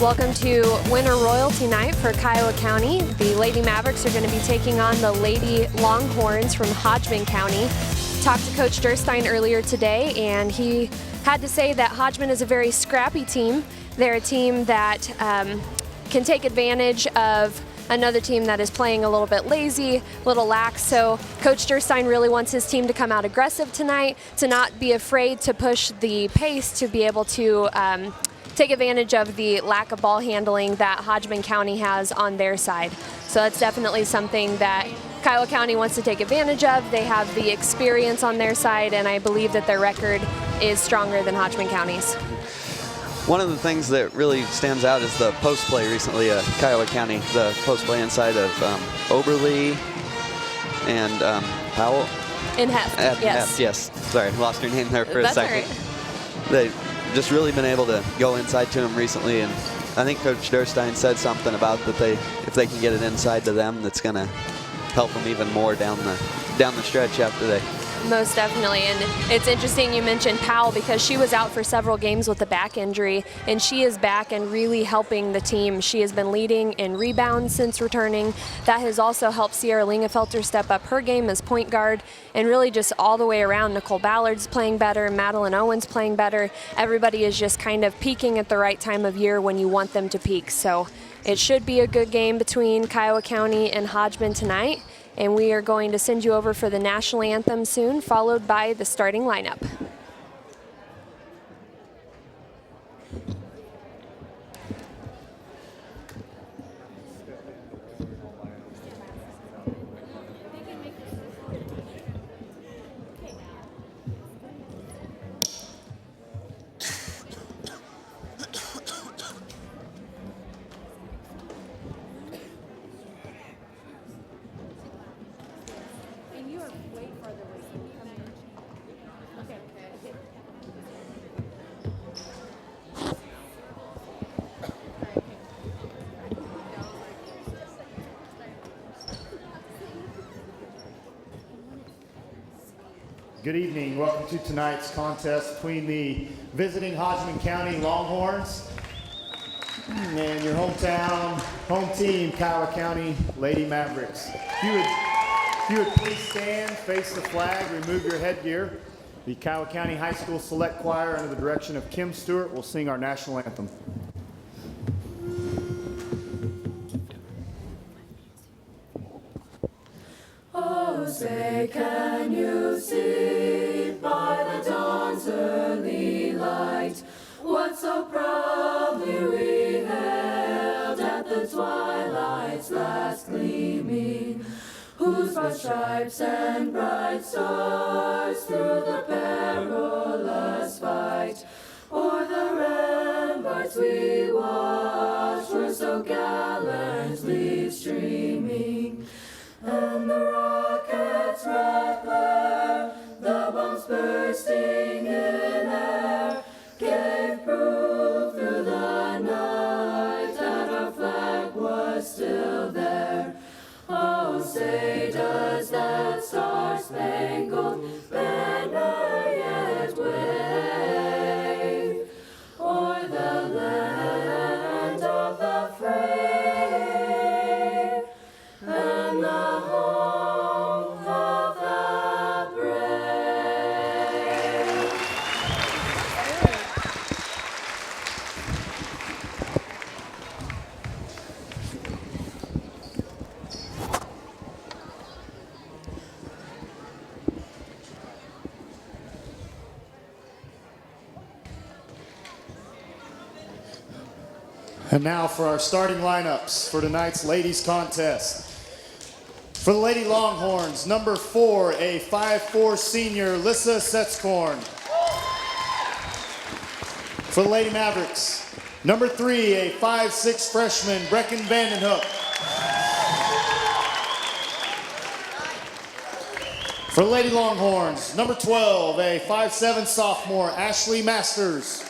Welcome to Winter Royalty Night for Kiowa County. The Lady Mavericks are going to be taking on the Lady Longhorns from Hodgeman County. Talked to Coach Durstein earlier today, and he had to say that Hodgeman is a very scrappy team. They're a team that can take advantage of another team that is playing a little bit lazy, a little lax. So Coach Durstein really wants his team to come out aggressive tonight, to not be afraid to push the pace, to be able to take advantage of the lack of ball handling that Hodgeman County has on their side. So that's definitely something that Kiowa County wants to take advantage of. They have the experience on their side, and I believe that their record is stronger than Hodgeman County's. One of the things that really stands out is the post play recently at Kiowa County, the post play inside of Oberly and Powell. In Heft, yes. Heft, yes. Sorry, lost your name there for a second. That's all right. They've just really been able to go inside to him recently, and I think Coach Durstein said something about that if they can get it inside to them, that's going to help them even more down the stretch after they. Most definitely, and it's interesting you mentioned Powell because she was out for several games with a back injury, and she is back and really helping the team. She has been leading in rebounds since returning. That has also helped Sierra Lingefelter step up her game as point guard, and really just all the way around. Nicole Ballard's playing better, Madeline Owens playing better. Everybody is just kind of peaking at the right time of year when you want them to peak. So it should be a good game between Kiowa County and Hodgeman tonight. And we are going to send you over for the national anthem soon, followed by the starting lineup. Good evening. Welcome to tonight's contest between the visiting Hodgeman County Longhorns and your home team, Kiowa County Lady Mavericks. If you would please stand, face the flag, remove your headgear. The Kiowa County High School Select Choir, under the direction of Kim Stewart, will sing our national anthem. Oh, say, can you see by the dawn's early light what so proudly we hailed at the twilight's last gleaming, whose broad stripes and bright stars through the perilous fight o'er the ramparts we watched were so gallantly streaming. And the rocket's red glare, the bombs bursting in air, gave proof through the night that our flag was still there. Oh, say, does that star-spangled banner yet wave o'er the land of the free? And the home of the brave. And now for our starting lineups for tonight's ladies contest. For the Lady Longhorns, number 4, a 5'4" senior, Lissa Setzkorn. For the Lady Mavericks, number 3, a 5'6" freshman, Brecken Vandenhoek. For the Lady Longhorns, number 12, a 5'7" sophomore, Ashley Masters.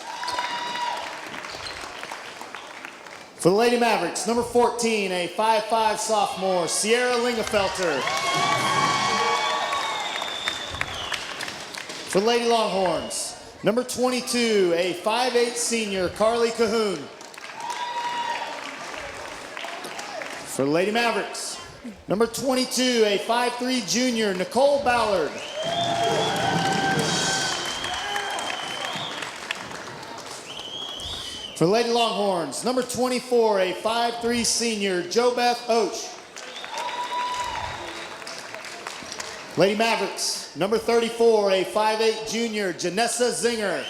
For the Lady Mavericks, number 14, a 5'5" sophomore, Sierra Lingefelter. For the Lady Longhorns, number 22, a 5'8" senior, Carly Cahoon. For the Lady Mavericks, number 22, a 5'3" junior, Nicole Ballard. For the Lady Longhorns, number 24, a 5'3" senior, JoBeth Oach. Lady Mavericks, number 34, a 5'8" junior, Janessa Zinger.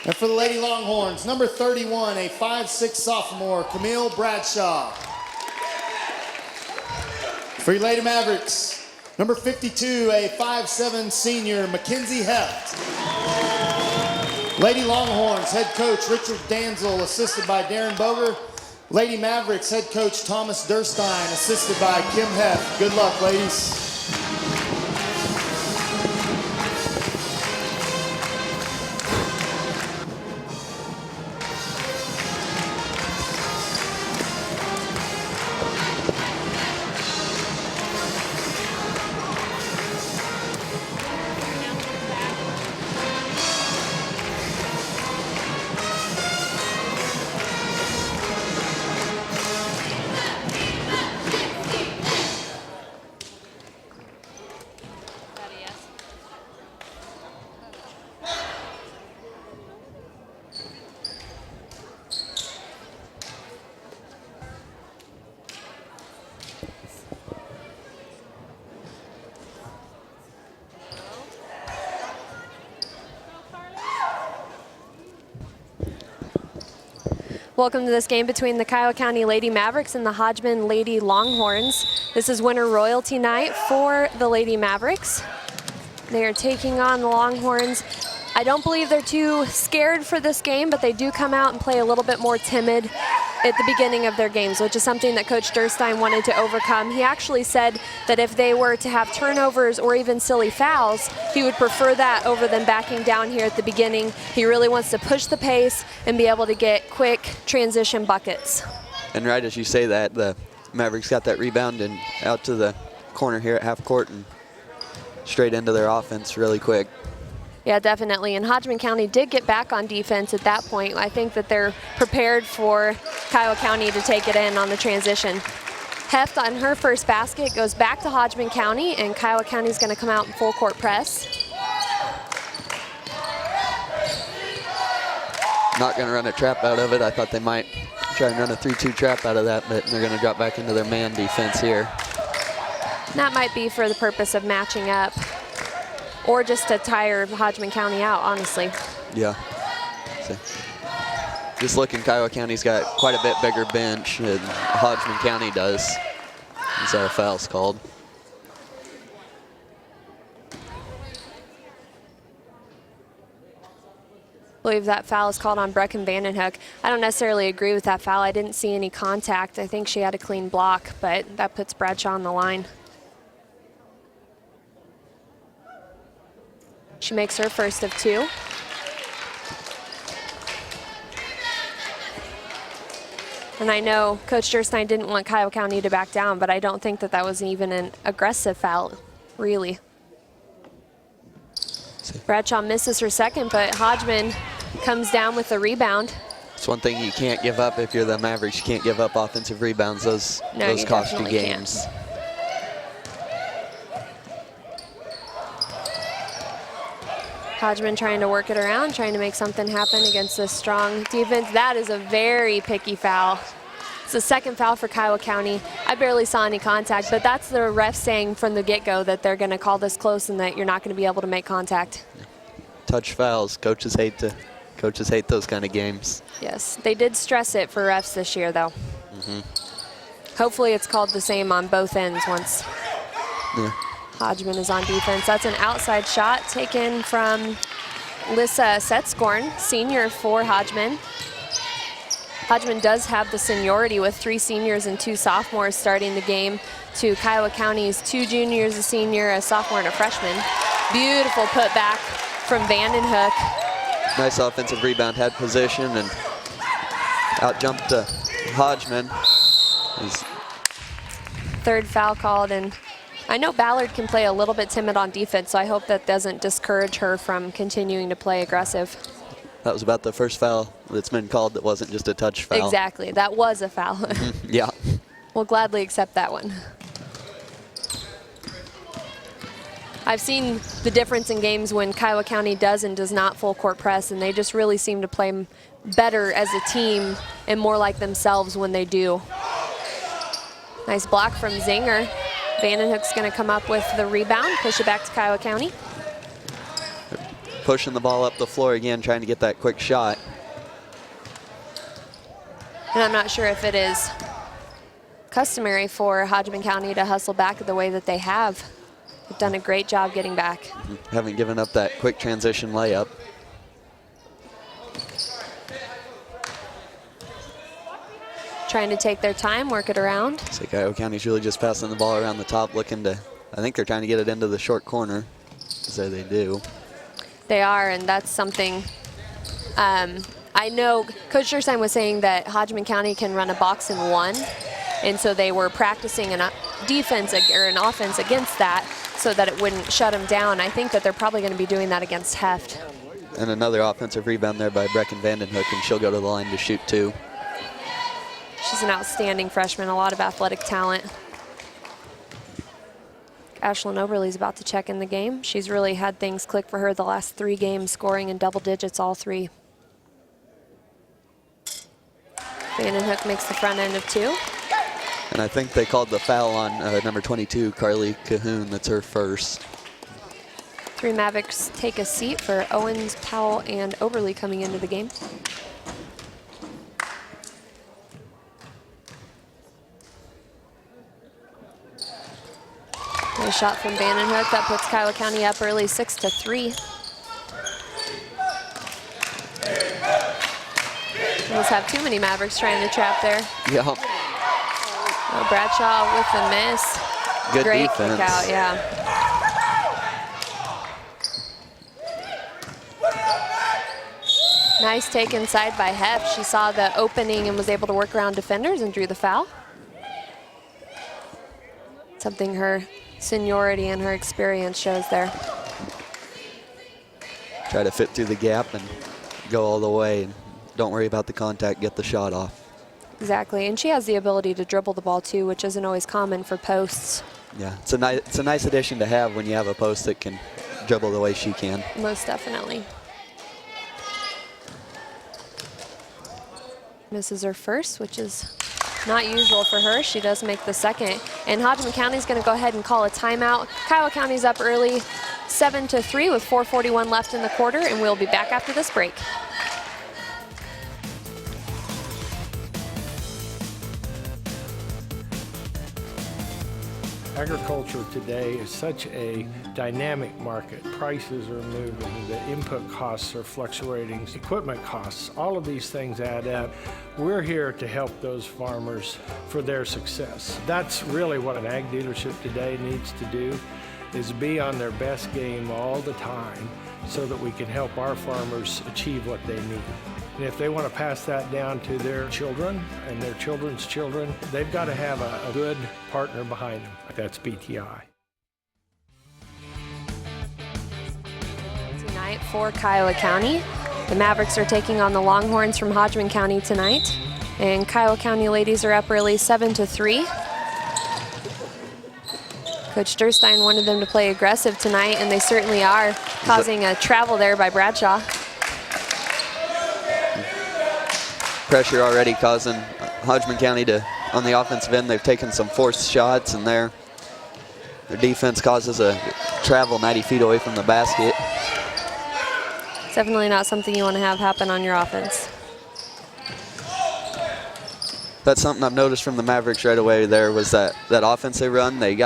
And for the Lady Longhorns, number 31, a 5'6" sophomore, Camille Bradshaw. For your Lady Mavericks, number 52, a 5'7" senior, Mackenzie Heft. Lady Longhorns, head coach Richard Danzel, assisted by Darren Boger. Lady Mavericks, head coach Thomas Durstein, assisted by Kim Heft. Good luck, ladies. Welcome to this game between the Kiowa County Lady Mavericks and the Hodgeman Lady Longhorns. This is winter royalty night for the Lady Mavericks. They are taking on the Longhorns. I don't believe they're too scared for this game, but they do come out and play a little bit more timid at the beginning of their games, which is something that Coach Durstein wanted to overcome. He actually said that if they were to have turnovers or even silly fouls, he would prefer that over than backing down here at the beginning. He really wants to push the pace and be able to get quick transition buckets. And right as you say that, the Mavericks got that rebound and out to the corner here at half court and straight into their offense really quick. Yeah, definitely. And Hodgeman County did get back on defense at that point. I think that they're prepared for Kiowa County to take it in on the transition. Heft on her first basket goes back to Hodgeman County, and Kiowa County is going to come out in full court press. Not going to run a trap out of it. I thought they might try and run a 3-2 trap out of that, but they're going to drop back into their man defense here. That might be for the purpose of matching up, or just to tire Hodgeman County out, honestly. Yeah. So, just looking, Kiowa County's got quite a bit bigger bench than Hodgeman County does. And so a foul's called. I believe that foul is called on Brecken Vandenhoek. I don't necessarily agree with that foul. I didn't see any contact. I think she had a clean block, but that puts Bradshaw on the line. She makes her first of two. And I know Coach Durstein didn't want Kiowa County to back down, but I don't think that that was even an aggressive foul, really. Bradshaw misses her second, but Hodgeman comes down with the rebound. It's one thing you can't give up if you're the Mavericks. You can't give up offensive rebounds. Those cost you games. Can't. Hodgeman trying to work it around, trying to make something happen against this strong defense. That is a very picky foul. It's the second foul for Kiowa County. I barely saw any contact, but that's the ref saying from the get-go that they're going to call this close and that you're not going to be able to make contact. Touch fouls. Coaches hate those kind of games. Yes, they did stress it for refs this year, though. Hopefully it's called the same on both ends once Hodgeman is on defense. That's an outside shot taken from Lissa Setskorn, senior for Hodgeman. Hodgeman does have the seniority with 3 seniors and 2 sophomores starting the game to Kiowa County's 2 juniors, a senior, a sophomore, and a freshman. Beautiful putback from Vandenhoek. Nice offensive rebound, had position, and out jumped Hodgeman. Third foul called, and I know Ballard can play a little bit timid on defense, so I hope that doesn't discourage her from continuing to play aggressive. That was about the first foul that's been called that wasn't just a touch foul. Exactly. That was a foul. Yeah. We'll gladly accept that one. I've seen the difference in games when Kiowa County does and does not full court press, and they just really seem to play better as a team and more like themselves when they do. Nice block from Zinger. Vandenhoek's going to come up with the rebound, push it back to Kiowa County. Pushing the ball up the floor again, trying to get that quick shot. And I'm not sure if it is customary for Hodgeman County to hustle back the way that they have. They've done a great job getting back. Haven't given up that quick transition layup. Trying to take their time, work it around. So Kiowa County's really just passing the ball around the top, looking to, I think they're trying to get it into the short corner. So they do. They are, and that's something I know Coach Durstein was saying that Hodgeman County can run a box and one, and so they were practicing an defense or an offense against that so that it wouldn't shut them down. I think that they're probably going to be doing that against Heft. And another offensive rebound there by Brecken Vandenhoek, and she'll go to the line to shoot 2. She's an outstanding freshman, a lot of athletic talent. Ashlyn Oberle's about to check in the game. She's really had things click for her the last 3 games, scoring in double digits all 3. Vandenhoek makes the front end of 2. And I think they called the foul on number 22, Carly Cahoon. That's her first. 3 Mavericks take a seat for Owens, Powell, and Oberle coming into the game. Nice shot from Vandenhoek. That puts Kiowa County up early 6-3. Almost have too many Mavericks trying to trap there. Yeah. Oh, Bradshaw with the miss. Good Great defense. kick out, yeah. Nice take inside by Heft. She saw the opening and was able to work around defenders and drew the foul. Something her seniority and her experience shows there. Try to fit through the gap and go all the way. And don't worry about the contact, get the shot off. Exactly, and she has the ability to dribble the ball too, which isn't always common for posts. Yeah, it's a nice addition to have when you have a post that can dribble the way she can. Most definitely. Misses her first, which is not usual for her. She does make the second. And Hodgeman County is going to go ahead and call a timeout. Kiowa County's up early 7-3 with 4:41 left in the quarter, and we'll be back after this break. Agriculture today is such a dynamic market. Prices are moving, the input costs are fluctuating, equipment costs, all of these things add up. We're here to help those farmers for their success. That's really what an ag dealership today needs to do, is be on their best game all the time so that we can help our farmers achieve what they need. And if they want to pass that down to their children and their children's children, they've got to have a good partner behind them. That's BTI. Tonight for Kiowa County, the Mavericks are taking on the Longhorns from Hodgeman County tonight. And Kiowa County ladies are up early 7-3. Coach Durstein wanted them to play aggressive tonight, and they certainly are, causing a travel there by Bradshaw. Pressure already causing Hodgeman County to, on the offensive end, they've taken some forced shots, and their defense causes a travel 90 feet away from the basket. It's definitely not something you want to have happen on your offense. That's something I've noticed from the Mavericks right away there, was that offense they run, they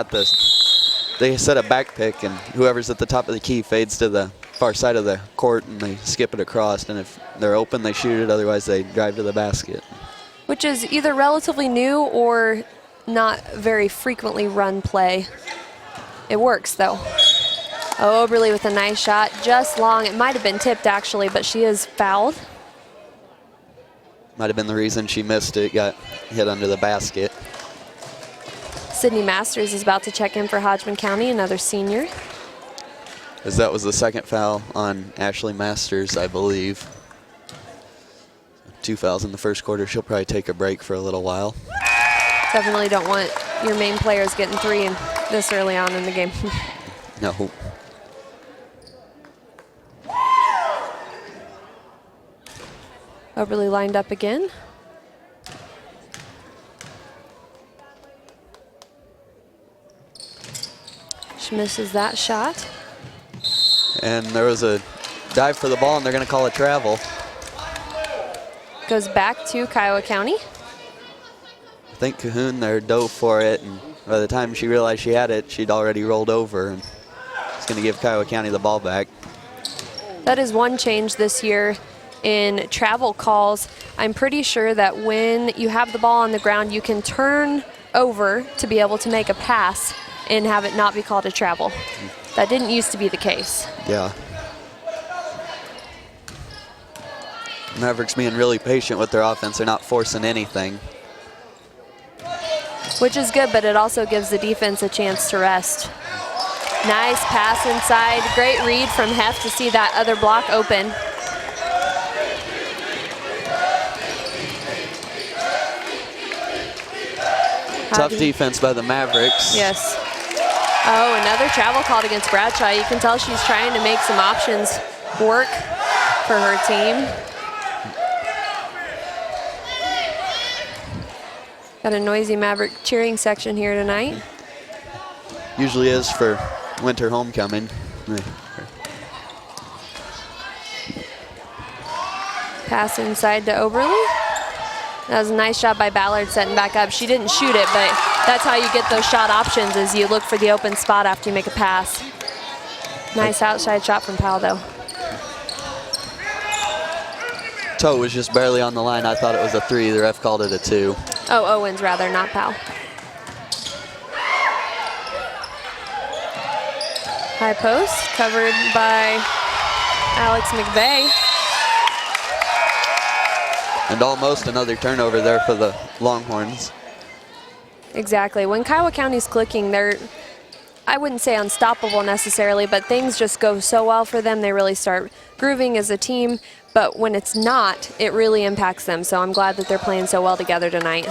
set a back pick, and whoever's at the top of the key fades to the far side of the court and they skip it across, and if they're open they shoot it, otherwise they drive to the basket. Which is either relatively new or not very frequently run play. It works though. Oh, Oberle with a nice shot, just long. It might have been tipped actually, but she is fouled. Might have been the reason she missed it, got hit under the basket. Sydney Masters is about to check in for Hodgeman County, another senior. As that was the second foul on Ashley Masters, I believe. 2 fouls in the first quarter. She'll probably take a break for a little while. Definitely don't want your main players getting 3 in this early on in the game. No. Overly lined up again. She misses that shot. And there was a dive for the ball, and they're going to call it travel. Goes back to Kiowa County. I think Cahoon there dove for it, and by the time she realized she had it, she'd already rolled over, and it's going to give Kiowa County the ball back. That is one change this year in travel calls. I'm pretty sure that when you have the ball on the ground, you can turn over to be able to make a pass and have it not be called a travel. That didn't used to be the case. Yeah. Mavericks being really patient with their offense. They're not forcing anything. Which is good, but it also gives the defense a chance to rest. Nice pass inside. Great read from Hef to see that other block open. Tough defense by the Mavericks. Yes. Oh, another travel called against Bradshaw. You can tell she's trying to make some options work for her team. Got a noisy Maverick cheering section here tonight. Usually is for winter homecoming. Pass inside to Oberly. That was a nice job by Ballard setting back up. She didn't shoot it, but that's how you get those shot options, is you look for the open spot after you make a pass. Nice outside shot from Powell, though. Toe was just barely on the line. I thought it was a 3. The ref called it a 2. Oh, Owens rather, not Powell. High post, covered by Alex McVeigh. And almost another turnover there for the Longhorns. Exactly. When Kiowa County's clicking, they're, I wouldn't say unstoppable necessarily, but things just go so well for them. They really start grooving as a team. But when it's not, it really impacts them. So I'm glad that they're playing so well together tonight.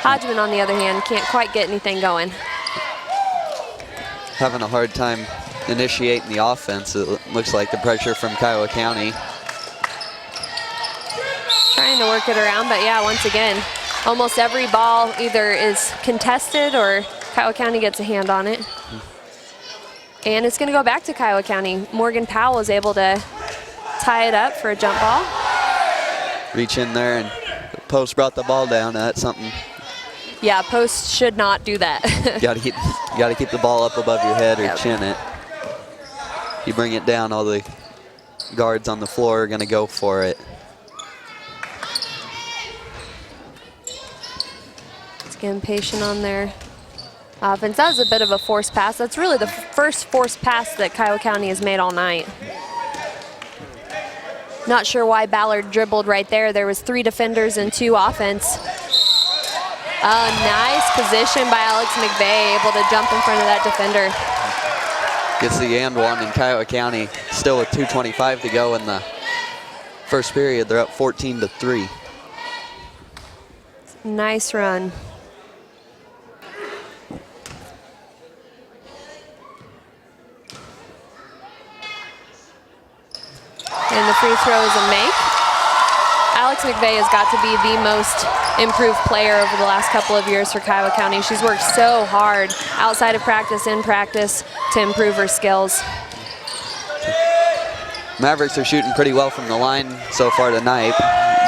Hodgeman, on the other hand, can't quite get anything going. Having a hard time initiating the offense. It looks like the pressure from Kiowa County. Trying to work it around, but yeah, once again, almost every ball either is contested or Kiowa County gets a hand on it. And it's going to go back to Kiowa County. Morgan Powell is able to tie it up for a jump ball. Reach in there, and the post brought the ball down. That's something. Yeah, post should not do that. You got to keep the ball up above your head or chin it. You bring it down, all the guards on the floor are going to go for it. Again, patient on their offense. That was a bit of a forced pass. That's really the first forced pass that Kiowa County has made all night. Not sure why Ballard dribbled right there. There was 3 defenders and 2 offense. Nice position by Alex McVeigh, able to jump in front of that defender. Gets the and one, and Kiowa County still with 2:25 to go in the first period. They're up 14-3. Nice run. And the free throw is a make. Alex McVeigh has got to be the most improved player over the last couple of years for Kiowa County. She's worked so hard outside of practice, in practice, to improve her skills. Mavericks are shooting pretty well from the line so far tonight.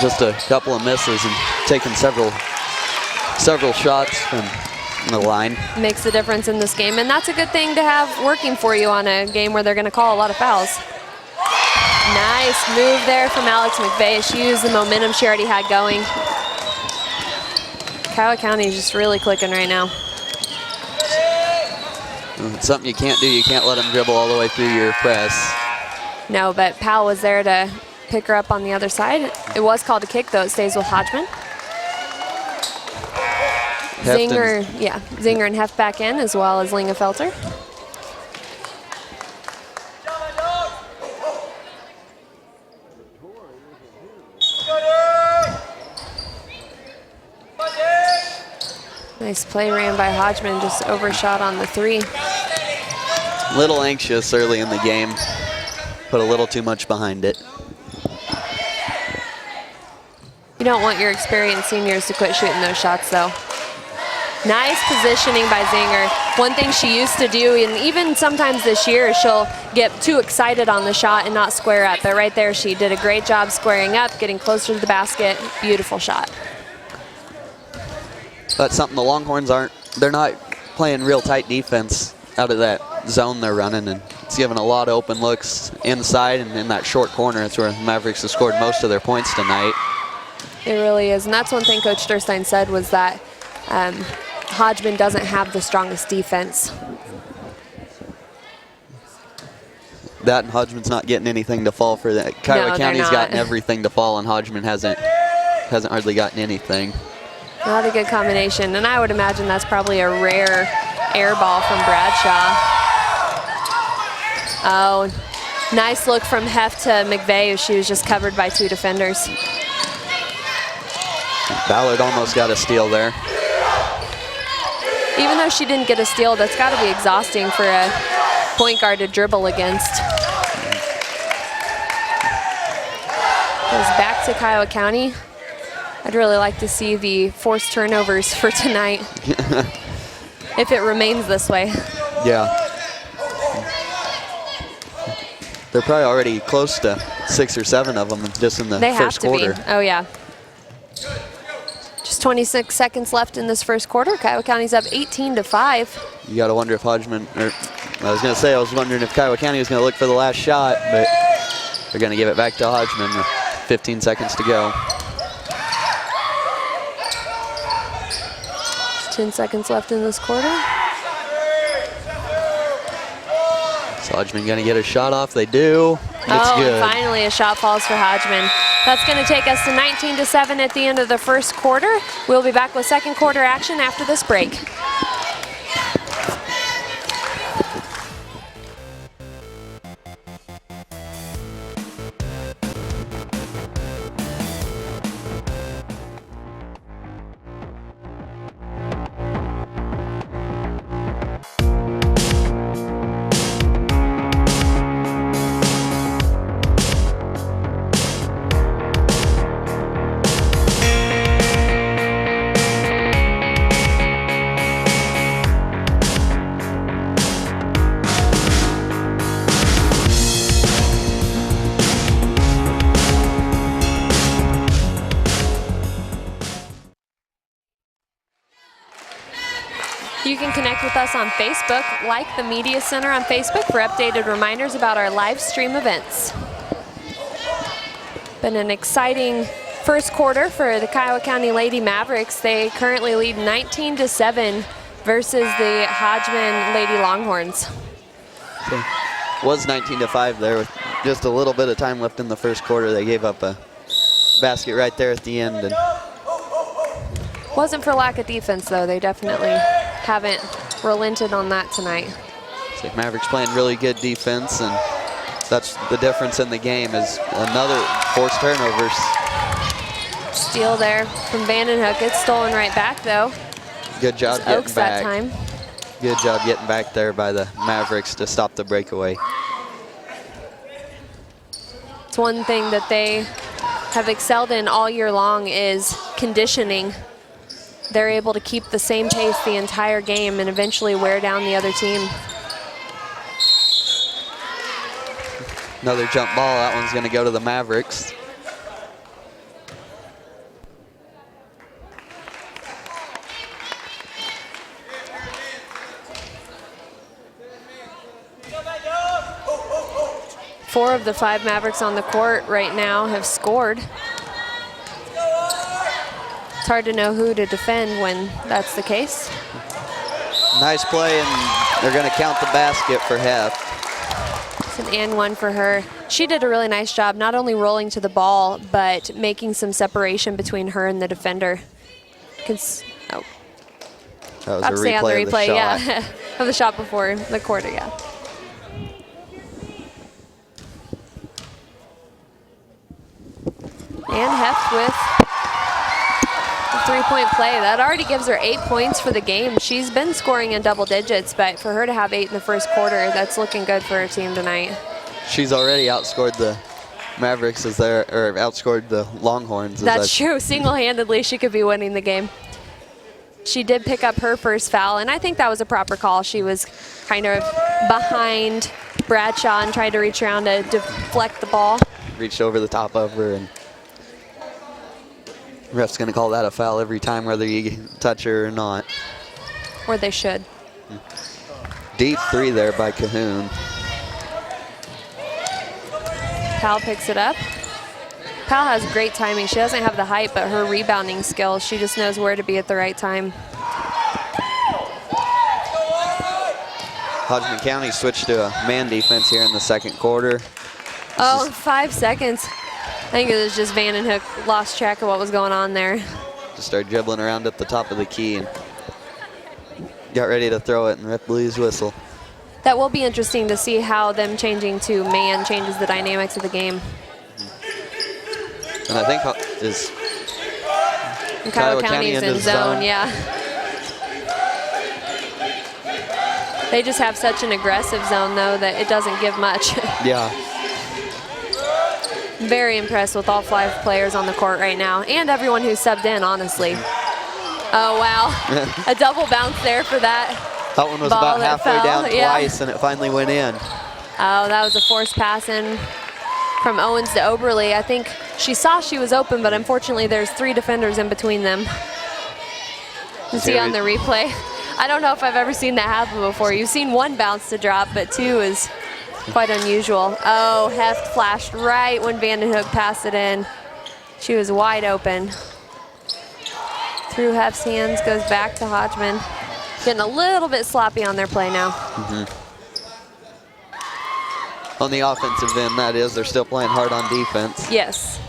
Just a couple of misses and taking several shots from the line. Makes the difference in this game, and that's a good thing to have working for you on a game where they're going to call a lot of fouls. Nice move there from Alex McVeigh. She used the momentum she already had going. Kiowa County is just really clicking right now. It's something you can't do. You can't let them dribble all the way through your press. No, but Powell was there to pick her up on the other side. It was called a kick, though. It stays with Hodgeman. Zinger and Heft back in, as well as Lingenfelter. Nice play ran by Hodgeman, just overshot on the 3. Little anxious early in the game. Put a little too much behind it. You don't want your experienced seniors to quit shooting those shots, though. Nice positioning by Zinger. One thing she used to do, and even sometimes this year, she'll get too excited on the shot and not square up. But right there, she did a great job squaring up, getting closer to the basket. Beautiful shot. That's something the Longhorns they're not playing real tight defense out of that zone they're running, and it's giving a lot of open looks inside and in that short corner. That's where the Mavericks have scored most of their points tonight. It really is, and that's one thing Coach Durstein said was that Hodgeman doesn't have the strongest defense. That and Hodgeman's not getting anything to fall for that. Kiowa County's gotten everything to fall, and Hodgeman hasn't hardly gotten anything. Not a good combination, and I would imagine that's probably a rare air ball from Bradshaw. Oh, nice look from Heft to McVeigh. She was just covered by 2 defenders. Ballard almost got a steal there. Even though she didn't get a steal, that's got to be exhausting for a point guard to dribble against. Goes back to Kiowa County. I'd really like to see the forced turnovers for tonight, if it remains this way. Yeah. They're probably already close to 6 or 7 of them just in the first quarter. Be. Oh, yeah. Just 26 seconds left in this first quarter. Kiowa County's up 18-5. You got to wonder if Hodgeman, I was wondering if Kiowa County was going to look for the last shot, but they're going to give it back to Hodgeman with 15 seconds to go. 10 seconds left in this quarter. Is Hodgeman going to get a shot off? They do. It's good. Finally a shot falls for Hodgeman. That's going to take us to 19-7 at the end of the first quarter. We'll be back with second quarter action after this break. You can connect with us on Facebook, like the Media Center on Facebook for updated reminders about our live stream events. Been an exciting first quarter for the Kiowa County Lady Mavericks. They currently lead 19-7 versus the Hodgeman Lady Longhorns. Was 19-5 there with just a little bit of time left in the first quarter. They gave up a basket right there at the end. And wasn't for lack of defense, though. They definitely haven't relented on that tonight. So Mavericks playing really good defense, and that's the difference in the game is another forced turnovers. Steal there from Vandenhoek. It's stolen right back, though. Good job getting Oaks back. that time. Good job getting back there by the Mavericks to stop the breakaway. It's one thing that they have excelled in all year long is conditioning. They're able to keep the same pace the entire game and eventually wear down the other team. Another jump ball. That one's going to go to the Mavericks. Four of the 5 Mavericks on the court right now have scored. It's hard to know who to defend when that's the case. Nice play, and they're going to count the basket for Heft. It's an and one for her. She did a really nice job not only rolling to the ball, but making some separation between her and the defender. That was a replay replay of the shot. Yeah, of the shot before the quarter, yeah. And Heft with 3-point play. That already gives her 8 points for the game. She's been scoring in double digits, but for her to have 8 in the first quarter, that's looking good for her team tonight. She's already outscored the Mavericks or outscored the Longhorns. That's true. Single-handedly, she could be winning the game. She did pick up her first foul, and I think that was a proper call. She was kind of behind Bradshaw and tried to reach around to deflect the ball. Reached over the top of her, and ref's going to call that a foul every time, whether you touch her or not. Or they should. Deep three there by Cahoon. Powell picks it up. Powell has great timing. She doesn't have the height, but her rebounding skills, she just knows where to be at the right time. Hodgeman County switched to a man defense here in the second quarter. Oh, 5 seconds. I think it was just Vandenhoek lost track of what was going on there. Just started dribbling around at the top of the key and got ready to throw it, and ref blew his whistle. That will be interesting to see how them changing to man changes the dynamics of the game. And I think Kiowa County is in zone, yeah. They just have such an aggressive zone, though, that it doesn't give much. Yeah. Very impressed with all 5 players on the court right now, and everyone who subbed in, honestly. Oh, wow. A double bounce there for that. That one was ball about that halfway fell, down yeah. twice, and it finally went in. Oh, that was a forced pass in from Owens to Oberly. I think she saw she was open, but unfortunately there's 3 defenders in between them. You see on the replay. I don't know if I've ever seen that happen before. You've seen 1 bounce to drop, but 2 is quite unusual. Oh, Heft flashed right when Vandenhoek passed it in. She was wide open. Through Heft's hands, goes back to Hodgeman. Getting a little bit sloppy on their play now. On the offensive end, that is, they're still playing hard on defense. Yes.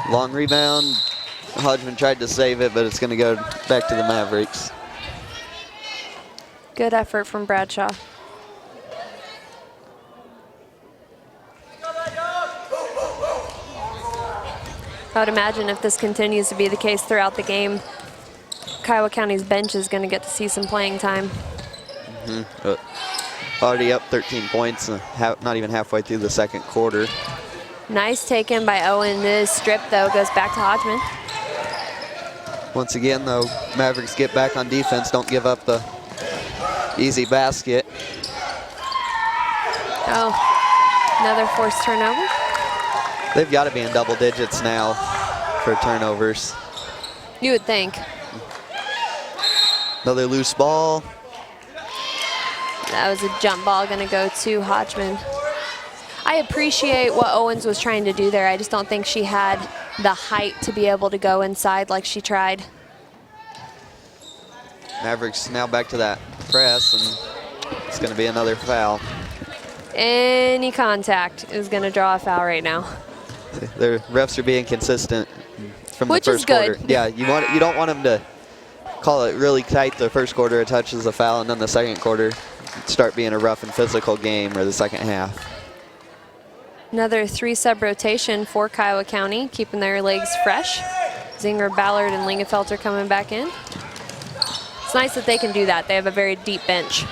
Long rebound. Hodgeman tried to save it, but it's going to go back to the Mavericks. Good effort from Bradshaw. I would imagine if this continues to be the case throughout the game, Kiowa County's bench is going to get to see some playing time. Already up 13 points, not even halfway through the second quarter. Nice taken by Owen. This strip, though, goes back to Hodgeman. Once again, though, Mavericks get back on defense, don't give up the easy basket. Oh, another forced turnover. They've got to be in double digits now for turnovers. You would think. Another loose ball. That was a jump ball going to go to Hodgeman. I appreciate what Owens was trying to do there. I just don't think she had the height to be able to go inside like she tried. Mavericks now back to that press, and it's going to be another foul. Any contact is going to draw a foul right now. Their refs are being consistent from Which the is first good. quarter. Yeah, you don't want them to call it really tight the first quarter, it touches a foul, and then the second quarter start being a rough and physical game, or the second half. Another 3-sub rotation for Kiowa County, keeping their legs fresh. Zinger, Ballard, and Lingenfelter coming back in. It's nice that they can do that. They have a very deep bench.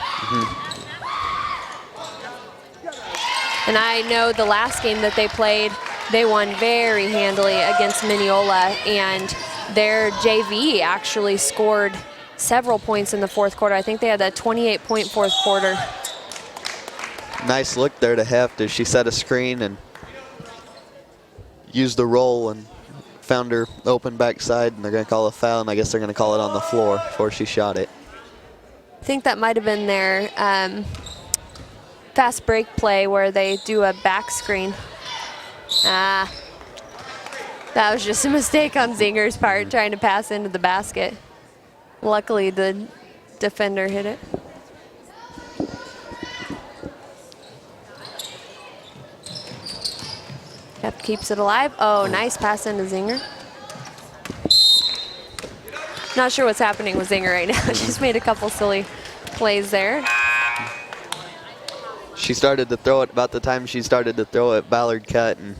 And I know the last game that they played, they won very handily against Mineola, and their JV actually scored several points in the fourth quarter. I think they had a 28-point fourth quarter. Nice look there to Heft as she set a screen and used the roll and found her open backside, and they're going to call a foul, and I guess they're going to call it on the floor before she shot it. I think that might have been their fast break play where they do a back screen. That was just a mistake on Zinger's part, trying to pass into the basket. Luckily, the defender hit it. Yep, keeps it alive. Oh, nice pass into Zinger. Not sure what's happening with Zinger right now. She's made a couple silly plays there. She started to throw it about the time she started to throw it. Ballard cut, and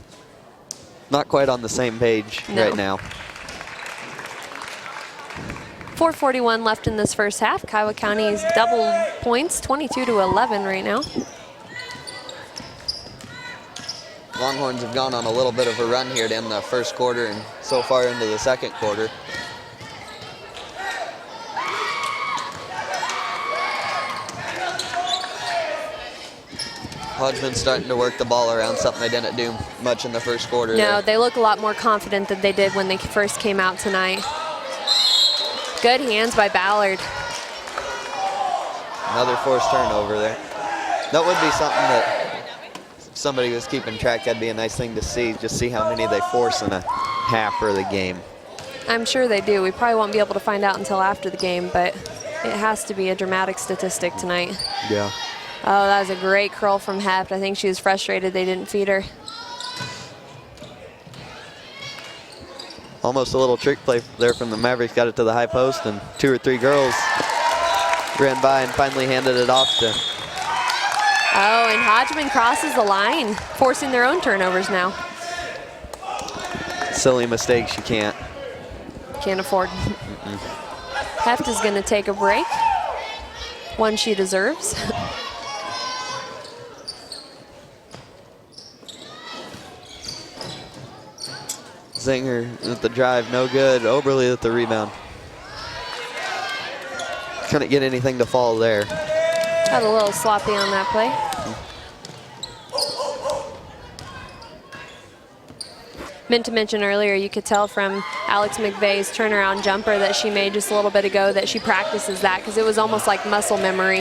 not quite on the same page right now. 4:41 left in this first half. Kiowa County's double points, 22-11 right now. Longhorns have gone on a little bit of a run here to end the first quarter and so far into the second quarter. Hodgeman's starting to work the ball around, something they didn't do much in the first quarter. No, there. they look a lot more confident than they did when they first came out tonight. Good hands by Ballard. Another forced turnover there. That would be something that if somebody was keeping track, that'd be a nice thing to see, just see how many they force in a half or the game. I'm sure they do. We probably won't be able to find out until after the game, but it has to be a dramatic statistic tonight. Yeah. Oh, that was a great curl from Hept. I think she was frustrated they didn't feed her. Almost a little trick play there from the Mavericks. Got it to the high post, and 2 or 3 girls ran by and finally handed it off to. Oh, and Hodgeman crosses the line, forcing their own turnovers now. Silly mistakes you can't. Can't afford. Hept is going to take a break. One she deserves. Zinger at the drive, no good. Oberly at the rebound. Couldn't get anything to fall there. Got a little sloppy on that play. Meant to mention earlier, you could tell from Alex McVeigh's turnaround jumper that she made just a little bit ago that she practices that because it was almost like muscle memory.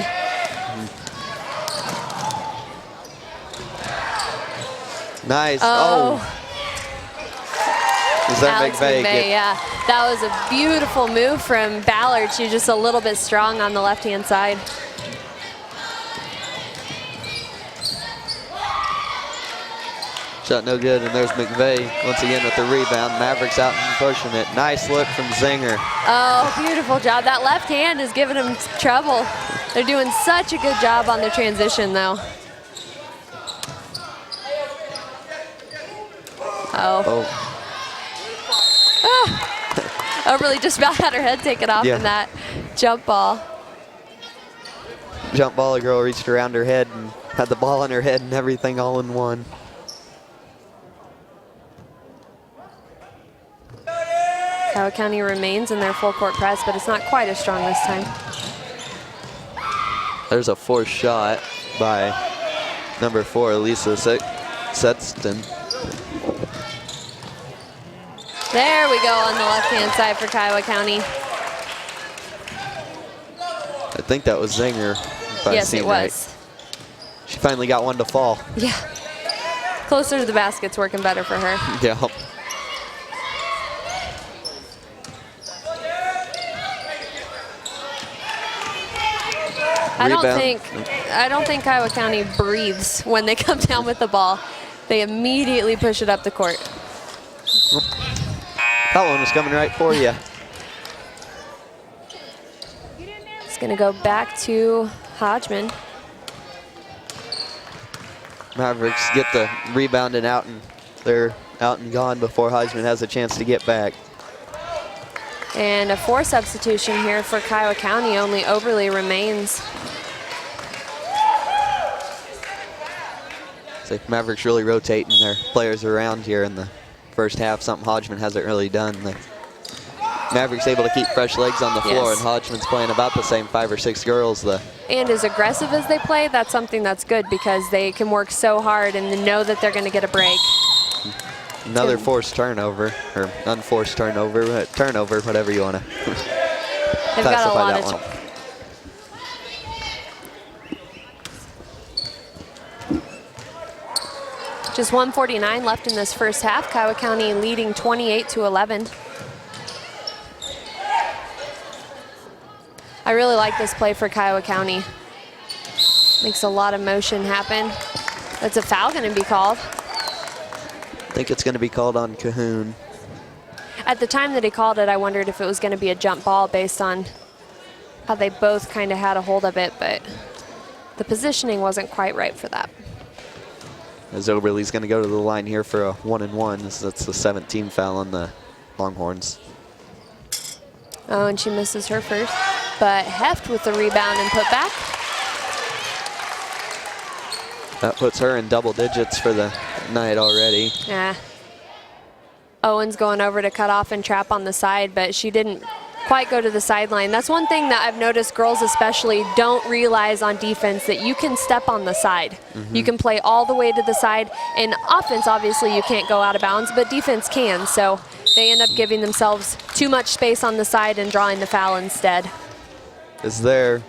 Nice. Oh. Is that Alex McVeigh, yeah. That was a beautiful move from Ballard. She's just a little bit strong on the left-hand side. Shot no good, and there's McVeigh once again with the rebound. Mavericks out and pushing it. Nice look from Zinger. Oh, beautiful job. That left hand is giving them trouble. They're doing such a good job on the transition, though. Oh. Oberly just about had her head taken off in that jump ball. Jump ball, a girl reached around her head and had the ball on her head and everything all in one. Kiowa County remains in their full court press, but it's not quite as strong this time. There's a forced shot by number 4, Lisa Sexton. There we go on the left-hand side for Kiowa County. I think that was Zinger. Yes, it was. Right. She finally got one to fall. Yeah. Closer to the basket's working better for her. Yeah. I don't think Kiowa County breathes when they come down with the ball. They immediately push it up the court. That one was coming right for you. It's going to go back to Hodgeman. Mavericks get the rebound and out, and they're out and gone before Hodgeman has a chance to get back. And a 4 substitution here for Kiowa County. Only Oberly remains. So Mavericks really rotating their players around here in the first half, something Hodgeman hasn't really done. The Mavericks able to keep fresh legs on the floor, and Hodgeman's playing about the same 5 or 6 girls. And as aggressive as they play, that's something that's good because they can work so hard and know that they're going to get a break. Another forced turnover, or unforced turnover, turnover, whatever you want to They've got a lot of Just 1:49 left in this first half. Kiowa County leading 28-11. I really like this play for Kiowa County. Makes a lot of motion happen. That's a foul going to be called. I think it's going to be called on Cahoon. At the time that he called it, I wondered if it was going to be a jump ball based on how they both kind of had a hold of it, but the positioning wasn't quite right for that. As Oberly's going to go to the line here for a 1-and-1. That's the 17th foul on the Longhorns. Oh, and she misses her first. But Heft with the rebound and put back. That puts her in double digits for the night already. Yeah. Owen's going over to cut off and trap on the side, but she didn't quite go to the sideline. That's one thing that I've noticed girls especially don't realize on defense, that you can step on the side. You can play all the way to the side. In offense, obviously, you can't go out of bounds, but defense can. So they end up giving themselves too much space on the side and drawing the foul instead. Is there,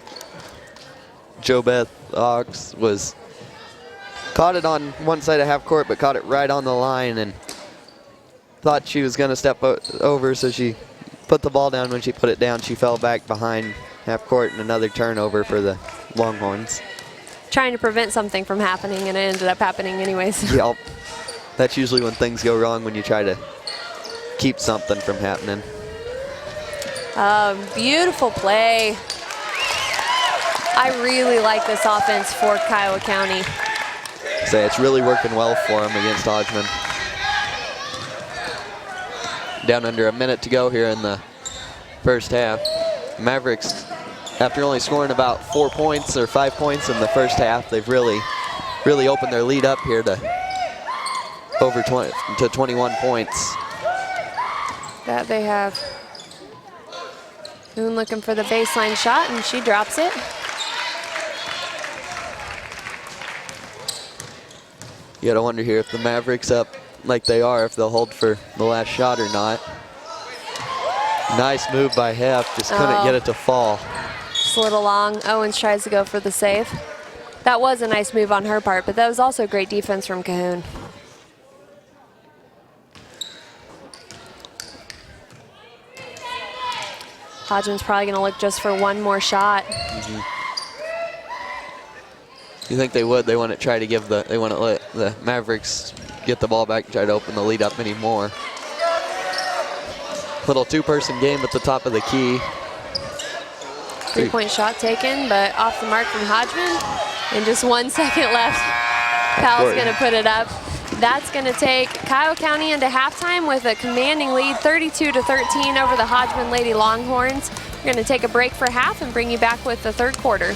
JoBeth Ox was caught it on one side of half court, but caught it right on the line and thought she was going to step over, so she put the ball down. When she put it down, she fell back behind half court, and another turnover for the Longhorns. Trying to prevent something from happening, and it ended up happening anyways. Yep. That's usually when things go wrong, when you try to keep something from happening. Beautiful play. I really like this offense for Kiowa County. Say it's really working well for them against Hodgeman. Down under a minute to go here in the first half. Mavericks, after only scoring about 4 points or 5 points in the first half, they've really opened their lead up here to over 21 points. That they have. Moon looking for the baseline shot, and she drops it. You gotta wonder here if the Mavericks up like they are, if they'll hold for the last shot or not. Nice move by Heft, just couldn't get it to fall. Just a little long. Owens tries to go for the save. That was a nice move on her part, but that was also great defense from Cahoon. Hodgeman's probably going to look just for one more shot. You think they would? They want to try to give they want to let the Mavericks get the ball back and try to open the lead up anymore. Little two-person game at the top of the key. Three-point shot taken, but off the mark from Hodgeman. And just 1 second left. Pal's going to put it up. That's going to take Kiowa County into halftime with a commanding lead, 32-13 over the Hodgeman Lady Longhorns. We're going to take a break for half and bring you back with the third quarter.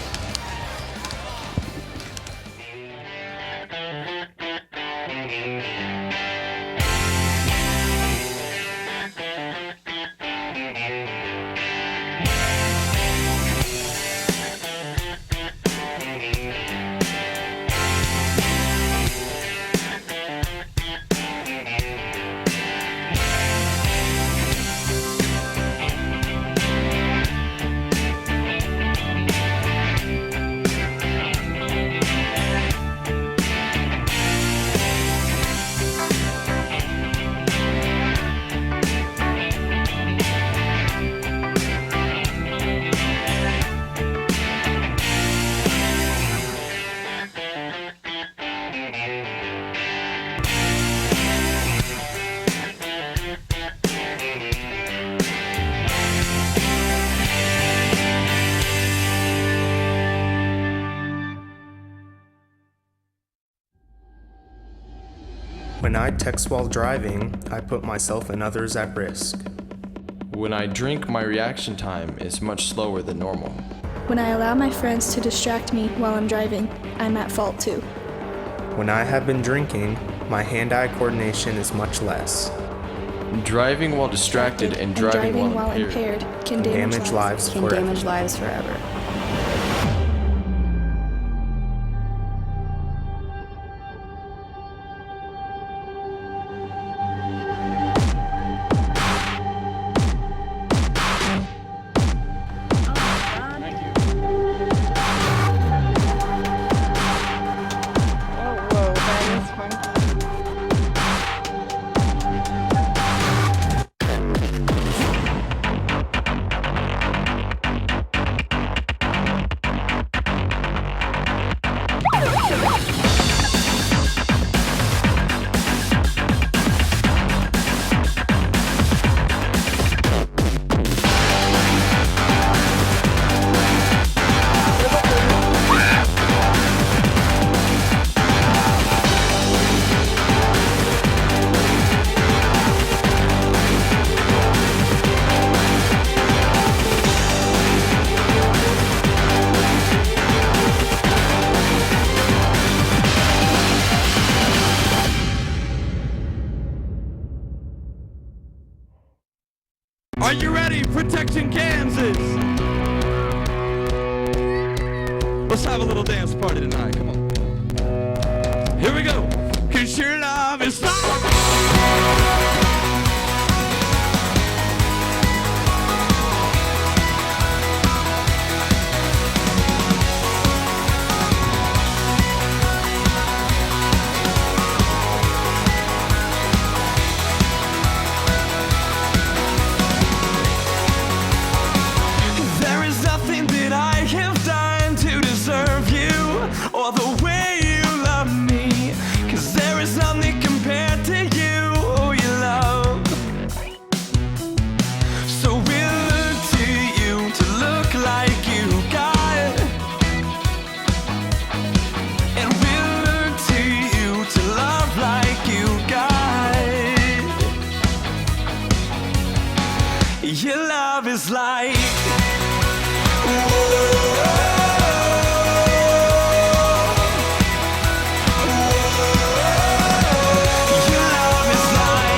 When I text while driving, I put myself and others at risk. When I drink, my reaction time is much slower than normal. When I allow my friends to distract me while I'm driving, I'm at fault too. When I have been drinking, my hand-eye coordination is much less. Driving while distracted and driving while impaired can damage lives forever. Are you ready? Protection Kansas! Let's have a little dance party tonight, come on. Here we go. 'Cause your love is or the way you love me, 'cause there is nothing compared to you, oh, your love. So we'll look to you to look like you, God, and we'll look to you to love like you, God. Your love is like, whoa. Your love is like,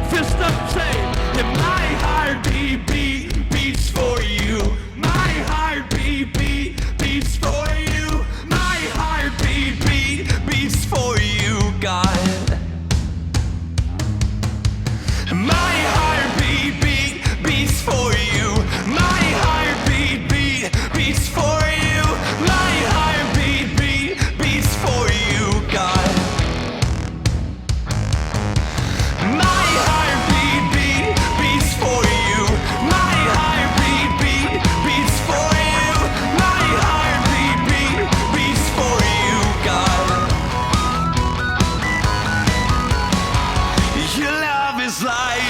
fist up, say, in my heart beats for you. My heart beats for you. My heart beats for you, God. My heart beats for you. My heart beats for you. My heart beats for you, God. My heart beats for you. My heart beats for you. My heart beats for you, God. Your love is like,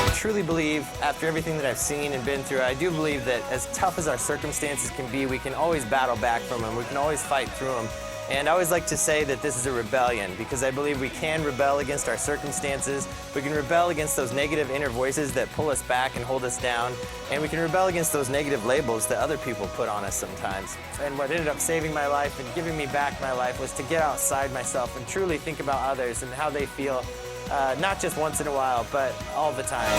I truly believe, after everything that I've seen and been through, I do believe that as tough as our circumstances can be, we can always battle back from them. We can always fight through them. And I always like to say that this is a rebellion, because I believe we can rebel against our circumstances. We can rebel against those negative inner voices that pull us back and hold us down. And we can rebel against those negative labels that other people put on us sometimes. And what ended up saving my life and giving me back my life was to get outside myself and truly think about others and how they feel, not just once in a while, but all the time.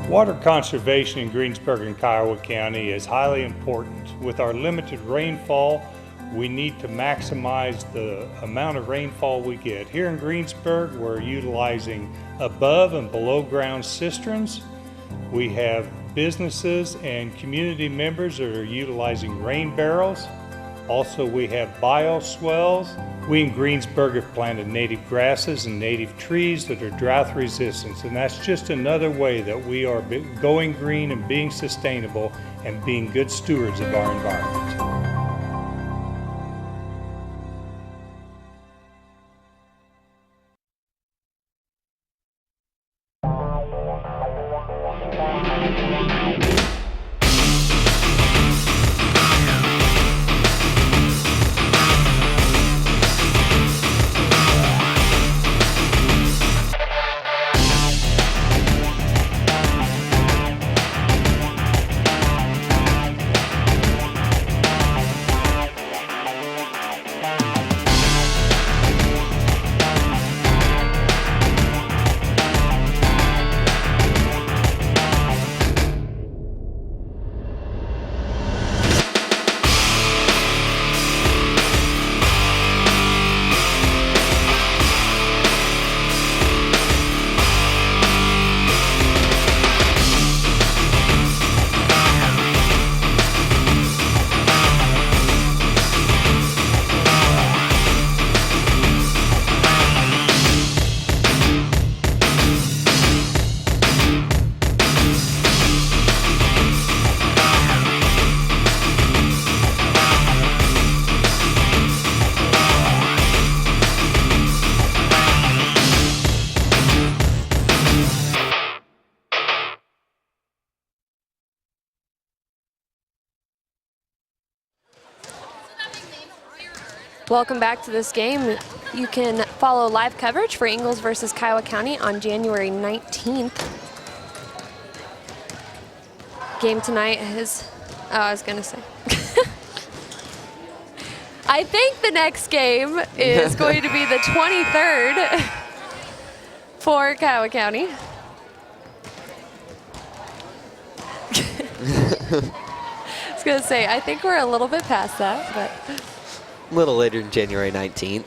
Water conservation in Greensburg and Kiowa County is highly important. With our limited rainfall, we need to maximize the amount of rainfall we get. Here in Greensburg, we're utilizing above and below ground cisterns. We have businesses and community members that are utilizing rain barrels. Also, we have bioswales. We in Greensburg have planted native grasses and native trees that are drought resistant, and that's just another way that we are going green and being sustainable and being good stewards of our environment. Welcome back to this game. You can follow live coverage for Ingalls versus Kiowa County on January 19th. Game tonight is, oh, I was gonna say. I think the next game is going to be the 23rd for Kiowa County. I was gonna say, I think we're a little bit past that, but. A little later than January 19th.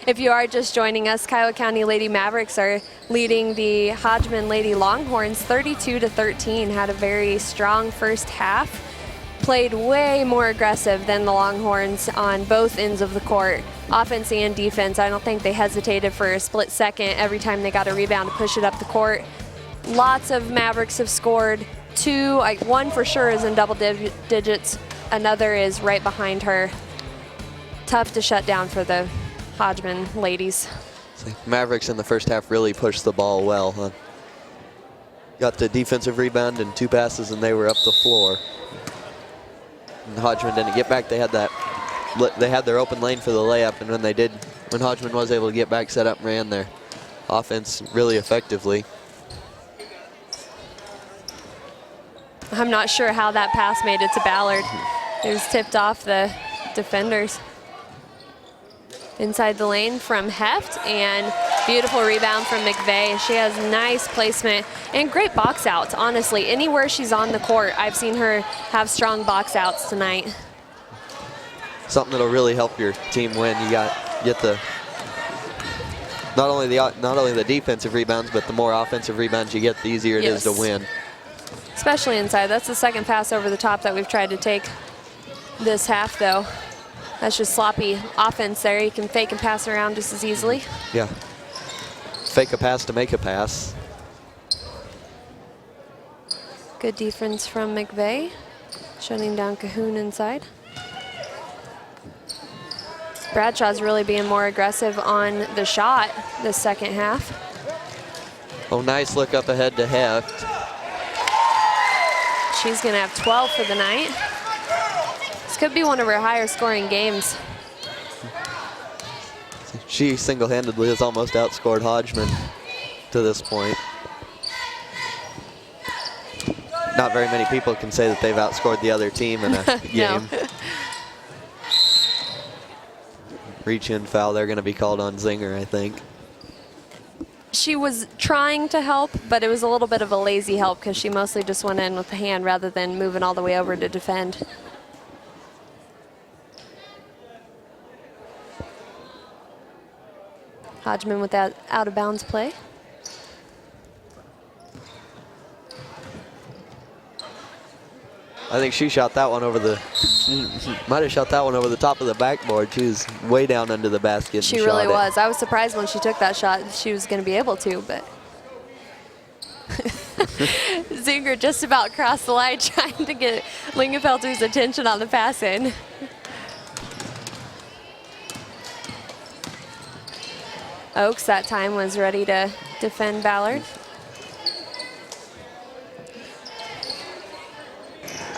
If you are just joining us, Kiowa County Lady Mavericks are leading the Hodgeman Lady Longhorns 32-13. Had a very strong first half. Played way more aggressive than the Longhorns on both ends of the court, offense and defense. I don't think they hesitated for a split second every time they got a rebound to push it up the court. Lots of Mavericks have scored. Two, one for sure is in double digits. Another is right behind her. Tough to shut down for the Hodgeman ladies. Mavericks in the first half really pushed the ball well. Huh? Got the defensive rebound and 2 passes and they were up the floor. And Hodgeman didn't get back. They had their open lane for the layup, and when Hodgeman was able to get back, set up and ran their offense really effectively. I'm not sure how that pass made it to Ballard. It was tipped off the defenders. Inside the lane from Heft, and beautiful rebound from McVeigh. She has nice placement and great box outs, honestly. Anywhere she's on the court, I've seen her have strong box outs tonight. Something that'll really help your team win. You get the not only the defensive rebounds, but the more offensive rebounds you get, the easier it is to win. Especially inside. That's the second pass over the top that we've tried to take this half, though. That's just sloppy offense there. You can fake and pass around just as easily. Yeah. Fake a pass to make a pass. Good defense from McVeigh, shutting down Cahoon inside. Bradshaw's really being more aggressive on the shot this second half. Oh, nice look up ahead to Heft. She's gonna have 12 for the night. This could be one of her higher scoring games. She single-handedly has almost outscored Hodgeman to this point. Not very many people can say that they've outscored the other team in a game. Reach-in foul, they're going to be called on Zinger, I think. She was trying to help, but it was a little bit of a lazy help because she mostly just went in with the hand rather than moving all the way over to defend. Hodgeman with that out-of-bounds play. I think she shot that one over the, might have shot that one over the top of the backboard. She was way down under the basket. She really was. I was surprised when she took that shot she was going to be able to, but. Zinger just about crossed the line trying to get Lingenfelter's attention on the pass in. Oakes that time was ready to defend Ballard.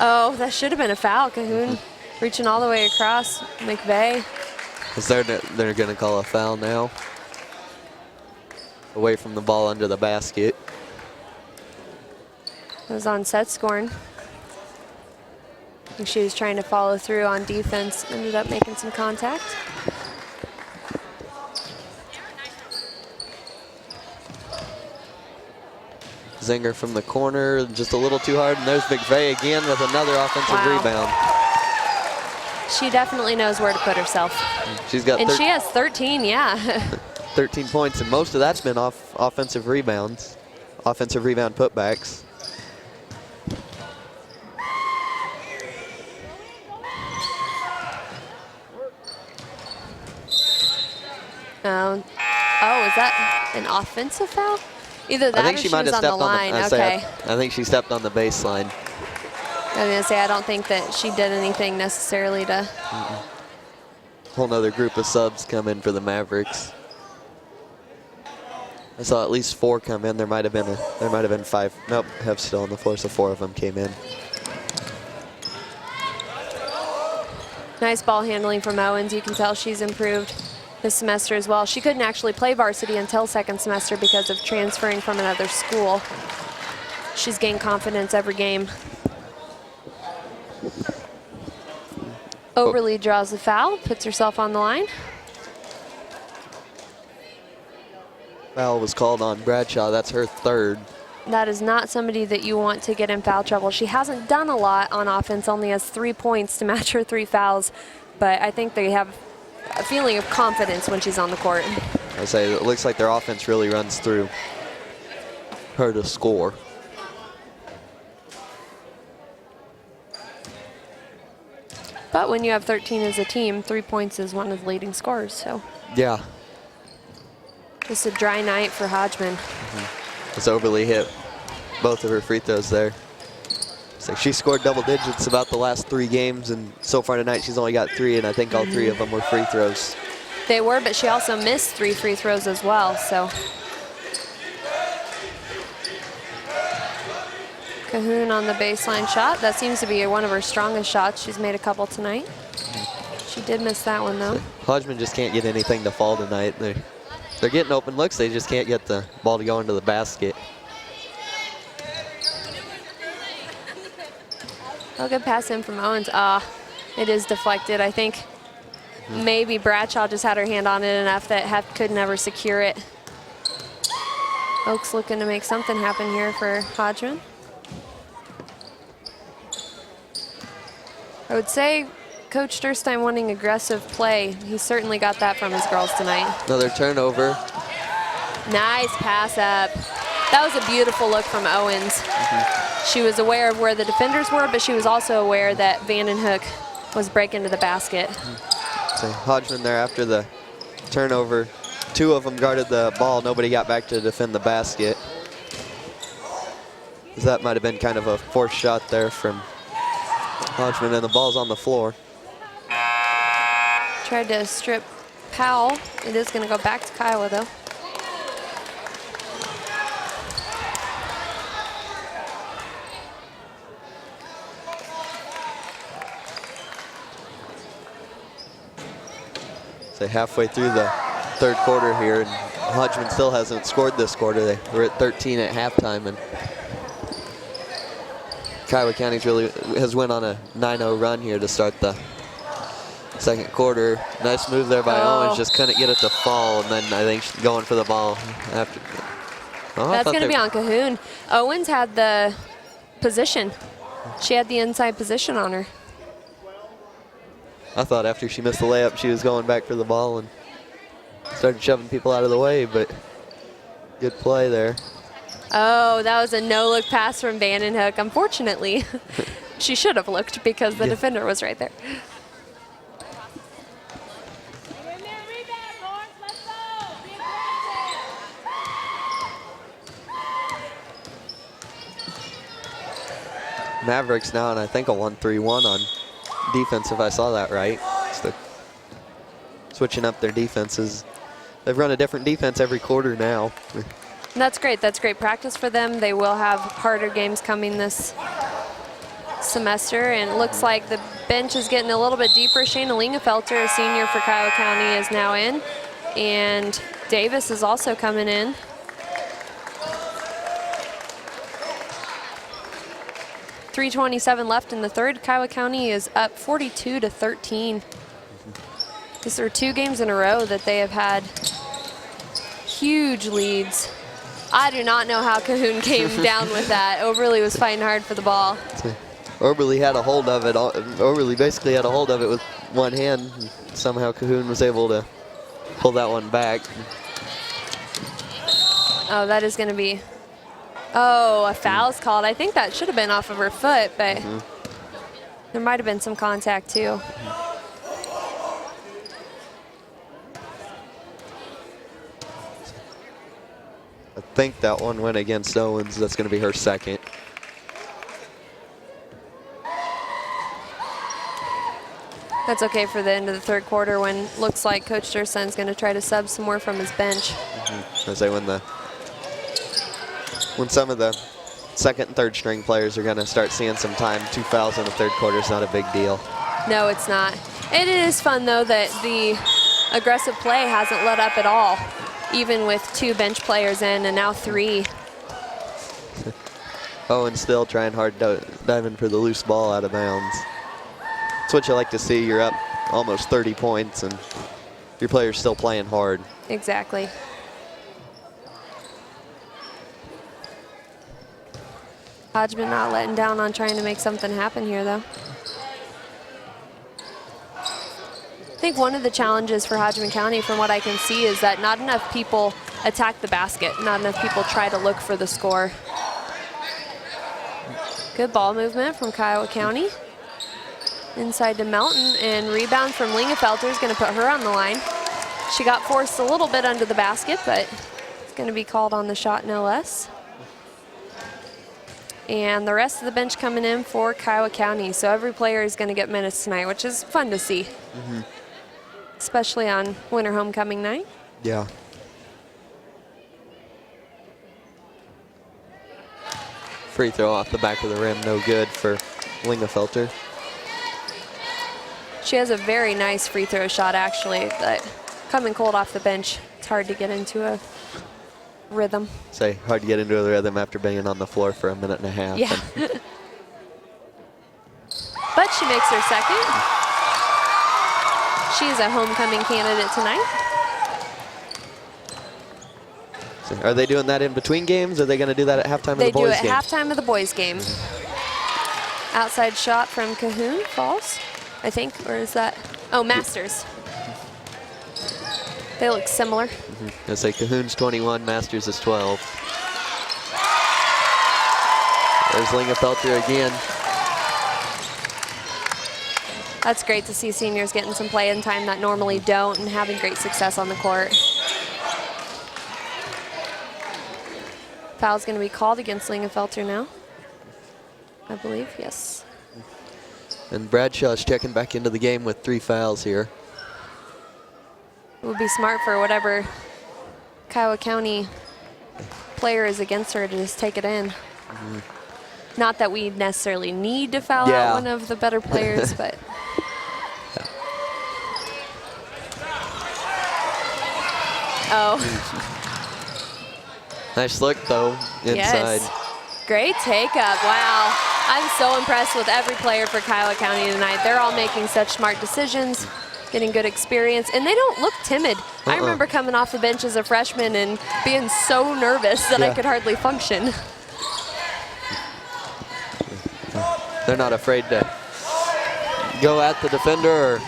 Oh, that should have been a foul. Cahoon reaching all the way across McVeigh. They're going to call a foul now. Away from the ball under the basket. It was on set scoring. I think she was trying to follow through on defense. Ended up making some contact. Zinger from the corner, just a little too hard, and there's McVeigh again with another offensive rebound. She definitely knows where to put herself. She's got and she has 13, yeah. 13 points, and most of that's been off offensive rebounds, offensive rebound putbacks. Oh, is that an offensive foul? Either that I think or she might was have on stepped the line. Okay. I think she stepped on the baseline. I was going to say, I don't think that she did anything necessarily to. Whole nother group of subs come in for the Mavericks. I saw at least 4 come in. There might have been 5. Nope, Hef's still on the floor, so 4 of them came in. Nice ball handling from Owens. You can tell she's improved this semester as well. She couldn't actually play varsity until second semester because of transferring from another school. She's gained confidence every game. Oberly draws the foul, puts herself on the line. Foul was called on Bradshaw. That's her third. That is not somebody that you want to get in foul trouble. She hasn't done a lot on offense, only has 3 points to match her 3 fouls, but I think they have a feeling of confidence when she's on the court. I say it looks like their offense really runs through her to score. But when you have 13 as a team, 3 points is one of the leading scorers, so. Yeah. Just a dry night for Hodgeman. As Oberly hit both of her free throws there. So she scored double digits about the last 3 games, and so far tonight she's only got 3, and I think all 3 of them were free throws. They were, but she also missed 3 free throws as well, so. Cahoon on the baseline shot. That seems to be one of her strongest shots. She's made a couple tonight. She did miss that one, though. Hodgeman just can't get anything to fall tonight. They're getting open looks. They just can't get the ball to go into the basket. Oh, good pass in from Owens. It is deflected. I think maybe Bradshaw just had her hand on it enough that could never secure it. Oaks looking to make something happen here for Hodgeman. I would say Coach Durstein wanting aggressive play. He certainly got that from his girls tonight. Another turnover. Nice pass up. That was a beautiful look from Owens. She was aware of where the defenders were, but she was also aware that Vandenhoek was breaking to the basket. So Hodgeman there after the turnover. 2 of them guarded the ball. Nobody got back to defend the basket. That might have been kind of a forced shot there from Hodgeman, and the ball's on the floor. Tried to strip Powell. It is going to go back to Kiowa, though. So halfway through the 3rd quarter here, and Hodgeman still hasn't scored this quarter. They were at 13 at halftime, and Kiowa County really has went on a 9-0 run here to start the 2nd quarter. Nice move there by Owens, just couldn't get it to fall, and then I think she's going for the ball after. That's going to be on Cahoon. Owens had the position. She had the inside position on her. I thought after she missed the layup, she was going back for the ball and started shoving people out of the way, but good play there. Oh, that was a no-look pass from Vandenhoek. Unfortunately, she should have looked because the defender was right there. Mavericks now, and I think a 1-3-1 on defense, if I saw that right. So switching up their defenses. They've run a different defense every quarter now. That's great. That's great practice for them. They will have harder games coming this semester, and it looks like the bench is getting a little bit deeper. Shayna Lingefelter, a senior for Kiowa County, is now in, and Davis is also coming in. .327 left in the 3rd. Kiowa County is up 42-13. These are 2 games in a row that they have had huge leads. I do not know how Cahoon came down with that. Oberly was fighting hard for the ball. Oberly had a hold of it. Oberly basically had a hold of it with one hand. Somehow Cahoon was able to pull that one back. Oh, that is going to be... Oh, a foul's called. I think that should have been off of her foot, but there might have been some contact too. I think that one went against Owens. That's going to be her 2nd. That's okay for the end of the 3rd quarter when it looks like Coach Durstein's going to try to sub some more from his bench. As they when some of the 2nd and 3rd string players are going to start seeing some time, 2 fouls in the 3rd quarter is not a big deal. No, it's not. It is fun, though, that the aggressive play hasn't let up at all, even with 2 bench players in and now 3. Owen still trying hard, diving for the loose ball out of bounds. That's what you like to see. You're up almost 30 points and your player's still playing hard. Exactly. Hodgeman not letting down on trying to make something happen here, though. I think one of the challenges for Hodgeman County, from what I can see, is that not enough people attack the basket. Not enough people try to look for the score. Good ball movement from Kiowa County. Inside to Melton, and rebound from Lingenfelter is going to put her on the line. She got forced a little bit under the basket, but it's going to be called on the shot no less. And the rest of the bench coming in for Kiowa County. So every player is going to get minutes tonight, which is fun to see. Especially on winter homecoming night. Yeah. Free throw off the back of the rim, no good for Lingenfelter. She has a very nice free throw shot, actually, but coming cold off the bench, it's hard to get into a rhythm. Say, hard to get into a rhythm after being on the floor for a minute and a half. Yeah. But she makes her second. She's a homecoming candidate tonight. So are they doing that in between games? Or are they going to do that at halftime of the boys' game? They do it at halftime of the boys' game. Outside shot from Cahoon, falls, I think, or is that? Oh, Masters. They look similar. I say Cahoon's 21, Masters is 12. There's Lingenfelter again. That's great to see seniors getting some play-in time that normally don't and having great success on the court. Foul's going to be called against Lingenfelter now, I believe, yes. And Bradshaw's checking back into the game with 3 fouls here. It would be smart for whatever Kiowa County player is against her to just take it in. Not that we necessarily need to foul out one of the better players, but. Oh. Nice look, though, inside. Yes. Great take up. Wow. I'm so impressed with every player for Kiowa County tonight. They're all making such smart decisions, getting good experience, and they don't look timid. I remember coming off the bench as a freshman and being so nervous that I could hardly function. They're not afraid to go at the defender or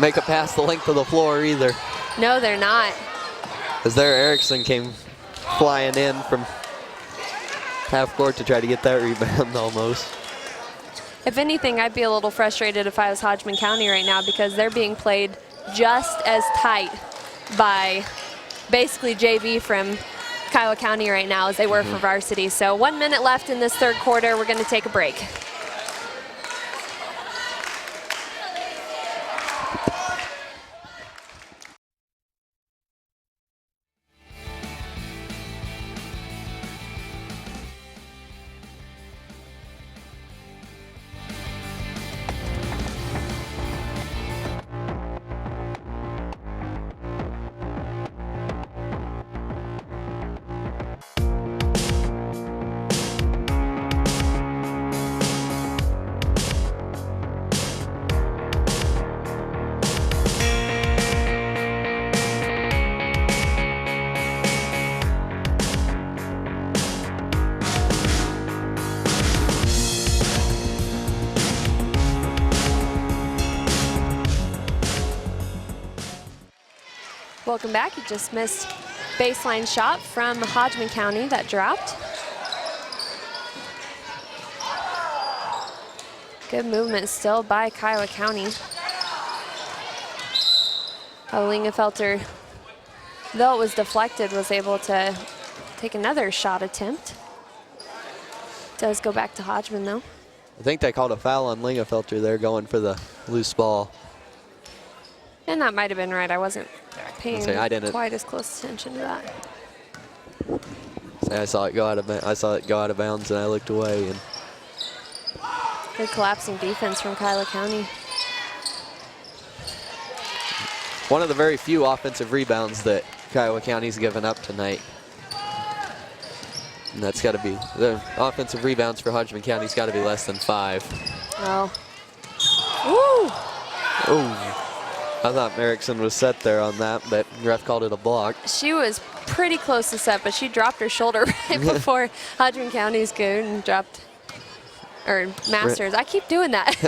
make a pass the length of the floor either. No, they're not. As there, Erickson came flying in from half court to try to get that rebound almost. If anything, I'd be a little frustrated if I was Hodgeman County right now because they're being played just as tight by basically JV from Kiowa County right now as they were for varsity. So 1 minute left in this third quarter. We're going to take a break. Welcome back. You just missed baseline shot from Hodgeman County that dropped. Good movement still by Kiowa County. Lingenfelter, though it was deflected, was able to take another shot attempt. Does go back to Hodgeman though. I think they called a foul on Lingenfelter there going for the loose ball. And that might have been right. I wasn't paying quite as close attention to that. I saw it go out of bounds and I looked away. And good collapsing defense from Kiowa County. one of the very few offensive rebounds that Kiowa County's given up tonight. And that's got to be, the offensive rebounds for Hodgeman County's got to be less than 5. Oh. Woo! Oh, I thought Merrickson was set there on that, but ref called it a block. She was pretty close to set, but she dropped her shoulder right before Hodgeman County's goon dropped, or Masters. I keep doing that.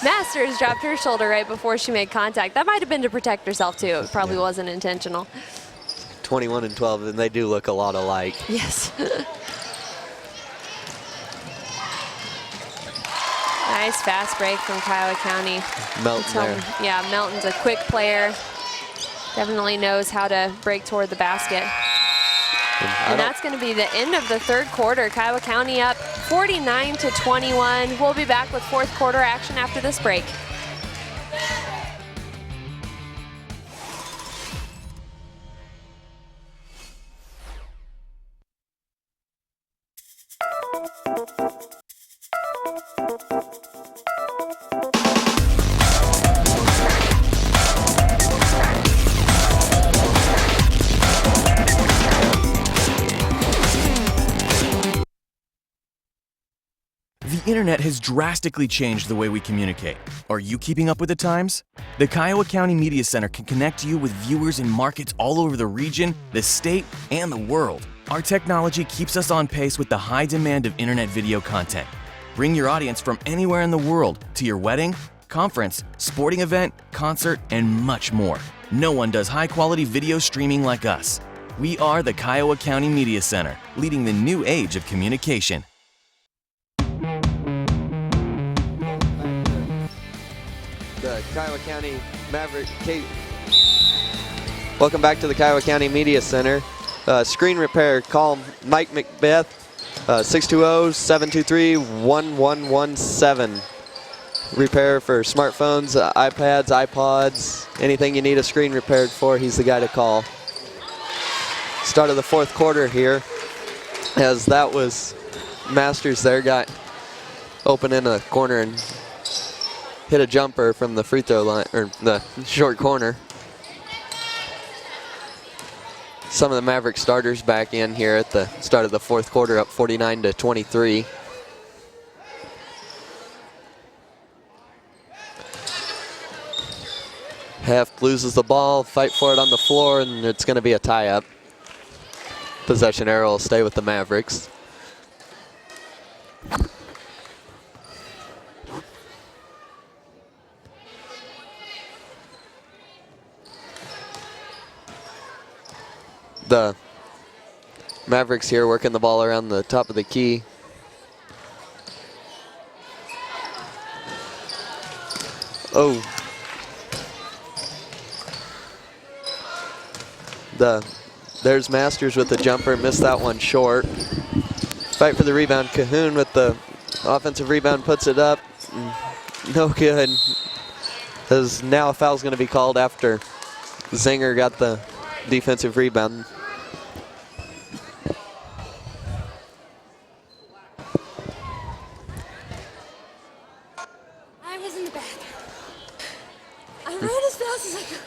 Masters dropped her shoulder right before she made contact. That might have been to protect herself too. It probably wasn't intentional. 21 and 12, and they do look a lot alike. Yes. Nice fast break from Kiowa County. Melton there. Yeah, Melton's a quick player. Definitely knows how to break toward the basket. And that's going to be the end of the third quarter. Kiowa County up 49-21. We'll be back with fourth quarter action after this break. The internet has drastically changed the way we communicate. Are you keeping up with the times? The Kiowa County Media Center can connect you with viewers in markets all over the region, the state, and the world. Our technology keeps us on pace with the high demand of internet video content. Bring your audience from anywhere in the world to your wedding, conference, sporting event, concert, and much more. No one does high-quality video streaming like us. We are the Kiowa County Media Center, leading the new age of communication. The Kiowa County Maverick. Welcome back to the Kiowa County Media Center. Screen repair, call Mike McBeth, 620-723-1117. Repair for smartphones, iPads, iPods, anything you need a screen repaired for, he's the guy to call. Start of the fourth quarter here, as that was Masters there, got open in a corner and hit a jumper from the free throw line, or the short corner. Some of the Maverick starters back in here at the start of the fourth quarter, up 49-23. Heft loses the ball, fight for it on the floor, and it's going to be a tie-up. Possession arrow will stay with the Mavericks. The Mavericks here working the ball around the top of the key. Oh. There's Masters with the jumper, missed that one short. Fight for the rebound, Cahoon with the offensive rebound, puts it up. No good. As now a foul's going to be called after Zinger got the defensive rebound. I was in the bathroom. I ran as fast as I could.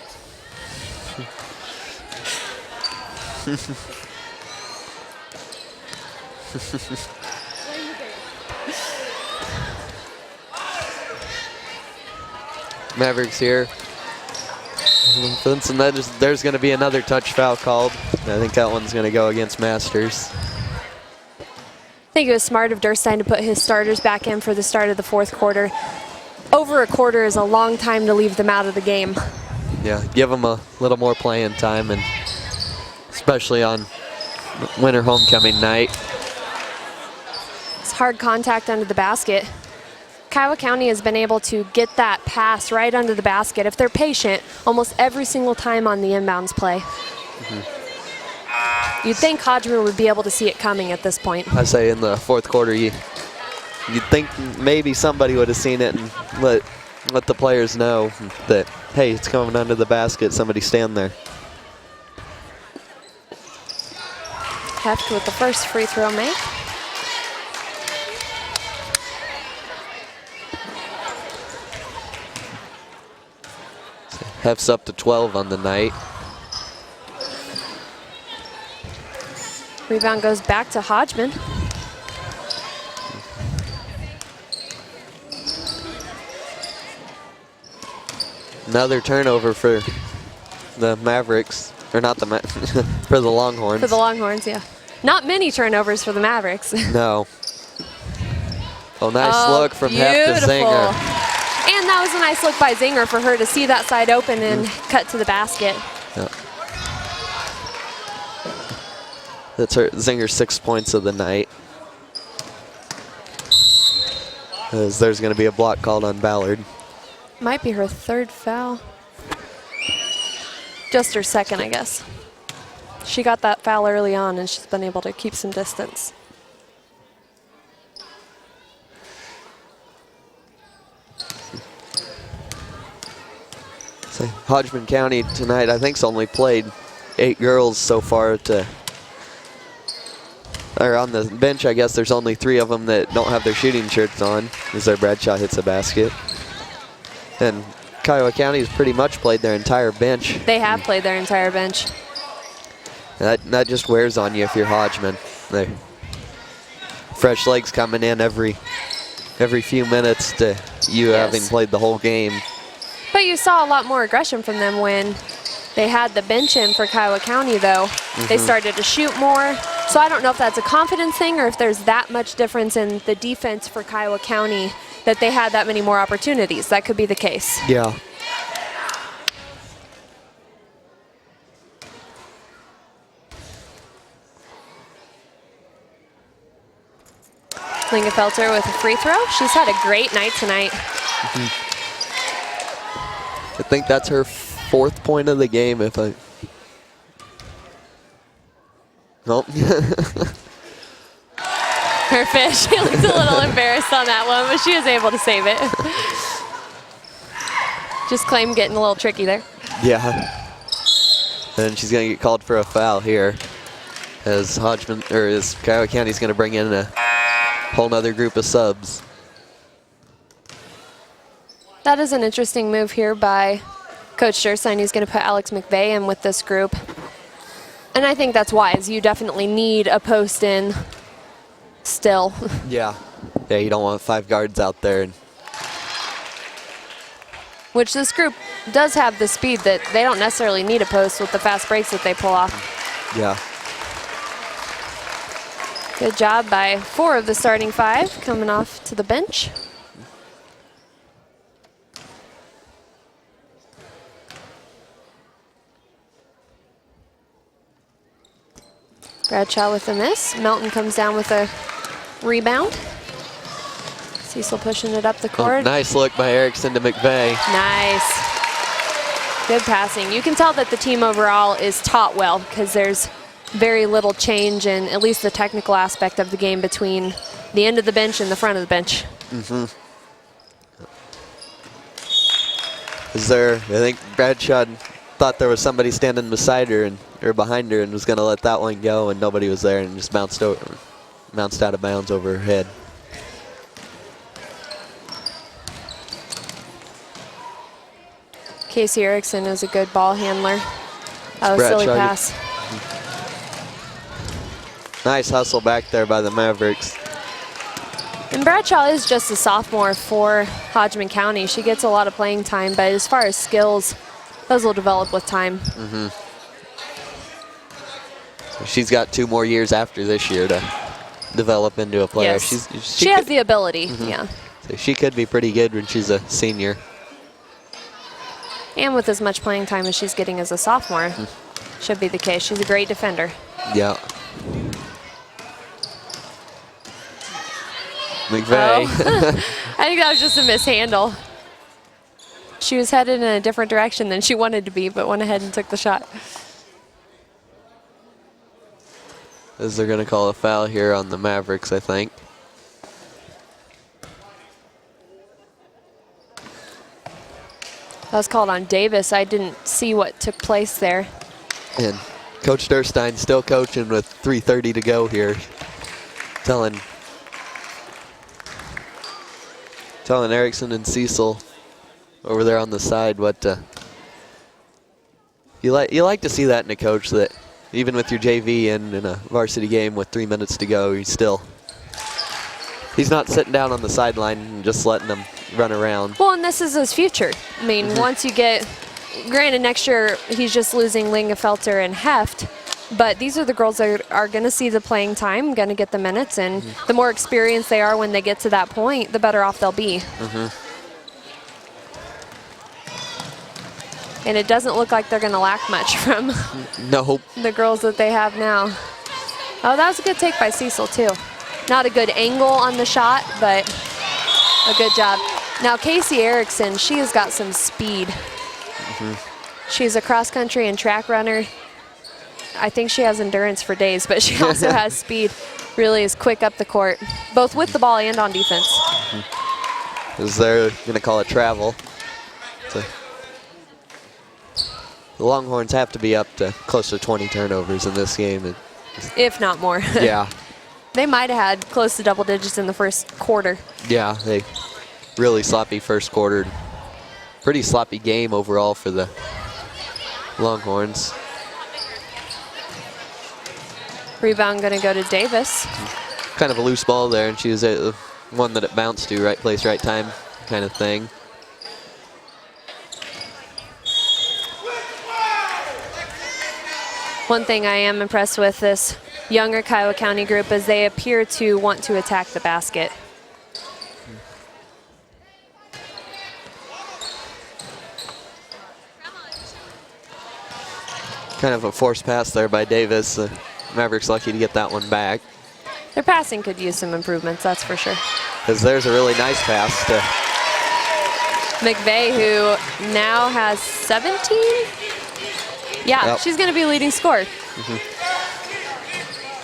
Mavericks here. Vincent, there's going to be another touch foul called. I think that one's going to go against Masters. I think it was smart of Durstein to put his starters back in for the start of the fourth quarter. Over a quarter is a long time to leave them out of the game. Yeah, give them a little more playing time, and especially on winter homecoming night. It's hard contact under the basket. Kiowa County has been able to get that pass right under the basket, if they're patient, almost every single time on the inbounds play. You'd think Hodgeman would be able to see it coming at this point. I say in the fourth quarter, you'd think maybe somebody would have seen it and let the players know that, hey, it's coming under the basket, somebody stand there. Heft with the first free throw make. hefts up to 12 on the night. Rebound goes back to Hodgeman. Another turnover for the Mavericks, or not the for the Longhorns. For the Longhorns, yeah. Not many turnovers for the Mavericks. No. Oh, nice look from Heft to Zinger. And that was a nice look by Zinger for her to see that side open and cut to the basket. Yep. That's her Zinger's 6 points of the night. As there's going to be a block called on Ballard. Might be her third foul. Just her second, I guess. She got that foul early on, and she's been able to keep some distance. So Hodgeman County tonight, I think, has only played 8 girls so far or on the bench. I guess there's only 3 of them that don't have their shooting shirts on as their Bradshaw hits a basket. And Kiowa County has pretty much played their entire bench. They have played their entire bench. That just wears on you if you're Hodgeman. Fresh legs coming in every few minutes to you having played the whole game. But you saw a lot more aggression from them when they had the bench in for Kiowa County, though. They started to shoot more. So I don't know if that's a confidence thing or if there's that much difference in the defense for Kiowa County that they had that many more opportunities. That could be the case. Yeah. Lingenfelter with a free throw. She's had a great night tonight. I think that's her 4th point of the game. If I nope. Her fish. She looked a little embarrassed on that one, but she was able to save it. Just claim getting a little tricky there. Yeah. And she's going to get called for a foul here, as Kiowa County's going to bring in a whole nother group of subs. That is an interesting move here by Coach Scherstein. He's going to put Alex McVeigh in with this group. And I think that's wise. You definitely need a post in still. Yeah. Yeah, you don't want 5 guards out there. Which this group does have the speed that they don't necessarily need a post with the fast breaks that they pull off. Yeah. Good job by 4 of the starting 5 coming off to the bench. Bradshaw with a miss. Melton comes down with a rebound. Cecil pushing it up the court. Oh, nice look by Erickson to McVeigh. Nice. Good passing. You can tell that the team overall is taught well because there's very little change in at least the technical aspect of the game between the end of the bench and the front of the bench. I think Bradshaw thought there was somebody standing beside her or behind her and was going to let that one go, and nobody was there and just bounced out of bounds over her head. Casey Erickson is a good ball handler. That was a silly pass. Nice hustle back there by the Mavericks. And Bradshaw is just a sophomore for Hodgeman County. She gets a lot of playing time, but as far as skills, those will develop with time. So she's got 2 more years after this year to develop into a player. Yes. She has the ability, yeah. So she could be pretty good when she's a senior. And with as much playing time as she's getting as a sophomore, should be the case. She's a great defender. Yeah. McVeigh. I think that was just a mishandle. She was headed in a different direction than she wanted to be, but went ahead and took the shot. As they're going to call a foul here on the Mavericks, I think. That was called on Davis. I didn't see what took place there. And Coach Durstein still coaching with 3:30 to go here. Telling Erickson and Cecil over there on the side what to You like to see that in a coach, that even with your JV in a varsity game with 3 minutes to go, he's not sitting down on the sideline and just letting them run around. Well, and this is his future. I mean, once you get, granted next year he's just losing Lingenfelter and Heft, but these are the girls that are going to see the playing time, going to get the minutes, and the more experienced they are when they get to that point, the better off they'll be. And it doesn't look like they're going to lack much from the girls that they have now. Oh, that was a good take by Cecil, too. Not a good angle on the shot, but a good job. Now, Casey Erickson, she has got some speed. She's a cross-country and track runner. I think she has endurance for days, but she also has speed. Really is quick up the court, both with the ball and on defense. Is they're going to call it travel. The Longhorns have to be up to close to 20 turnovers in this game. If not more. Yeah. They might have had close to double digits in the first quarter. Yeah, they really sloppy first quarter. Pretty sloppy game overall for the Longhorns. Rebound going to go to Davis. Kind of a loose ball there, and she was one that it bounced to, right place, right time kind of thing. One thing I am impressed with this younger Kiowa County group is they appear to want to attack the basket. Kind of a forced pass there by Davis. Mavericks lucky to get that one back. Their passing could use some improvements, that's for sure. Because there's a really nice pass to McVeigh, who now has 17? Yeah, Yep. she's going to be leading scorer.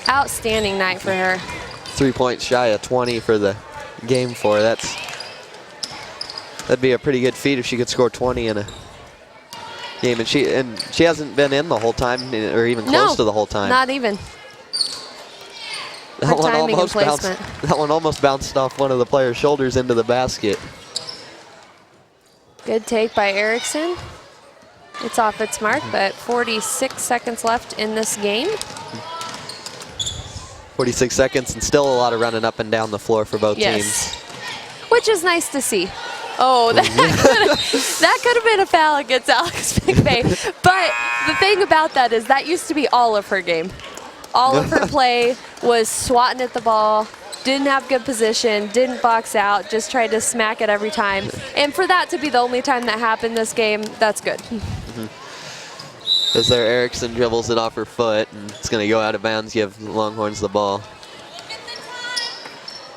Outstanding night for her. 3 points shy of 20 for the game for her. That'd be a pretty good feat if she could score 20 in a game. And she hasn't been in the whole time, or even close to the whole time. Not even. That one almost bounced off one of the players' shoulders into the basket. Good take by Erickson. It's off its mark, but 46 seconds left in this game. 46 seconds and still a lot of running up and down the floor for both teams. Which is nice to see. Oh, that could have been a foul against Alex McVeigh. But the thing about that is that used to be all of her game. All of her play was swatting at the ball, didn't have good position, didn't box out, just tried to smack it every time. And for that to be the only time that happened this game, that's good. As there, Erickson dribbles it off her foot, and it's going to go out of bounds. Give the Longhorns the ball.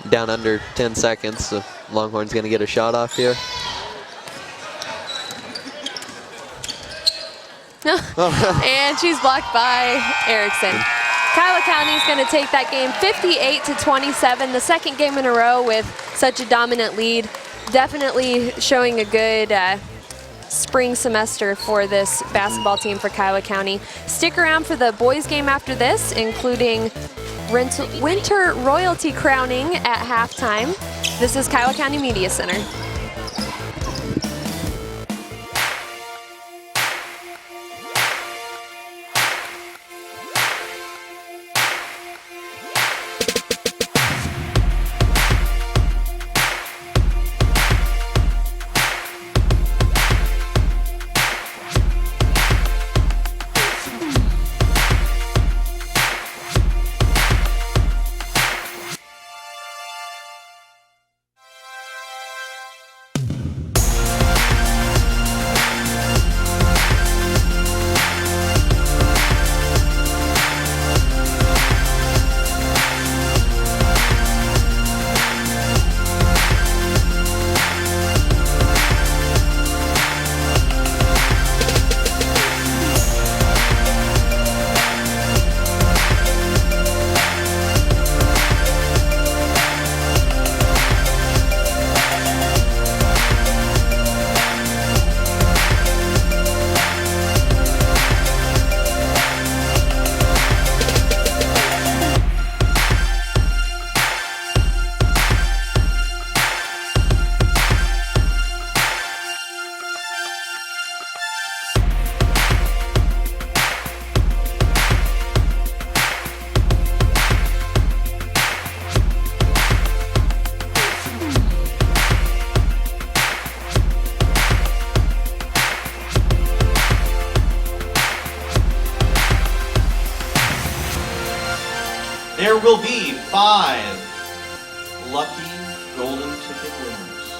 Down under 10 seconds. So Longhorns going to get a shot off here. And she's blocked by Erickson. Kiowa County is going to take that game 58-27, the second game in a row with such a dominant lead. Definitely showing a good spring semester for this basketball team for Kiowa County. Stick around for the boys game after this, including winter royalty crowning at halftime. This is Kiowa County Media Center. will be 5 lucky golden ticket winners.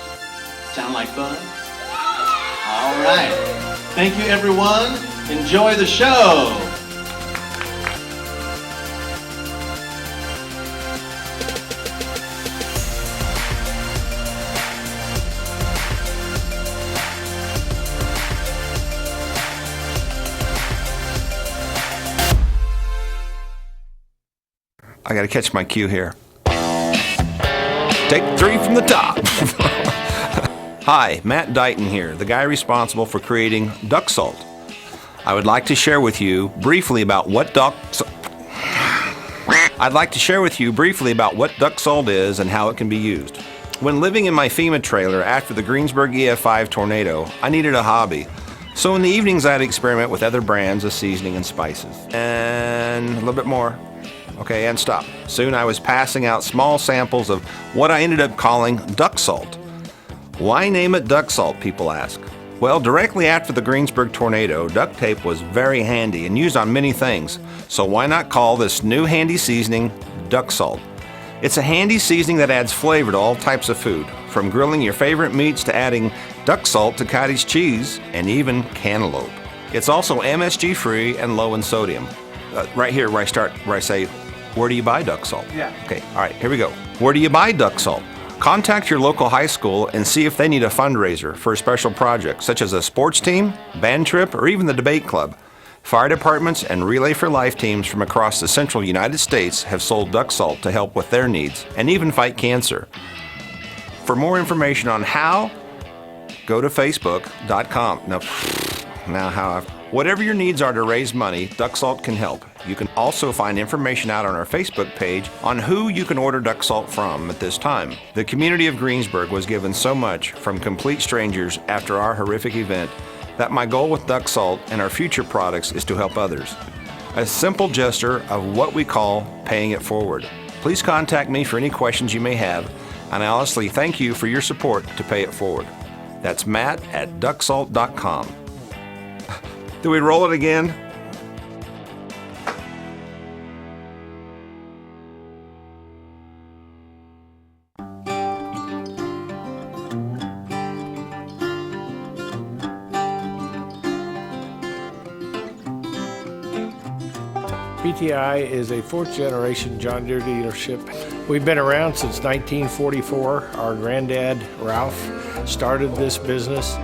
Sound like fun? All right. Thank you, everyone. Enjoy the show. I got to catch my cue here. Take 3 from the top. Hi, Matt Dighton here, the guy responsible for creating duck salt. I would like to share with you briefly about what duck salt is and how it can be used. When living in my FEMA trailer after the Greensburg EF5 tornado, I needed a hobby. So in the evenings I'd experiment with other brands of seasoning and spices. And a little bit more. Okay, and stop. Soon I was passing out small samples of what I ended up calling duck salt. Why name it duck salt, people ask. Well, directly after the Greensburg tornado, duct tape was very handy and used on many things. So why not call this new handy seasoning duck salt? It's a handy seasoning that adds flavor to all types of food, from grilling your favorite meats to adding duck salt to cottage cheese and even cantaloupe. It's also MSG free and low in sodium. Right here where I say, where do you buy duck salt? Yeah. Okay, all right, here we go. Where do you buy duck salt? Contact your local high school and see if they need a fundraiser for a special project, such as a sports team, band trip, or even the debate club. Fire departments and Relay for Life teams from across the central United States have sold duck salt to help with their needs and even fight cancer. For more information on how, go to facebook.com. Whatever your needs are to raise money, duck salt can help. You can also find information out on our Facebook page on who you can order duck salt from at this time. The community of Greensburg was given so much from complete strangers after our horrific event that my goal with duck salt and our future products is to help others. A simple gesture of what we call paying it forward. Please contact me for any questions you may have, and I honestly thank you for your support to pay it forward. That's Matt at ducksalt.com. Do we roll it again? BTI is a 4th generation John Deere dealership. We've been around since 1944. Our granddad, Ralph, started this business.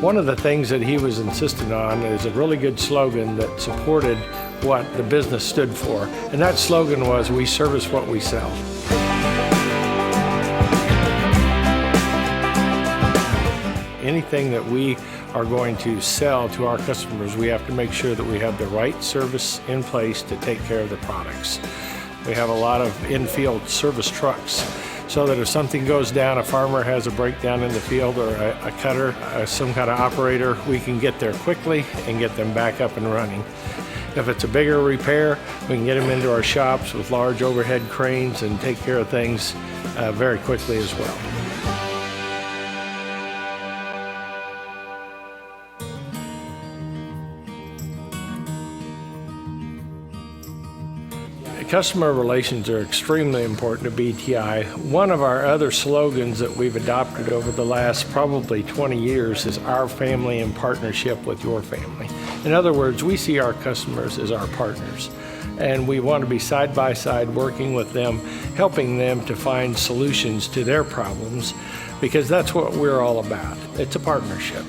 One of the things that he was insistent on is a really good slogan that supported what the business stood for. And that slogan was, "We service what we sell." Anything that we are going to sell to our customers, we have to make sure that we have the right service in place to take care of the products. We have a lot of in-field service trucks, so that if something goes down, a farmer has a breakdown in the field, or a cutter, some kind of operator, we can get there quickly and get them back up and running. If it's a bigger repair, we can get them into our shops with large overhead cranes and take care of things very quickly as well. Customer relations are extremely important to BTI. One of our other slogans that we've adopted over the last probably 20 years is our family in partnership with your family. In other words, we see our customers as our partners, and we want to be side by side working with them, helping them to find solutions to their problems, because that's what we're all about. It's a partnership.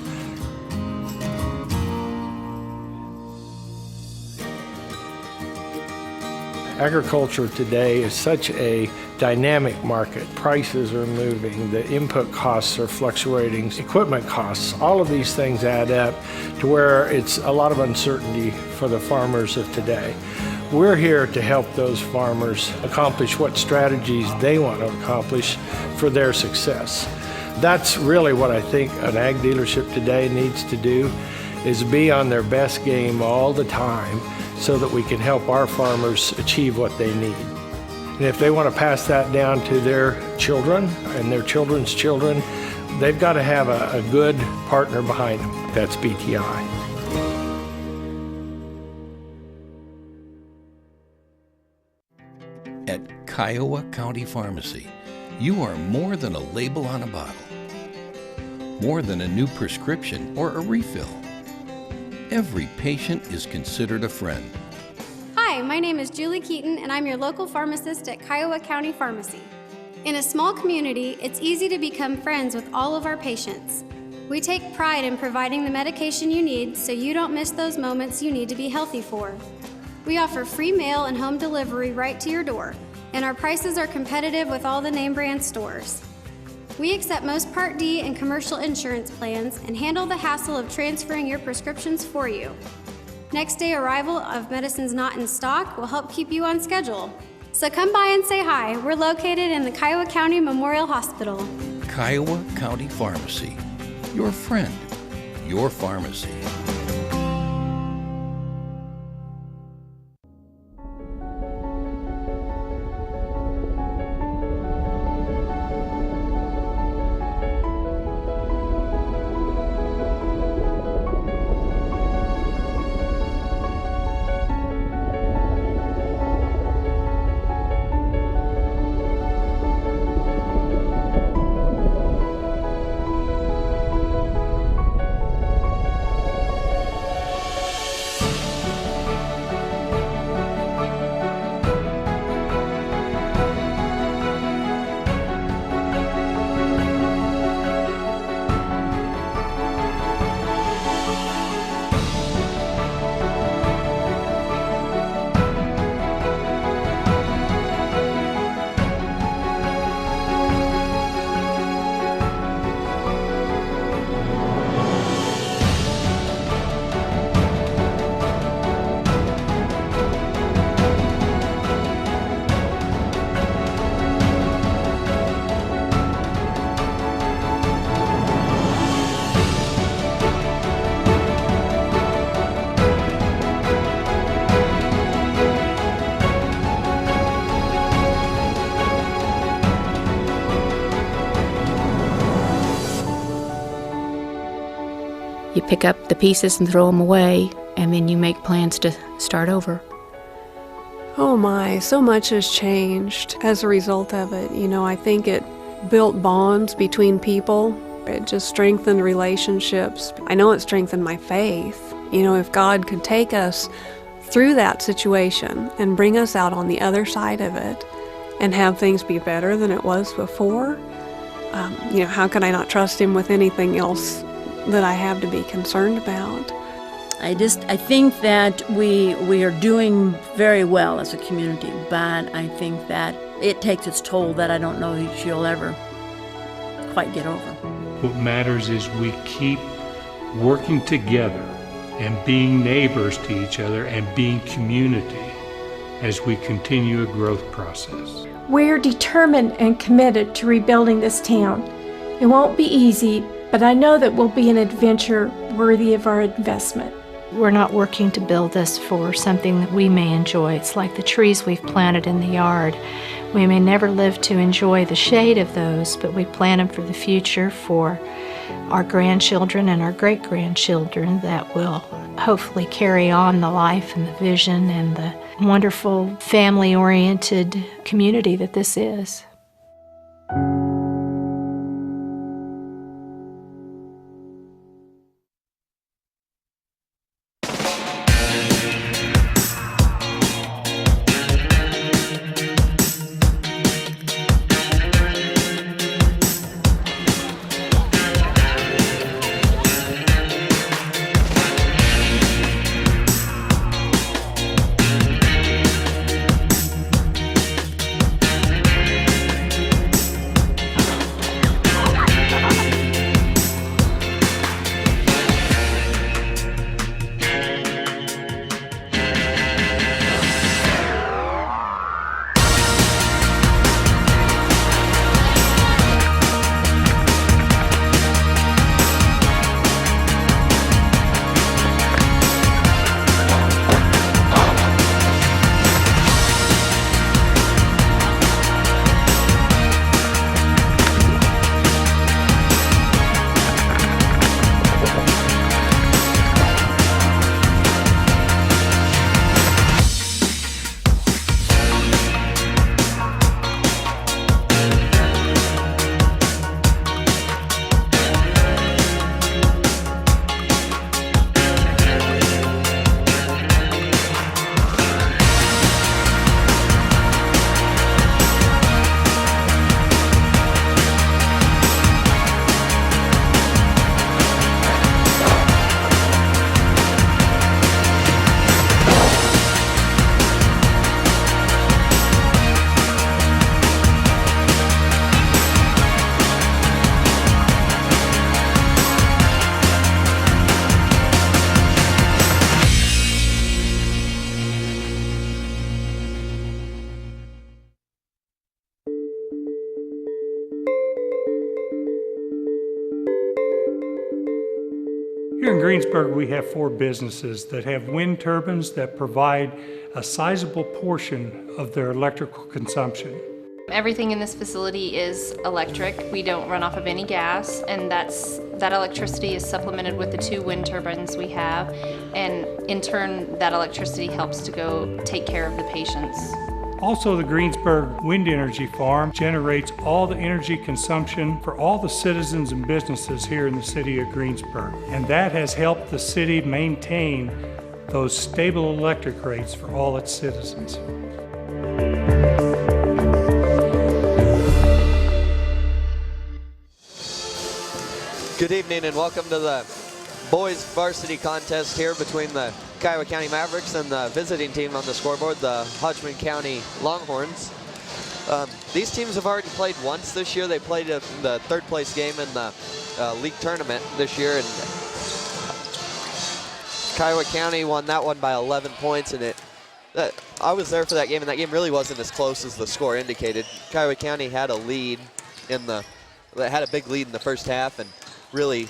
Agriculture today is such a dynamic market. Prices are moving, the input costs are fluctuating, equipment costs, all of these things add up to where it's a lot of uncertainty for the farmers of today. We're here to help those farmers accomplish what strategies they want to accomplish for their success. That's really what I think an ag dealership today needs to do, is be on their best game all the time, so that we can help our farmers achieve what they need. And if they want to pass that down to their children and their children's children, they've got to have a good partner behind them. That's BTI. Kiowa County Pharmacy, you are more than a label on a bottle, more than a new prescription or a refill. Every patient is considered a friend. Hi, my name is Julie Keaton, and I'm your local pharmacist at Kiowa County Pharmacy. In a small community, it's easy to become friends with all of our patients. We take pride in providing the medication you need so you don't miss those moments you need to be healthy for. We offer free mail and home delivery right to your door, and our prices are competitive with all the name brand stores. We accept most Part D and commercial insurance plans and handle the hassle of transferring your prescriptions for you. Next day arrival of medicines not in stock will help keep you on schedule. So come by and say hi. We're located in the Kiowa County Memorial Hospital. Kiowa County Pharmacy, your friend, your pharmacy. You pick up the pieces and throw them away, and then you make plans to start over. Oh my, so much has changed as a result of it. You know, I think it built bonds between people. It just strengthened relationships. I know it strengthened my faith. You know, if God could take us through that situation and bring us out on the other side of it and have things be better than it was before, you know, how can I not trust Him with anything else that I have to be concerned about? I think that we are doing very well as a community, but I think that it takes its toll that I don't know that she'll ever quite get over. What matters is we keep working together and being neighbors to each other and being community as we continue a growth process. We're determined and committed to rebuilding this town. It won't be easy, but I know that we'll be an adventure worthy of our investment. We're not working to build this for something that we may enjoy. It's like the trees we've planted in the yard. We may never live to enjoy the shade of those, but we plant them for the future, for our grandchildren and our great-grandchildren that will hopefully carry on the life and the vision and the wonderful family-oriented community that this is. Here in Greensburg, we have 4 businesses that have wind turbines that provide a sizable portion of their electrical consumption. Everything in this facility is electric. We don't run off of any gas, and that electricity is supplemented with the 2 wind turbines we have, and in turn that electricity helps to go take care of the patients. Also, the Greensburg Wind Energy Farm generates all the energy consumption for all the citizens and businesses here in the city of Greensburg, and that has helped the city maintain those stable electric rates for all its citizens. Good evening and welcome to the boys varsity contest here between the Kiowa County Mavericks and the visiting team on the scoreboard, the Hodgeman County Longhorns. These teams have already played once this year. They played the 3rd place game in the league tournament this year, and Kiowa County won that one by 11 points. And I was there for that game, and that game really wasn't as close as the score indicated. Kiowa County had a lead had a big lead in the first half, and really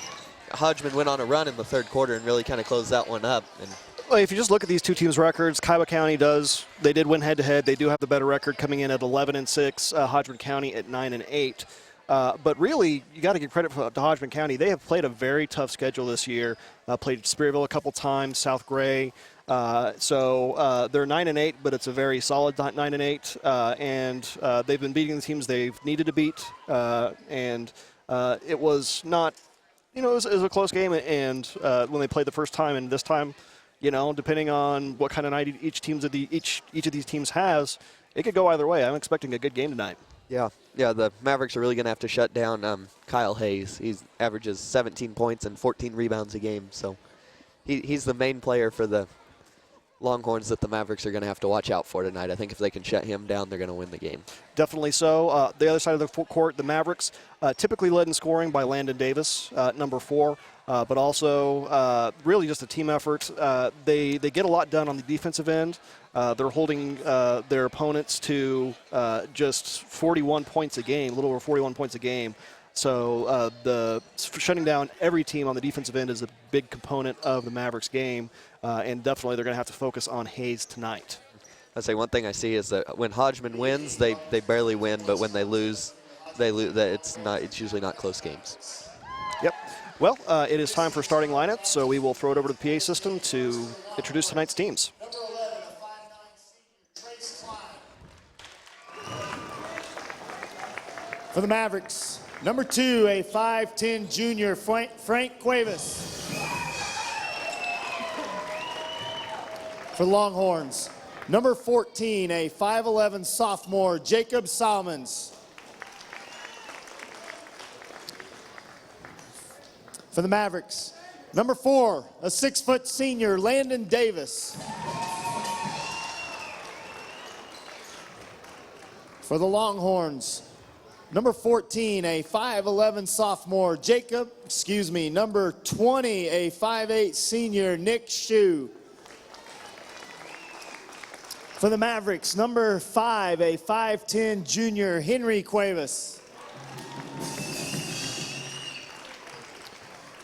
Hodgeman went on a run in the 3rd quarter and really kind of closed that one up. And well, if you just look at these 2 teams' records, Kiowa County they did win head-to-head. They do have the better record, coming in at 11-6. Hodgeman County at 9-8. But really, you got to give credit to Hodgeman County. They have played a very tough schedule this year. Played Spearville a couple times, South Gray. So they're 9-8, but it's a very solid 9-8. And they've been beating the teams they've needed to beat. It was not, it was a close game. And when they played the first time, and this time, depending on what kind of night each of these teams has, it could go either way. I'm expecting a good game tonight. Yeah, the Mavericks are really going to have to shut down Kyle Hayes. He averages 17 points and 14 rebounds a game, so he's the main player for the Longhorns that the Mavericks are going to have to watch out for tonight. I think if they can shut him down, they're going to win the game. Definitely so. The other side of the court, the Mavericks, typically led in scoring by Landon Davis, number 4. But also really just a team effort. They get a lot done on the defensive end. They're holding their opponents to just 41 points a game, a little over 41 points a game. So shutting down every team on the defensive end is a big component of the Mavericks game, and definitely they're going to have to focus on Hayes tonight. I'd say one thing I see is that when Hodgeman wins, they barely win, but when they lose. It's usually not close games. Yep. Well, it is time for starting lineup, so we will throw it over to the PA system to introduce tonight's teams. For the Mavericks, number 2, a 5'10" junior, Frank Cuevas. For the Longhorns, number 14, a 5'11" sophomore, Jacob Salmons. For the Mavericks, number 4, a 6' senior, Landon Davis. For the Longhorns, number 14, a 5'11" sophomore, number 20, a 5'8" senior, Nick Shue. For the Mavericks, number 5, a 5'10" junior, Henry Cuevas.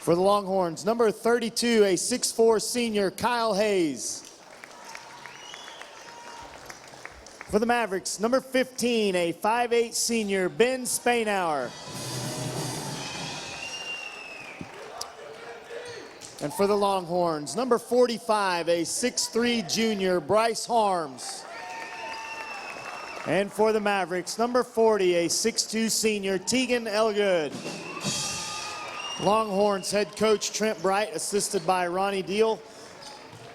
For the Longhorns, number 32, a 6'4" senior, Kyle Hayes. For the Mavericks, number 15, a 5'8" senior, Ben Spainauer. And for the Longhorns, number 45, a 6'3" junior, Bryce Harms. And for the Mavericks, number 40, a 6'2" senior, Tegan Elgood. Longhorns head coach Trent Bright, assisted by Ronnie Deal.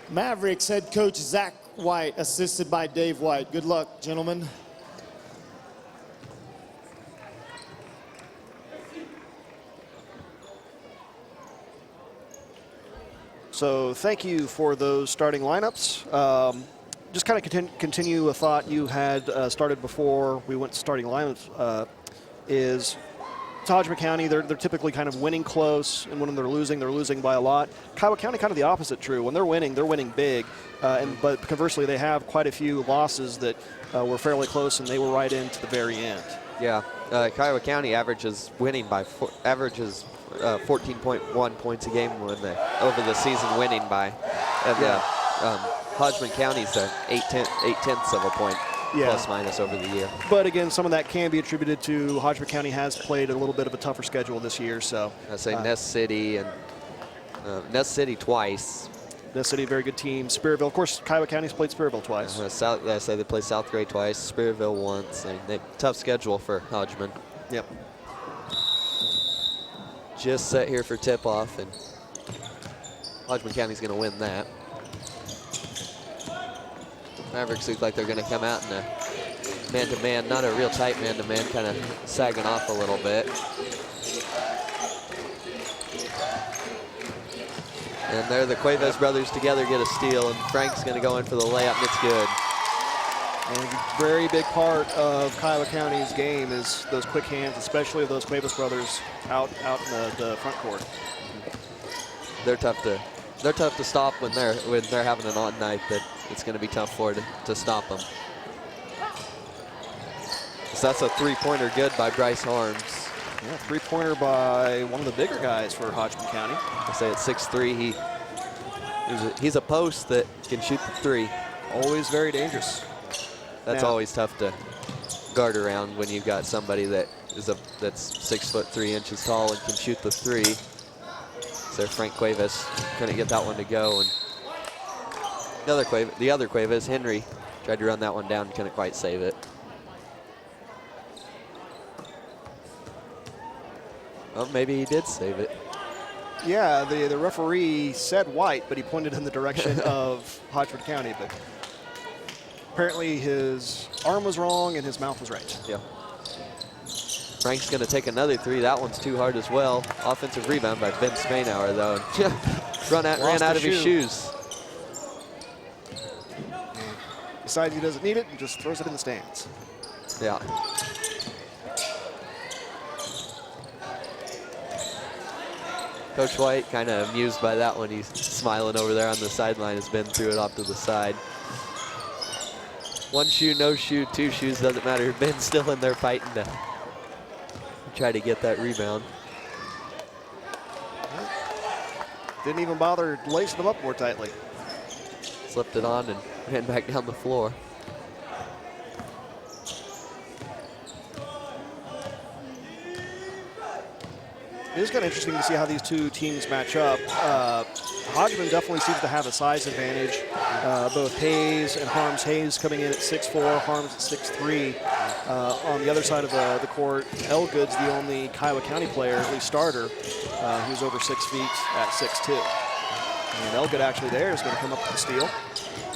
Mavericks head coach Zach White, assisted by Dave White. Good luck, gentlemen. So thank you for those starting lineups. Just kind of continue a thought you had started before we went to starting lineups. Is Hodgeman County, they're typically kind of winning close, and when they're losing by a lot. Kiowa County, kind of the opposite true. When they're winning big, but conversely, they have quite a few losses that were fairly close, and they were right into the very end. Yeah, Kiowa County averages 14.1 points a game over the season, winning by. And Hodgeman County's 8/10 of a point plus minus over the year. But again, some of that can be attributed to Hodgeman County has played a little bit of a tougher schedule this year. So I say Ness City and Ness City twice. Ness City, very good team. Spearville, of course, Kiowa County's played Spearville twice. I say they played South Gray twice, Spearville once. Tough schedule for Hodgeman. Yep. Just set here for tip-off, and Hodgeman County's going to win that. Mavericks look like they're going to come out in a man-to-man, not a real tight man-to-man, kind of sagging off a little bit. And there the Cuevas brothers together get a steal, and Frank's going to go in for the layup, and it's good. And a very big part of Kiowa County's game is those quick hands, especially of those Cuevas brothers out in the front court. They're tough to stop when they're having an on night. That it's going to be tough for to stop them. So that's a three-pointer good by Bryce Harms. Yeah, three-pointer by one of the bigger guys for Hodgeman County. I say at 6'3", he's a post that can shoot the three. Always very dangerous. That's always tough to guard around when you've got somebody that's 6'3" tall and can shoot the three. So Frank Cuevas couldn't get that one to go, and the other Cuevas, Henry, tried to run that one down, couldn't quite save it. Well, maybe he did save it. Yeah, the referee said white, but he pointed in the direction of Hodgeman County. But apparently his arm was wrong and his mouth was right. Yeah. Frank's going to take another three. That one's too hard as well. Offensive rebound by Ben Spainauer, though. ran out of his shoes. Decides he doesn't need it and just throws it in the stands. Yeah. Coach White kind of amused by that one. He's smiling over there on the sideline as Ben threw it off to the side. One shoe, no shoe, two shoes, doesn't matter. Ben's still in there fighting to try to get that rebound. Didn't even bother lacing them up more tightly. Slipped it on and ran back down the floor. It is kind of interesting to see how these two teams match up. Hodgeman definitely seems to have a size advantage. Both Hayes and Harms. Hayes coming in at 6'4", Harms at 6'3". On the other side of the court, Elgood's the only Kiowa County player, at least starter, who's over 6 feet at 6'2". And Elgood actually there is going to come up with the steal.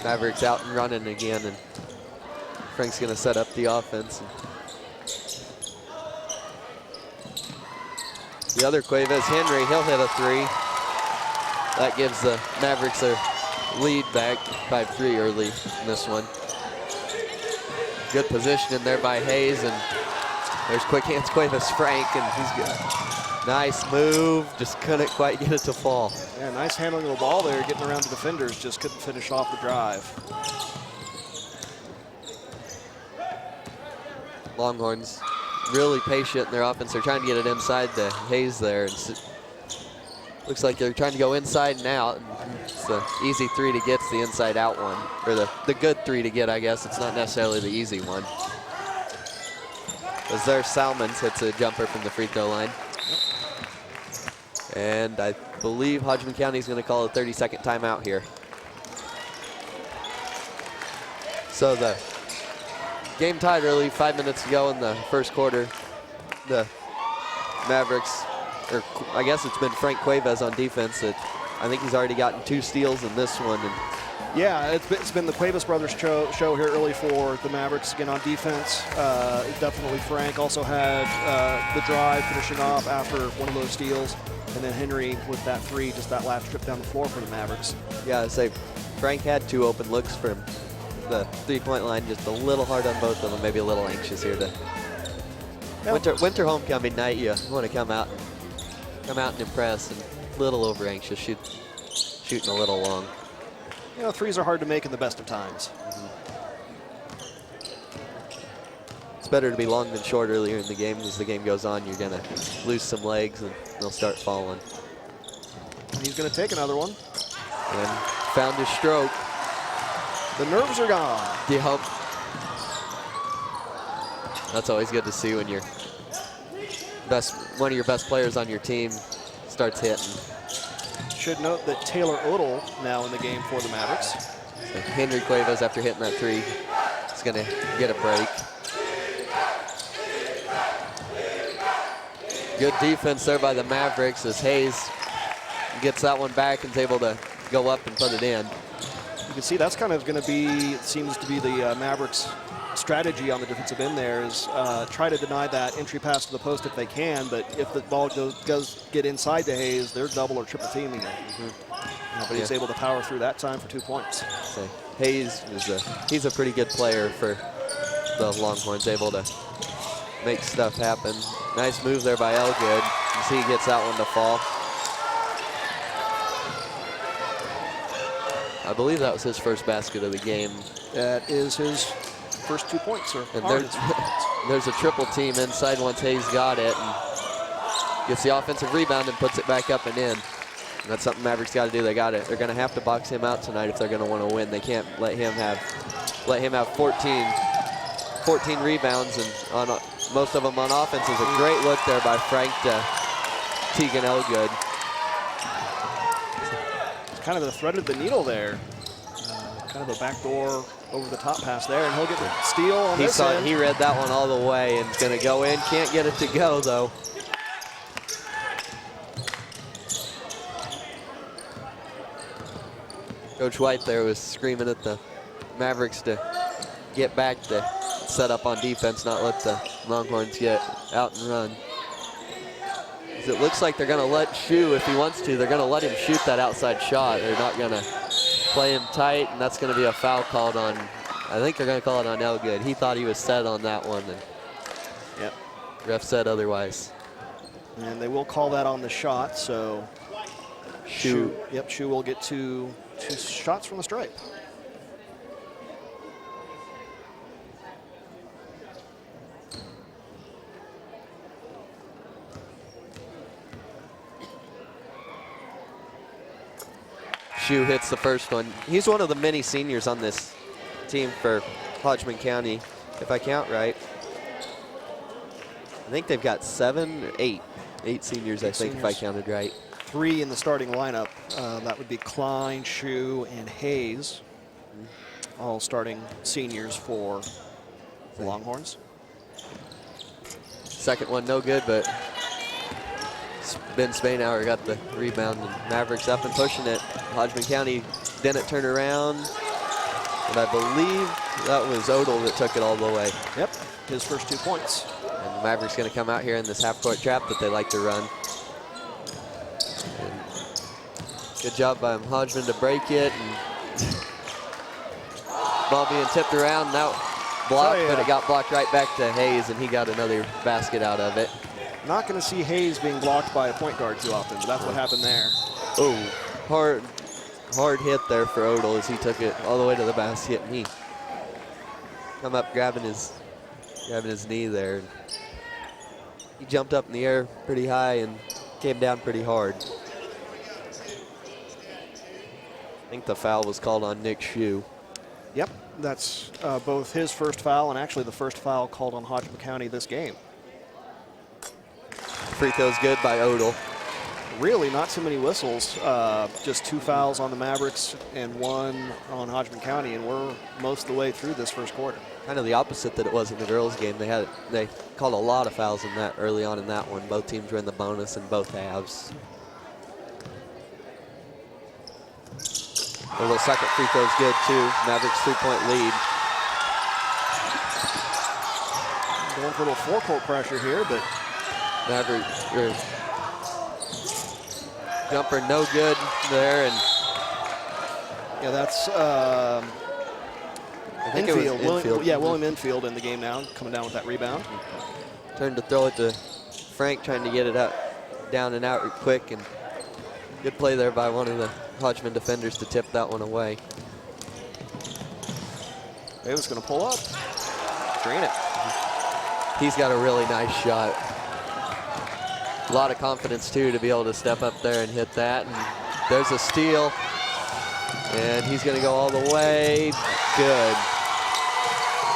Mavericks out and running again, and Frank's going to set up the offense. The other Cuevas, Henry, he'll hit a three. That gives the Mavericks their lead back 5-3 early in this one. Good position in there by Hayes, and there's quick hands Cuevas Frank, and he's good. Nice move, just couldn't quite get it to fall. Yeah, nice handling of the ball there, getting around the defenders, just couldn't finish off the drive. Longhorns really patient in their offense. They're trying to get it inside the Hayes there. And looks like they're trying to go inside and out. It's the easy three to get, the inside out one. Or the good three to get, I guess. It's not necessarily the easy one. As there, Salmons hits a jumper from the free throw line. And I believe Hodgeman County is going to call a 30-second timeout here. So the game tied early, 5 minutes to go in the first quarter. The Mavericks, or I guess it's been Frank Cuevas on defense. I think he's already gotten 2 steals in this one. And yeah, it's been the Cuevas brothers show here early for the Mavericks. Again, on defense, definitely Frank also had the drive finishing off after one of those steals. And then Henry with that three, just that last trip down the floor for the Mavericks. Yeah, I'd say Frank had 2 open looks from the three-point line, just a little hard on both of them, maybe a little anxious here to winter homecoming night. You want to come out and impress, and a little over anxious, shooting a little long. You know, threes are hard to make in the best of times. It's better to be long than short earlier in the game. As the game goes on, you're going to lose some legs and they'll start falling. And he's going to take another one. And found his stroke. The nerves are gone. Yep. That's always good to see when one of your best players on your team starts hitting. Should note that Taylor Odell now in the game for the Mavericks. So Henry Cuevas, after hitting that three, is going to get a break. Good defense there by the Mavericks as Hayes gets that one back and is able to go up and put it in. You can see that's kind of going to be, it seems to be the Mavericks' strategy on the defensive end there is try to deny that entry pass to the post if they can, but if the ball does get inside to Hayes, they're double or triple teaming it. But he's able to power through that time for 2 points. So Hayes he's a pretty good player for the Longhorns, able to make stuff happen. Nice move there by Elgood. You see he gets that one to fall. I believe that was his first basket of the game. That is his first 2 points, sir. And there's a triple team inside once Hayes got it and gets the offensive rebound and puts it back up and in. And that's something Mavericks got to do. They're going to have to box him out tonight if they're going to want to win. They can't let him have 14 rebounds, and on most of them on offense. Is a great look there by Frank to Tegan Elgood. Kind of the thread of the needle there. Kind of a backdoor over the top pass there, and he'll get the steal on this end. He read that one all the way, and it's going to go in. Can't get it to go, though. Coach White there was screaming at the Mavericks to get back to set up on defense, not let the Longhorns get out and run. It looks like they're going to let Shu, if he wants to, they're going to let him shoot that outside shot. They're not going to play him tight, and that's going to be a foul called on, I think they're going to call it on Elgood. He thought he was set on that one, and ref said otherwise. And they will call that on the shot, so Shu will get two shots from the stripe. Shu hits the first one. He's one of the many seniors on this team for Hodgeman County, if I count right. I think they've got 7 or 8 seniors, I think, if I counted right. 3 in the starting lineup. That would be Klein, Shu, and Hayes. All starting seniors for the Longhorns. Second one, no good, but Ben Spainauer got the rebound, and Mavericks up and pushing it. Hodgeman County didn't turn around, and I believe that was Odell that took it all the way. Yep, his first 2 points. And the Mavericks going to come out here in this half-court trap that they like to run. And good job by Hodgeman to break it, and ball being tipped around, now blocked, but it got blocked right back to Hayes, and he got another basket out of it. Not going to see Hayes being blocked by a point guard too often, but that's what happened there. Oh, hard hit there for Odell as he took it all the way to the basket, and he come up grabbing his knee there. He jumped up in the air pretty high and came down pretty hard. I think the foul was called on Nick Shu. Yep, that's both his first foul and actually the first foul called on Hodgeman County this game. Free throw's good by Odell. Really not too many whistles, just 2 fouls on the Mavericks and 1 on Hodgeman County, and we're most of the way through this first quarter. Kind of the opposite that it was in the girls' game. They called a lot of fouls in that early on in that one. Both teams were in the bonus in both halves. Odell's second free throw's good too. Mavericks 3-point lead. Going for a little forecourt pressure here, but jumper no good there, and yeah, that's I think Infield. it was Infield. William Infield in the game now, coming down with that rebound. Turned to throw it to Frank, trying to get it up, down and out quick, and good play there by one of the Hodgeman defenders to tip that one away. Davis going to pull up, drain it. He's got a really nice shot. A lot of confidence, too, to be able to step up there and hit that. And there's a steal. And he's going to go all the way. Good.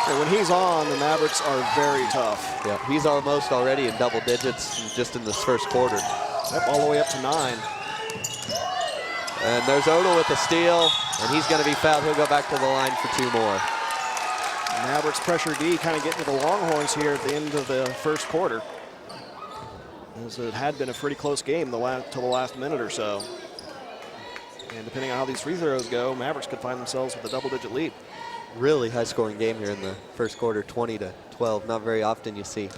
And when he's on, the Mavericks are very tough. Yeah, he's almost already in double digits just in this first quarter. Yep, all the way up to 9. And there's Odell with a steal, and he's going to be fouled. He'll go back to the line for 2 more. Mavericks pressure D kind of getting to the Longhorns here at the end of the first quarter. As it had been a pretty close game till the last minute or so. And depending on how these free throws go, Mavericks could find themselves with a double-digit lead. Really high-scoring game here in the first quarter, 20-12. Not very often you see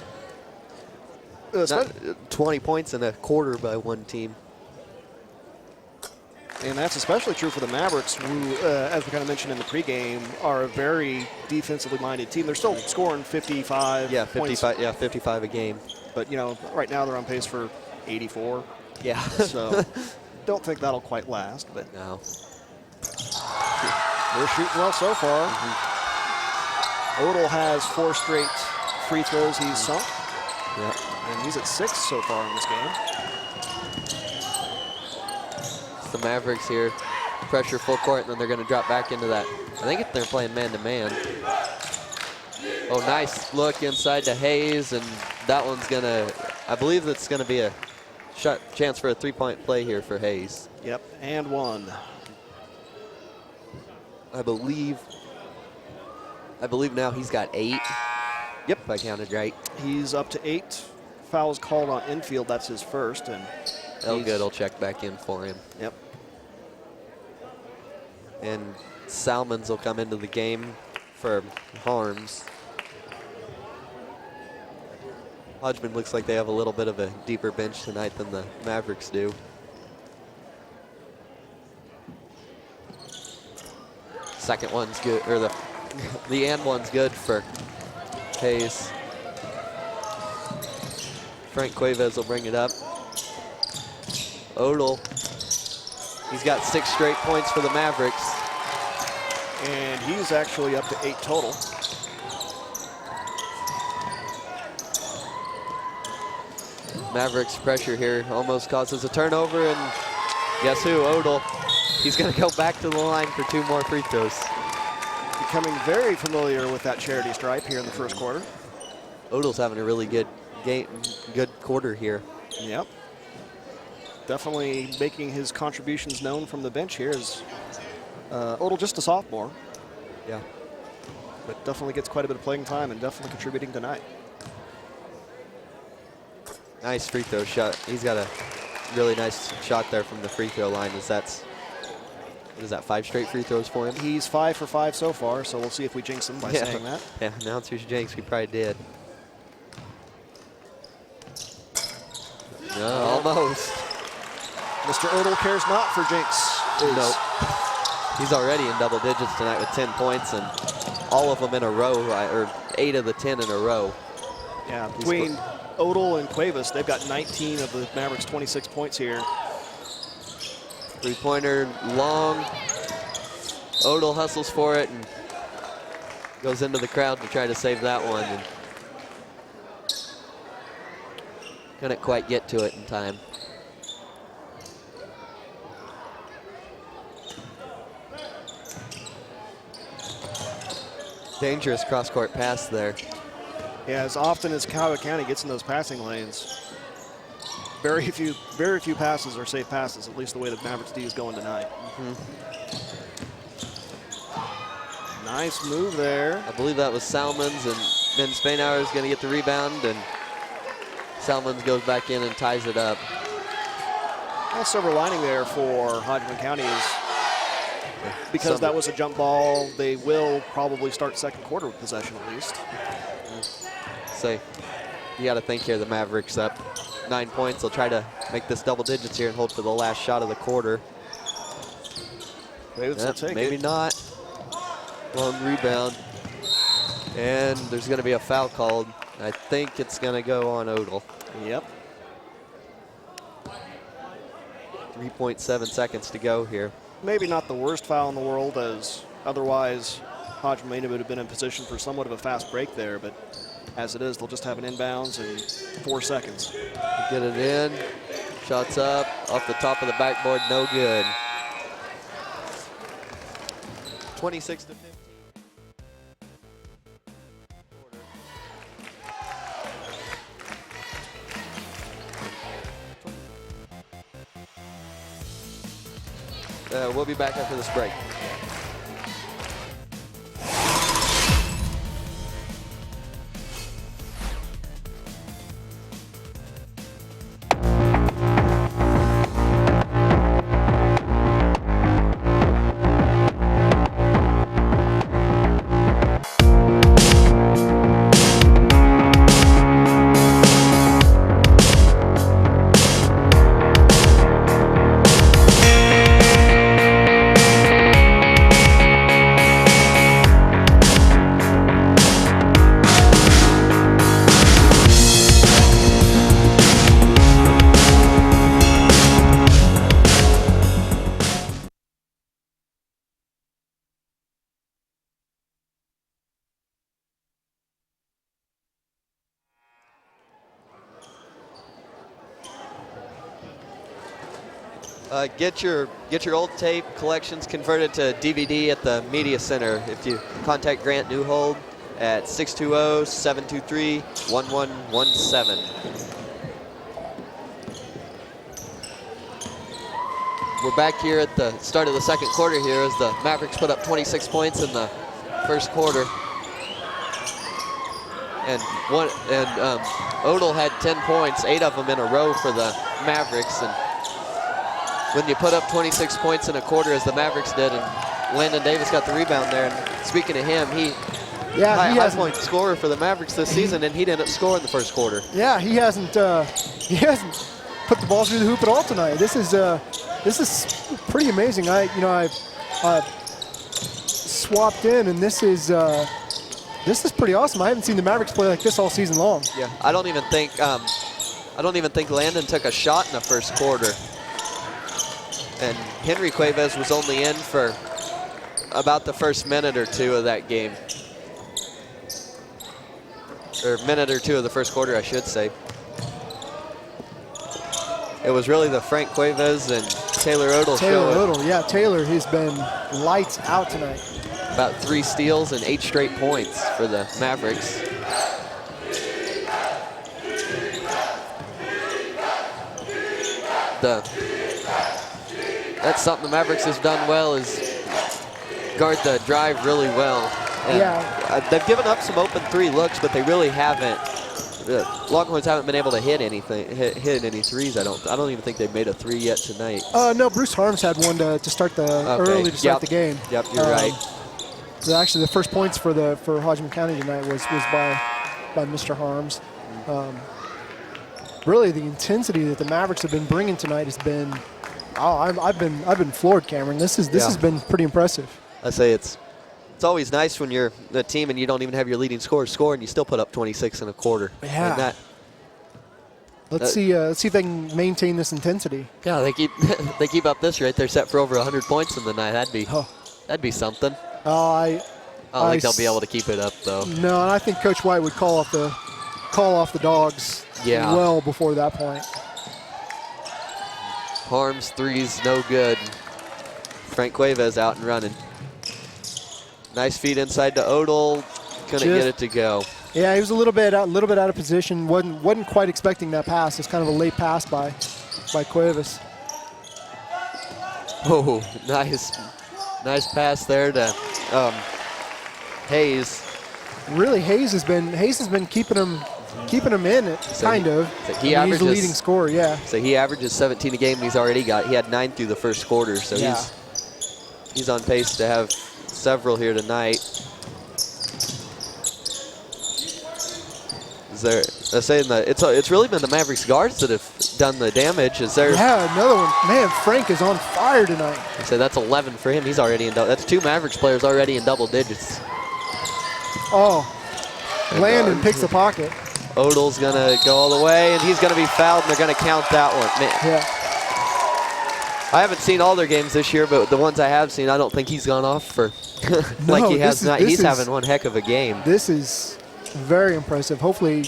20 points in a quarter by one team. And that's especially true for the Mavericks, who, as we kind of mentioned in the pregame, are a very defensively minded team. They're still scoring 55 55, points. yeah, 55 a game. But, you know, right now they're on pace for 84. Yeah. So don't think that'll quite last, but no. They're shooting well so far. Odell has 4 straight free throws he's sunk. Yeah. And he's at 6 so far in this game. It's the Mavericks here. Pressure full court, and then they're going to drop back into that. I think they're playing man-to-man. Oh, nice look inside to Hayes, and that one's going to, I believe that's going to be a chance for a 3-point play here for Hayes. Yep, and 1. I believe now he's got 8. Yep, if I counted right. He's up to 8 fouls called on infield. That's his first, and Elgood will check back in for him. Yep. And Salmons will come into the game for Harms. Hodgeman looks like they have a little bit of a deeper bench tonight than the Mavericks do. Second one's good, or the and one's good for Hayes. Frank Cuevas will bring it up. Odell, he's got 6 straight points for the Mavericks. And he's actually up to 8 total. Mavericks pressure here almost causes a turnover, and guess who? Odell. He's going to go back to the line for 2 more free throws. Becoming very familiar with that charity stripe here in the first quarter. Odell's having a really good game, good quarter here. Yep. Definitely making his contributions known from the bench here is Odell, just a sophomore. Yeah. But definitely gets quite a bit of playing time and definitely contributing tonight. Nice free throw shot. He's got a really nice shot there from the free throw line. What is that, 5 straight free throws for him? He's 5 for 5 so far, so we'll see if we jinx him by saying that. Yeah, announcers jinx, we probably did. No, almost. Mr. Odell cares not for jinx. Nope. He's already in double digits tonight with 10 points, and all of them in a row, or 8 of the 10 in a row. Yeah, between Odell and Cuevas, they've got 19 of the Mavericks' 26 points here. 3-pointer long. Odell hustles for it and goes into the crowd to try to save that one. And couldn't quite get to it in time. Dangerous cross-court pass there. Yeah, as often as Kiowa County gets in those passing lanes, very few passes are safe passes, at least the way the Mavericks D is going tonight. Nice move there. I believe that was Salmons, and Ben Spainhour is going to get the rebound, and Salmons goes back in and ties it up. Nice silver lining there for Hodgeman County is because that was a jump ball, they will probably start second quarter with possession at least. So you got to think here the Mavericks up 9 points. They'll try to make this double digits here and hold for the last shot of the quarter. Maybe not. Long rebound. And there's going to be a foul called. I think it's going to go on Odell. Yep. 3.7 seconds to go here. Maybe not the worst foul in the world, as otherwise Hodgeman may have been in position for somewhat of a fast break there, but As it is, they'll just have an inbounds in 4 seconds. Get it in. Shots up off the top of the backboard, no good. 26 to 15. We'll be back after this break. Get your old tape collections converted to DVD at the Media Center. If you contact Grant Newhold at 620-723-1117. We're back here at the start of the second quarter here as the Mavericks put up 26 points in the first quarter. And Odell had 10 points, 8 of them in a row for the Mavericks. And when you put up 26 points in a quarter as the Mavericks did, and Landon Davis got the rebound there. And speaking of him, he high point scorer for the Mavericks this season, and he didn't score in the first quarter. Yeah, he hasn't put the ball through the hoop at all tonight. This is pretty amazing. I swapped in, and this is pretty awesome. I haven't seen the Mavericks play like this all season long. Yeah, I don't even think Landon took a shot in the first quarter. And Henry Cuevas was only in for about the first minute or two of that game. Or minute or two of the first quarter, I should say. It was really the Frank Cuevas and Taylor Odell show. Taylor has been lights out tonight. About 3 steals and 8 straight points for the Mavericks. That's something the Mavericks has done well, is guard the drive really well. And they've given up some open 3 looks, but they really haven't. The Longhorns haven't been able to hit any threes. I don't even think they've made a 3 yet tonight. No, Bruce Harms had one to start early to start the game. Yep, you're right. So actually, the first points for Hodgeman County tonight was by Mr. Harms. Really, the intensity that the Mavericks have been bringing tonight has been. I've been floored, Cameron. This has been pretty impressive. I say it's always nice when you're the team and you don't even have your leading scorer score and you still put up 26 in a quarter. Yeah. Let's see if they can maintain this intensity. Yeah, they keep up this rate. They're set for over 100 points in the night. That'd be something. I don't think they'll be able to keep it up though. No, and I think Coach White would call off the Dogs well before that point. Harms 3's no good. Frank Cuevas out and running. Nice feed inside to Odell. Couldn't get it to go. Yeah, he was a little bit out of position. wasn't quite expecting that pass. It's kind of a late pass by Cuevas. Oh, nice pass there to Hayes. Really, Hayes has been keeping him in it, kind of. So he's the leading scorer, yeah. So he averages 17 a game. He had 9 through the first quarter. So he's on pace to have several here tonight. It's really been the Mavericks guards that have done the damage. Another one. Man, Frank is on fire tonight. So that's 11 for him. He's already in that's 2 Mavericks players already in double digits. Oh, Landon picks the pocket. Odell's gonna go all the way, and he's gonna be fouled, and they're gonna count that one. Man. Yeah. I haven't seen all their games this year, but the ones I have seen, I don't think he's gone off for like he has not. He's having one heck of a game. This is Very impressive. Hopefully,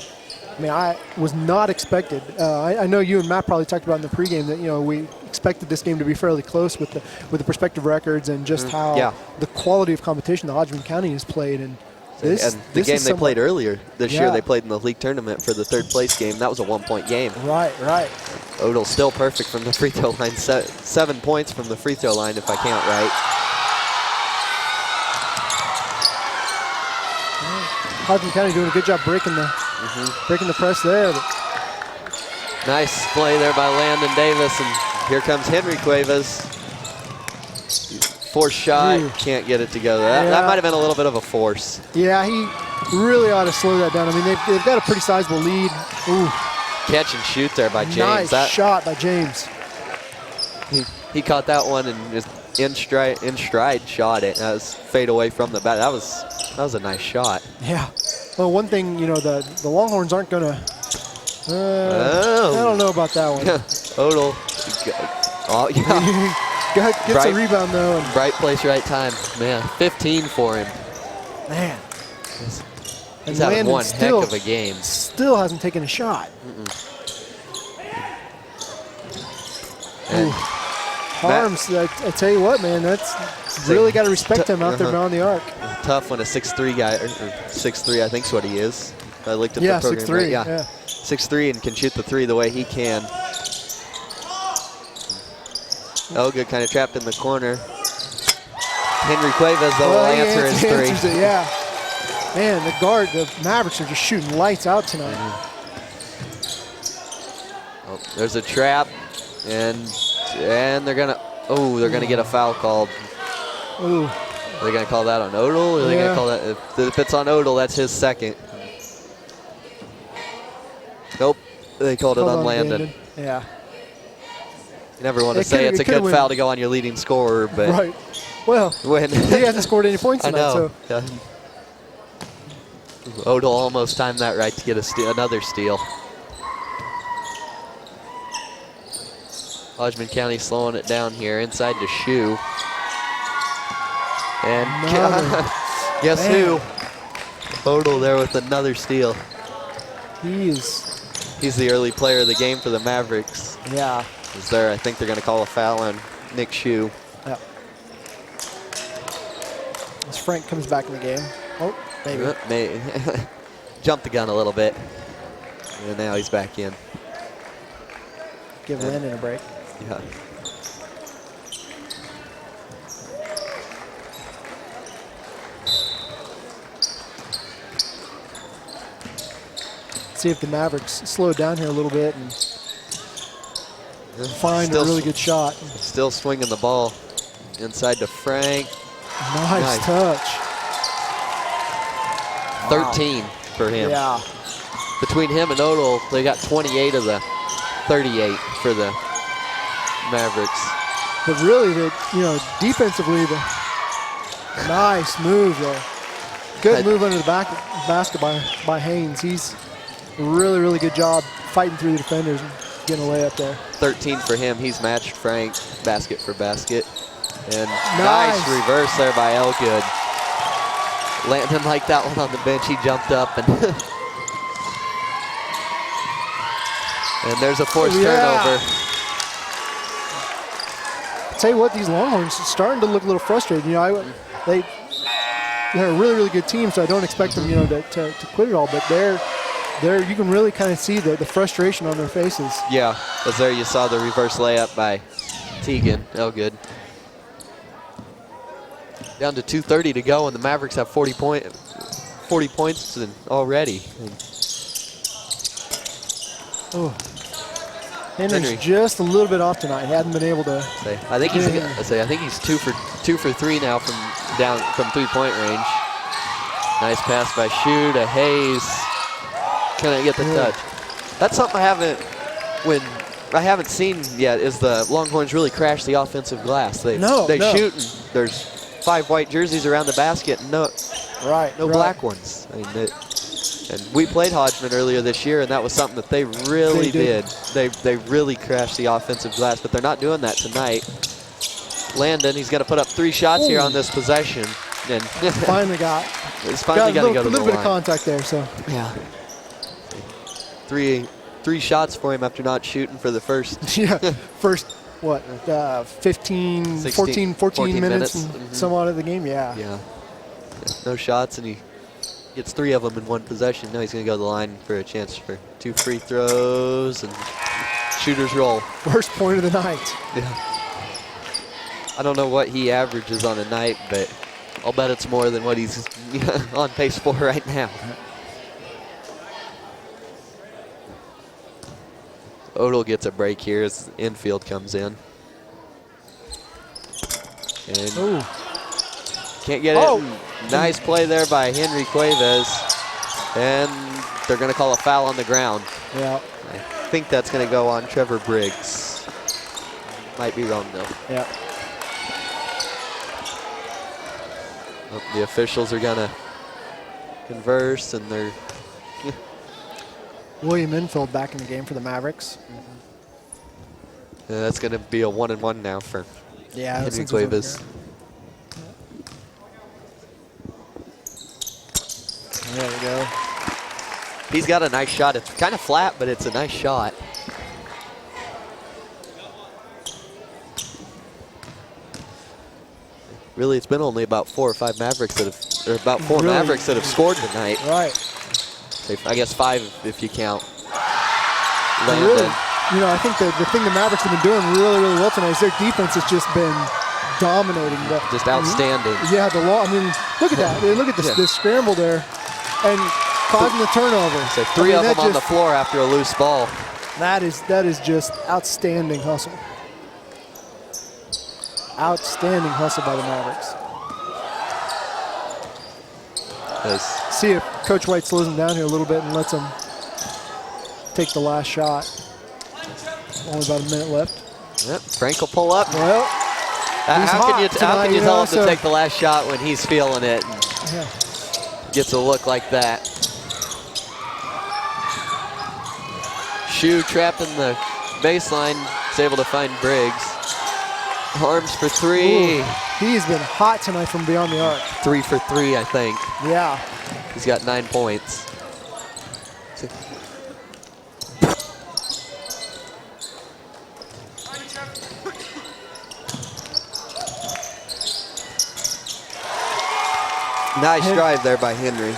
I mean, I was not expected. I know you and Matt probably talked about in the pregame that, you know, we expected this game to be fairly close with the prospective records and just how the quality of competition the Hodgeman County has played. And the game they played earlier this year, they played in the league tournament for the third place game. That was a 1-point game. Right. Odell still perfect from the free throw line. 7 points from the free throw line, if I count right. Hodgeman County doing a good job breaking the press there. Nice play there by Landon Davis, and here comes Henry Cuevas. Force shot, can't get it together. That might have been a little bit of a force. Yeah, he really ought to slow that down. I mean, they've got a pretty sizable lead. Ooh. Catch and shoot there by James. Nice shot by James. He caught that one and just in stride shot it. That was fade away from the bat. That was a nice shot. Yeah. Well, one thing, you know, the Longhorns aren't going to. I don't know about that one. Odell. Oh, yeah. Gets a rebound, though. And right place, right time. Man, 15 for him. Man. He's having one heck of a game. Still hasn't taken a shot. Harms, I tell you what, man, that's really got to respect him out there beyond the arc. Tough when a 6'3" guy, or 6'3", I think is what he is. I looked at the program. 6'3", right? 6'3" and can shoot the three the way he can. Good, kind of trapped in the corner. Henry Cuevas, though, will answer his three. Man, the Mavericks are just shooting lights out tonight. Oh, there's a trap, and they're gonna get a foul called. Ooh. Are they gonna call that on Odell? Or are they gonna call that if it's on Odell? That's his second. Nope, they called it on Landon. Yeah. You never want to say it's a good foul to go on your leading scorer, but right. Well, he hasn't scored any points tonight. I know. So. Odell almost timed that right to get another steal. Hodgeman County slowing it down here, inside to Shoe. And guess who? Odell there with another steal. He's the early player of the game for the Mavericks. Yeah. I think they're going to call a foul on Nick Shoe. Yeah. As Frank comes back in the game. Oh, maybe. Jumped the gun a little bit. And now he's back in. Give Landon a break. Yeah. See if the Mavericks slow down here a little bit and find a really good shot. Still swinging the ball inside to Frank. Nice touch. 13 for him. Yeah. Between him and Odell, they got 28 of the 38 for the Mavericks. But really, defensively, the nice move there. Good move under the basket by Haynes. He's really, really good job fighting through the defenders and getting a layup there. 13 for him. He's matched Frank basket for basket. And nice reverse there by Elgood. Landon liked that one on the bench. He jumped up and and there's a forced turnover. I'll tell you what, these Longhorns are starting to look a little frustrated. They're a really, really good team, so I don't expect them, to quit it all. But you can really kind of see the frustration on their faces. Yeah, as there you saw the reverse layup by Teagan. Elgood. Down to 2:30 to go, and the Mavericks have 40 points already. Henry's just a little bit off tonight. He hadn't been able to. I think he's 2 for 3 now from 3-point range. Nice pass by Shoe to Hayes. Couldn't get the touch. That's something I haven't seen yet. Is the Longhorns really crash the offensive glass? They shoot and there's 5 white jerseys around the basket. No black ones. I mean, and we played Hodgeman earlier this year, and that was something that they really did. They really crashed the offensive glass, but they're not doing that tonight. Landon, he's going to put up 3 shots here on this possession. And finally got. It's finally got to go to a little the bit of line. contact there. So Yeah. Three shots for him after not shooting for the first. yeah, first what 15, 16, 14 minutes and Mhm. some odd of the game. Yeah. Yeah. No shots, and he gets 3 of them in one possession. Now he's going to go to the line for a chance for 2 free throws and shooters roll. First point of the night. Yeah. I don't know what he averages on a night, but I'll bet it's more than what he's on pace for right now. Odell gets a break here as infield comes in. And Ooh. can't get it. Nice play there by Henry Cuevas. And they're going to call a foul on the ground. Yeah. I think that's going to go on Trevor Briggs. Might be wrong, though. Yeah. Oh, the officials are going to converse, and they're... William Infield back in the game for the Mavericks. that's going to be a 1-and-1 now for Henry Cuevas. There we go. He's got a nice shot. It's kind of flat, but it's a nice shot. Really, it's been only about 4 or 5 Mavericks that have, or about 4 Mavericks that have scored tonight. Right. I guess 5 if you count. Really, I think the thing the Mavericks have been doing really, really well tonight is their defense has just been dominating. Just outstanding. Yeah, I mean, look at that. Look at this scramble there, and causing the turnover. So 3 of them on the floor after a loose ball. That is just outstanding hustle. Outstanding hustle by the Mavericks. See if Coach White slows him down here a little bit and lets him take the last shot. Only about a minute left. Yep, Frank will pull up. Well, how can you tell him to take the last shot when he's feeling it and gets a look like that? Shoe trapping the baseline, is able to find Briggs. Arms for 3. Ooh, he's been hot tonight from beyond the arc. 3 for 3, I think. Yeah. He's got 9 points. Nice drive there by Henry.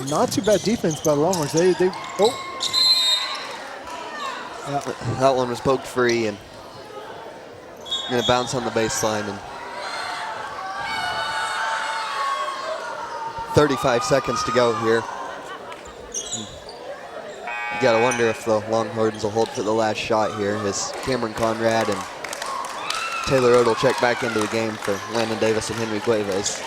Not too bad defense by the Longhorns. Yeah. That one was poked free and going to bounce on the baseline. And 35 seconds to go here. You got to wonder if the Longhorns will hold for the last shot here as Cameron Conrad and Taylor Odell check back into the game for Landon Davis and Henry Cuevas.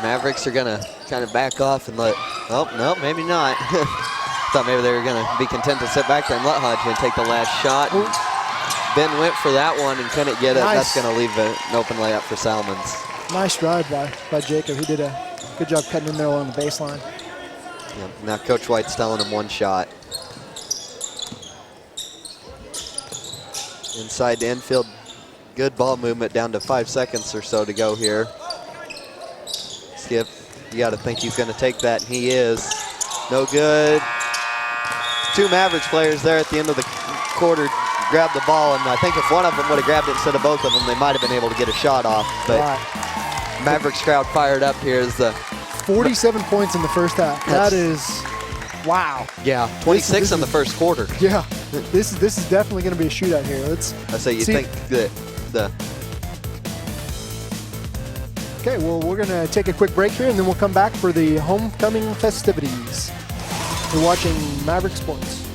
Mavericks are gonna kind of back off and let, oh, no, maybe not. Thought maybe they were gonna be content to sit back there and let Hodgeman take the last shot. Ben went for that one and couldn't get it. Nice. That's gonna leave an open layup for Salmons. Nice drive by Jacob. He did a good job cutting in there along the baseline. Yeah, now Coach White's telling him 1 shot. Inside to infield. Good ball movement down to 5 seconds or so to go here. Skip, you got to think he's going to take that, and he is. No good. 2 Mavericks players there at the end of the quarter grabbed the ball, and I think if one of them would have grabbed it instead of both of them, they might have been able to get a shot off. But Mavericks crowd fired up here as the 47 points in the first half. That is, wow. Yeah, 26 in the first quarter. Yeah, this is definitely going to be a shootout here. I say you think that the. Okay, well, we're going to take a quick break here, and then we'll come back for the homecoming festivities. You're watching Maverick Sports.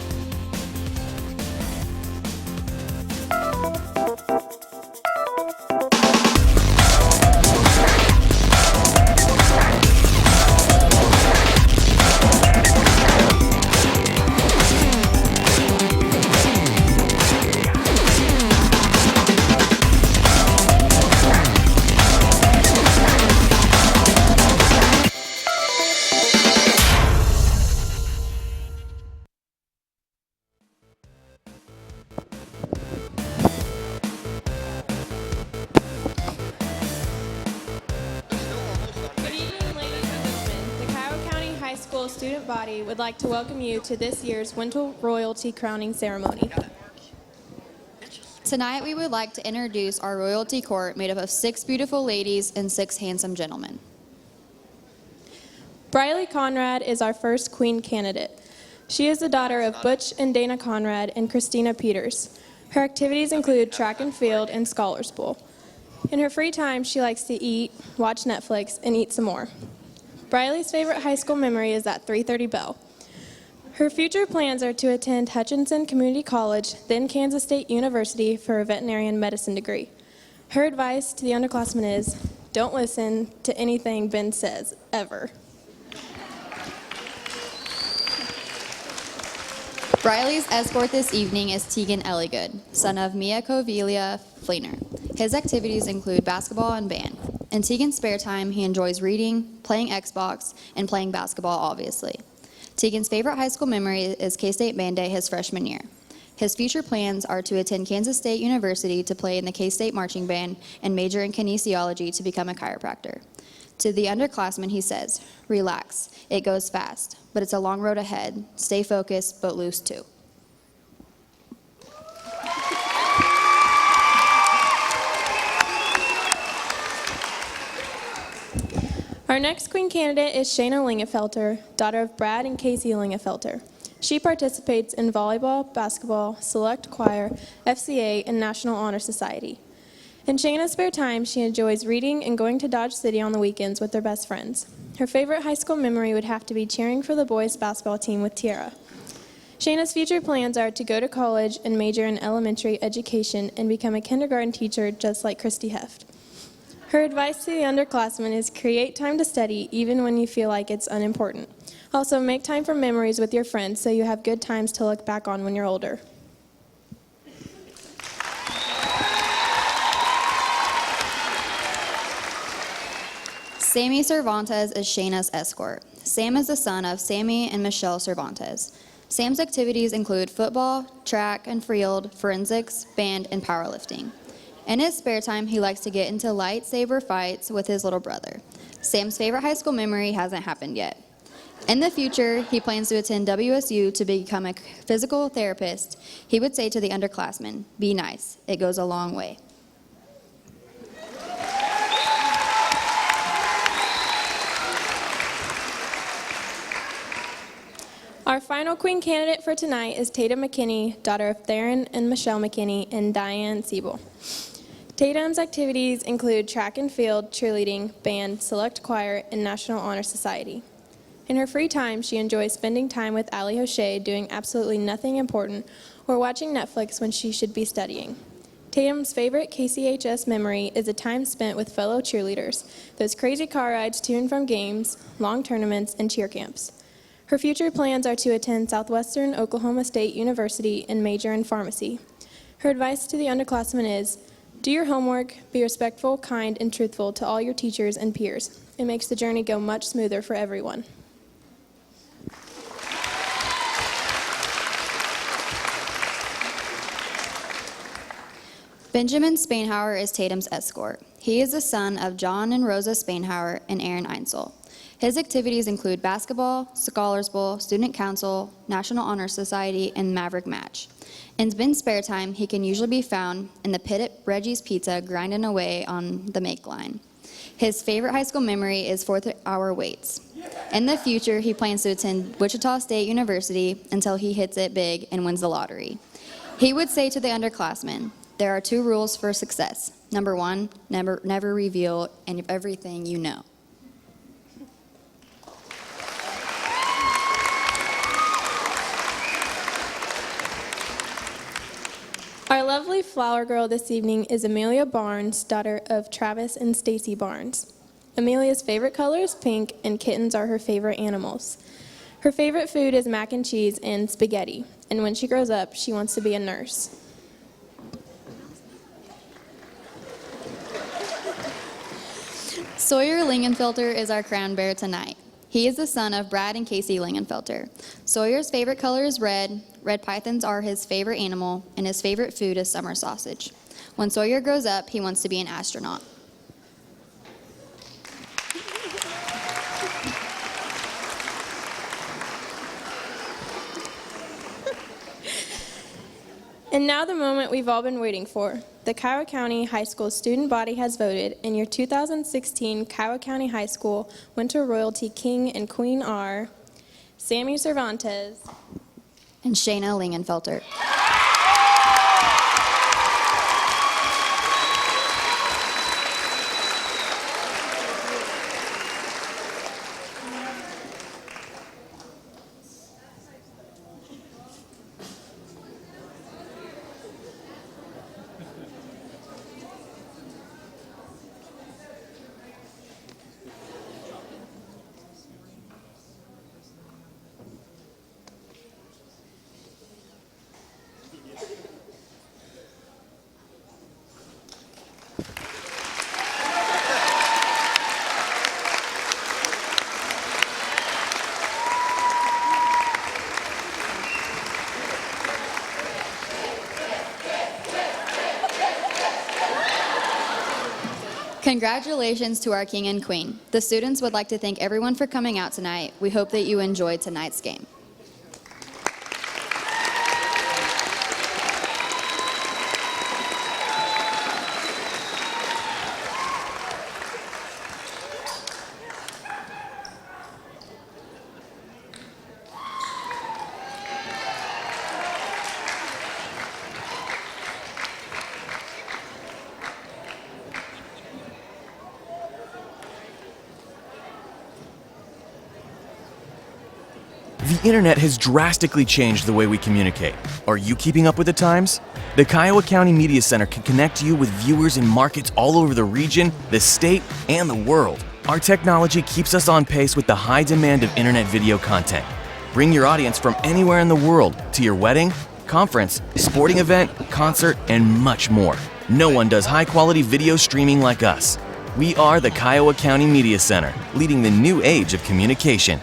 School student body would like to welcome you to this year's Winter Royalty Crowning Ceremony. Tonight we would like to introduce our royalty court made up of 6 beautiful ladies and 6 handsome gentlemen. Briley Conrad is our first queen candidate. She is the daughter of Butch and Dana Conrad and Christina Peters. Her activities include track and field and Scholars Bowl. In her free time, she likes to eat, watch Netflix, and eat some more. Briley's favorite high school memory is that 3:30 bell. Her future plans are to attend Hutchinson Community College, then Kansas State University for a veterinarian medicine degree. Her advice to the underclassmen is, don't listen to anything Ben says, ever. Briley's escort this evening is Tegan Elligood, son of Mia Covelia Fleener. His activities include basketball and band. In Tegan's spare time, he enjoys reading, playing Xbox, and playing basketball, obviously. Tegan's favorite high school memory is K-State Band Day his freshman year. His future plans are to attend Kansas State University to play in the K-State Marching Band and major in kinesiology to become a chiropractor. To the underclassmen, he says, relax, it goes fast, but it's a long road ahead. Stay focused, but loose too. Our next queen candidate is Shayna Lingefelter, daughter of Brad and Casey Lingefelter. She participates in volleyball, basketball, select choir, FCA, and National Honor Society. In Shayna's spare time, she enjoys reading and going to Dodge City on the weekends with their best friends. Her favorite high school memory would have to be cheering for the boys' basketball team with Tiara. Shayna's future plans are to go to college and major in elementary education and become a kindergarten teacher just like Christy Heft. Her advice to the underclassmen is create time to study even when you feel like it's unimportant. Also, make time for memories with your friends so you have good times to look back on when you're older. Sammy Cervantes is Shayna's escort. Sam is the son of Sammy and Michelle Cervantes. Sam's activities include football, track and field, forensics, band, and powerlifting. In his spare time, he likes to get into lightsaber fights with his little brother. Sam's favorite high school memory hasn't happened yet. In the future, he plans to attend WSU to become a physical therapist. He would say to the underclassmen, be nice, it goes a long way. Our final queen candidate for tonight is Tatum McKinney, daughter of Theron and Michelle McKinney and Diane Siebel. Tatum's activities include track and field, cheerleading, band, select choir, and National Honor Society. In her free time, she enjoys spending time with Allie O'Shea doing absolutely nothing important or watching Netflix when she should be studying. Tatum's favorite KCHS memory is a time spent with fellow cheerleaders, those crazy car rides to and from games, long tournaments, and cheer camps. Her future plans are to attend Southwestern Oklahoma State University and major in pharmacy. Her advice to the underclassmen is, do your homework, be respectful, kind, and truthful to all your teachers and peers. It makes the journey go much smoother for everyone. Benjamin Spainhauer is Tatum's escort. He is the son of John and Rosa Spainhauer and Aaron Einsel. His activities include basketball, Scholars Bowl, Student Council, National Honor Society, and Maverick Match. In Ben's spare time, he can usually be found in the pit at Reggie's Pizza grinding away on the make line. His favorite high school memory is 4th hour weights. In the future, he plans to attend Wichita State University until he hits it big and wins the lottery. He would say to the underclassmen, there are 2 rules for success. Number 1, never reveal everything you know. Our lovely flower girl this evening is Amelia Barnes, daughter of Travis and Stacy Barnes. Amelia's favorite color is pink, and kittens are her favorite animals. Her favorite food is mac and cheese and spaghetti, and when she grows up, she wants to be a nurse. Sawyer Lingenfelter is our crown bearer tonight. He is the son of Brad and Casey Lingenfelter. Sawyer's favorite color is red. Red pythons are his favorite animal, and his favorite food is summer sausage. When Sawyer grows up, he wants to be an astronaut. And now the moment we've all been waiting for. The Kiowa County High School student body has voted, and your 2016 Kiowa County High School Winter Royalty King and Queen are Sammy Cervantes and Shayna Lingenfelter. Congratulations to our King and Queen. The students would like to thank everyone for coming out tonight. We hope that you enjoyed tonight's game. The internet has drastically changed the way we communicate. Are you keeping up with the times? The Kiowa County Media Center can connect you with viewers in markets all over the region, the state, and the world. Our technology keeps us on pace with the high demand of internet video content. Bring your audience from anywhere in the world to your wedding, conference, sporting event, concert, and much more. No one does high-quality video streaming like us. We are the Kiowa County Media Center, leading the new age of communication.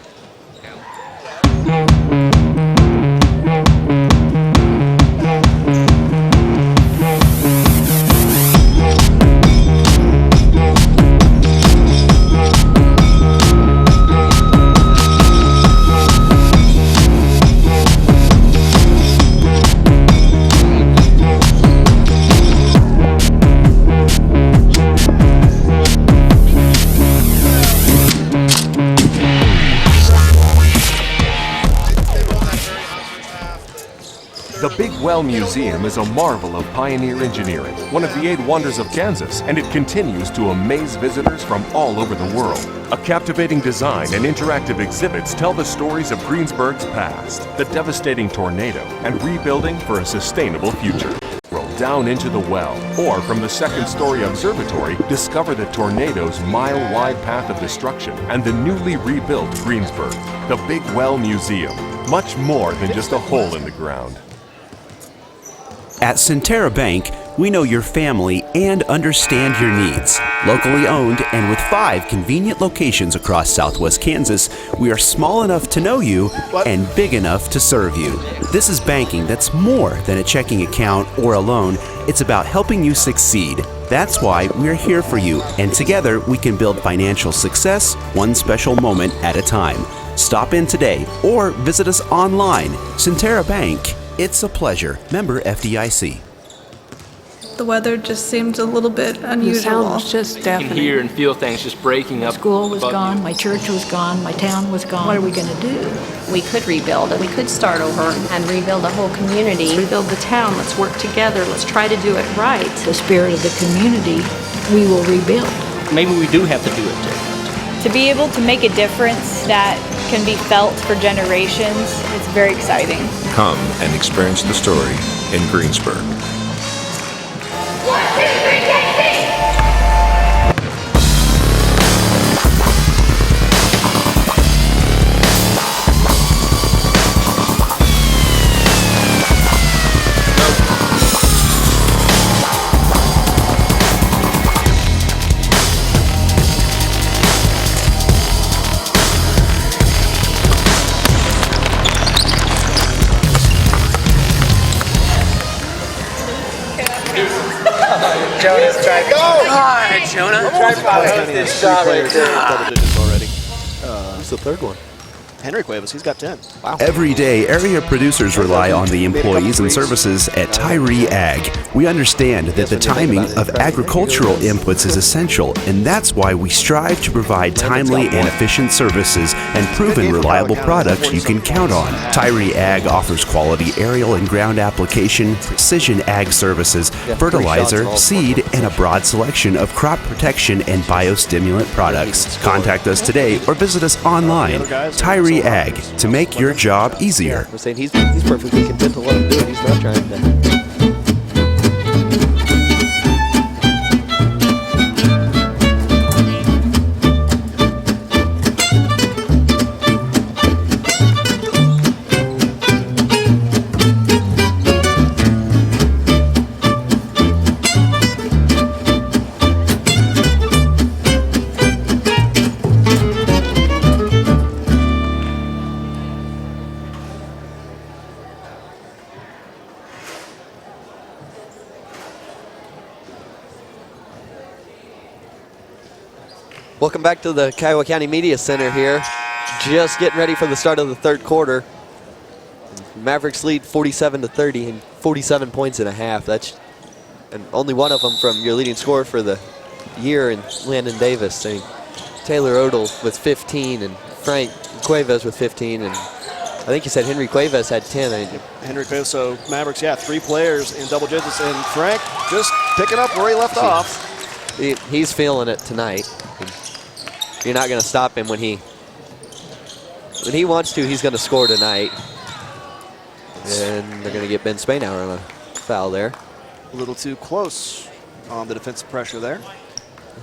The Big Well Museum is a marvel of pioneer engineering, one of the 8 wonders of Kansas, and it continues to amaze visitors from all over the world. A captivating design and interactive exhibits tell the stories of Greensburg's past, the devastating tornado, and rebuilding for a sustainable future. Roll down into the well, or from the second-story observatory, discover the tornado's mile-wide path of destruction and the newly rebuilt Greensburg. The Big Well Museum, much more than just a hole in the ground. At Centera Bank, we know your family and understand your needs. Locally owned and with 5 convenient locations across Southwest Kansas, we are small enough to know you and big enough to serve you. This is banking that's more than a checking account or a loan. It's about helping you succeed. That's why we're here for you, and together we can build financial success one special moment at a time. Stop in today or visit us online. Centera Bank. It's a pleasure. Member FDIC. The weather just seems a little bit unusual. The sound's just You deafening. can hear and feel things just breaking up. School was above gone, you. my church was gone, my town was gone. What are we going to do? We could rebuild it. We could start over and rebuild a whole community. Rebuild the town. Let's work together. Let's try to do it right. The spirit of the community, we will rebuild. Maybe we do have to do it different. To be able to make a difference that can be felt for generations, it's very exciting. Come and experience the story in Greensburg. Jonah's trying. Go! Alright, Jonah. Try to post this shot right there. Double digits already. Who's the third one? Henry Cuevas, he's got 10. Wow. Every day, area producers rely on the employees and services at Tyree Ag. We understand that the timing of agricultural inputs is essential, and that's why we strive to provide timely and efficient services and proven reliable products you can count on. Tyree Ag offers quality aerial and ground application, precision ag services, fertilizer, seed, and a broad selection of crop protection and biostimulant products. Contact us today or visit us online. Tyree Ag, to make your job easier. We're saying he's perfectly content to let him do it. He's not trying to. Welcome back to the Kiowa County Media Center here. Just getting ready for the start of the third quarter. Mavericks lead 47-30 and 47 points and a half. That's and only one of them from your leading scorer for the year in Landon Davis. Saying Taylor Odell with 15 and Frank Cuevas with 15, and I think you said Henry Cuevas had 10. Henry Cuevas, so Mavericks, 3 players in double digits, and Frank just picking up where he left off. He's feeling it tonight. You're not going to stop him when he wants to. He's going to score tonight. And they're going to get Ben Spainhour on a foul there. A little too close on the defensive pressure there.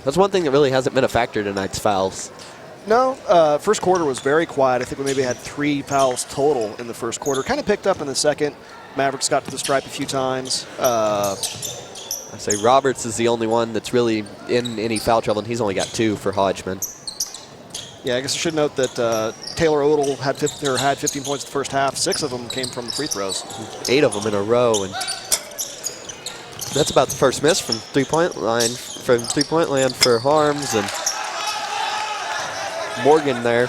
That's one thing that really hasn't been a factor tonight's fouls. No, first quarter was very quiet. I think we maybe had 3 fouls total in the first quarter. Kind of picked up in the second. Mavericks got to the stripe a few times. I say Roberts is the only one that's really in any foul trouble, and he's only got 2 for Hodgeman. Yeah, I guess I should note that Taylor Odell had 15 points in the first half. 6 of them came from the free throws. 8 of them in a row, and that's about the first miss from three-point land for Harms, and Morgan there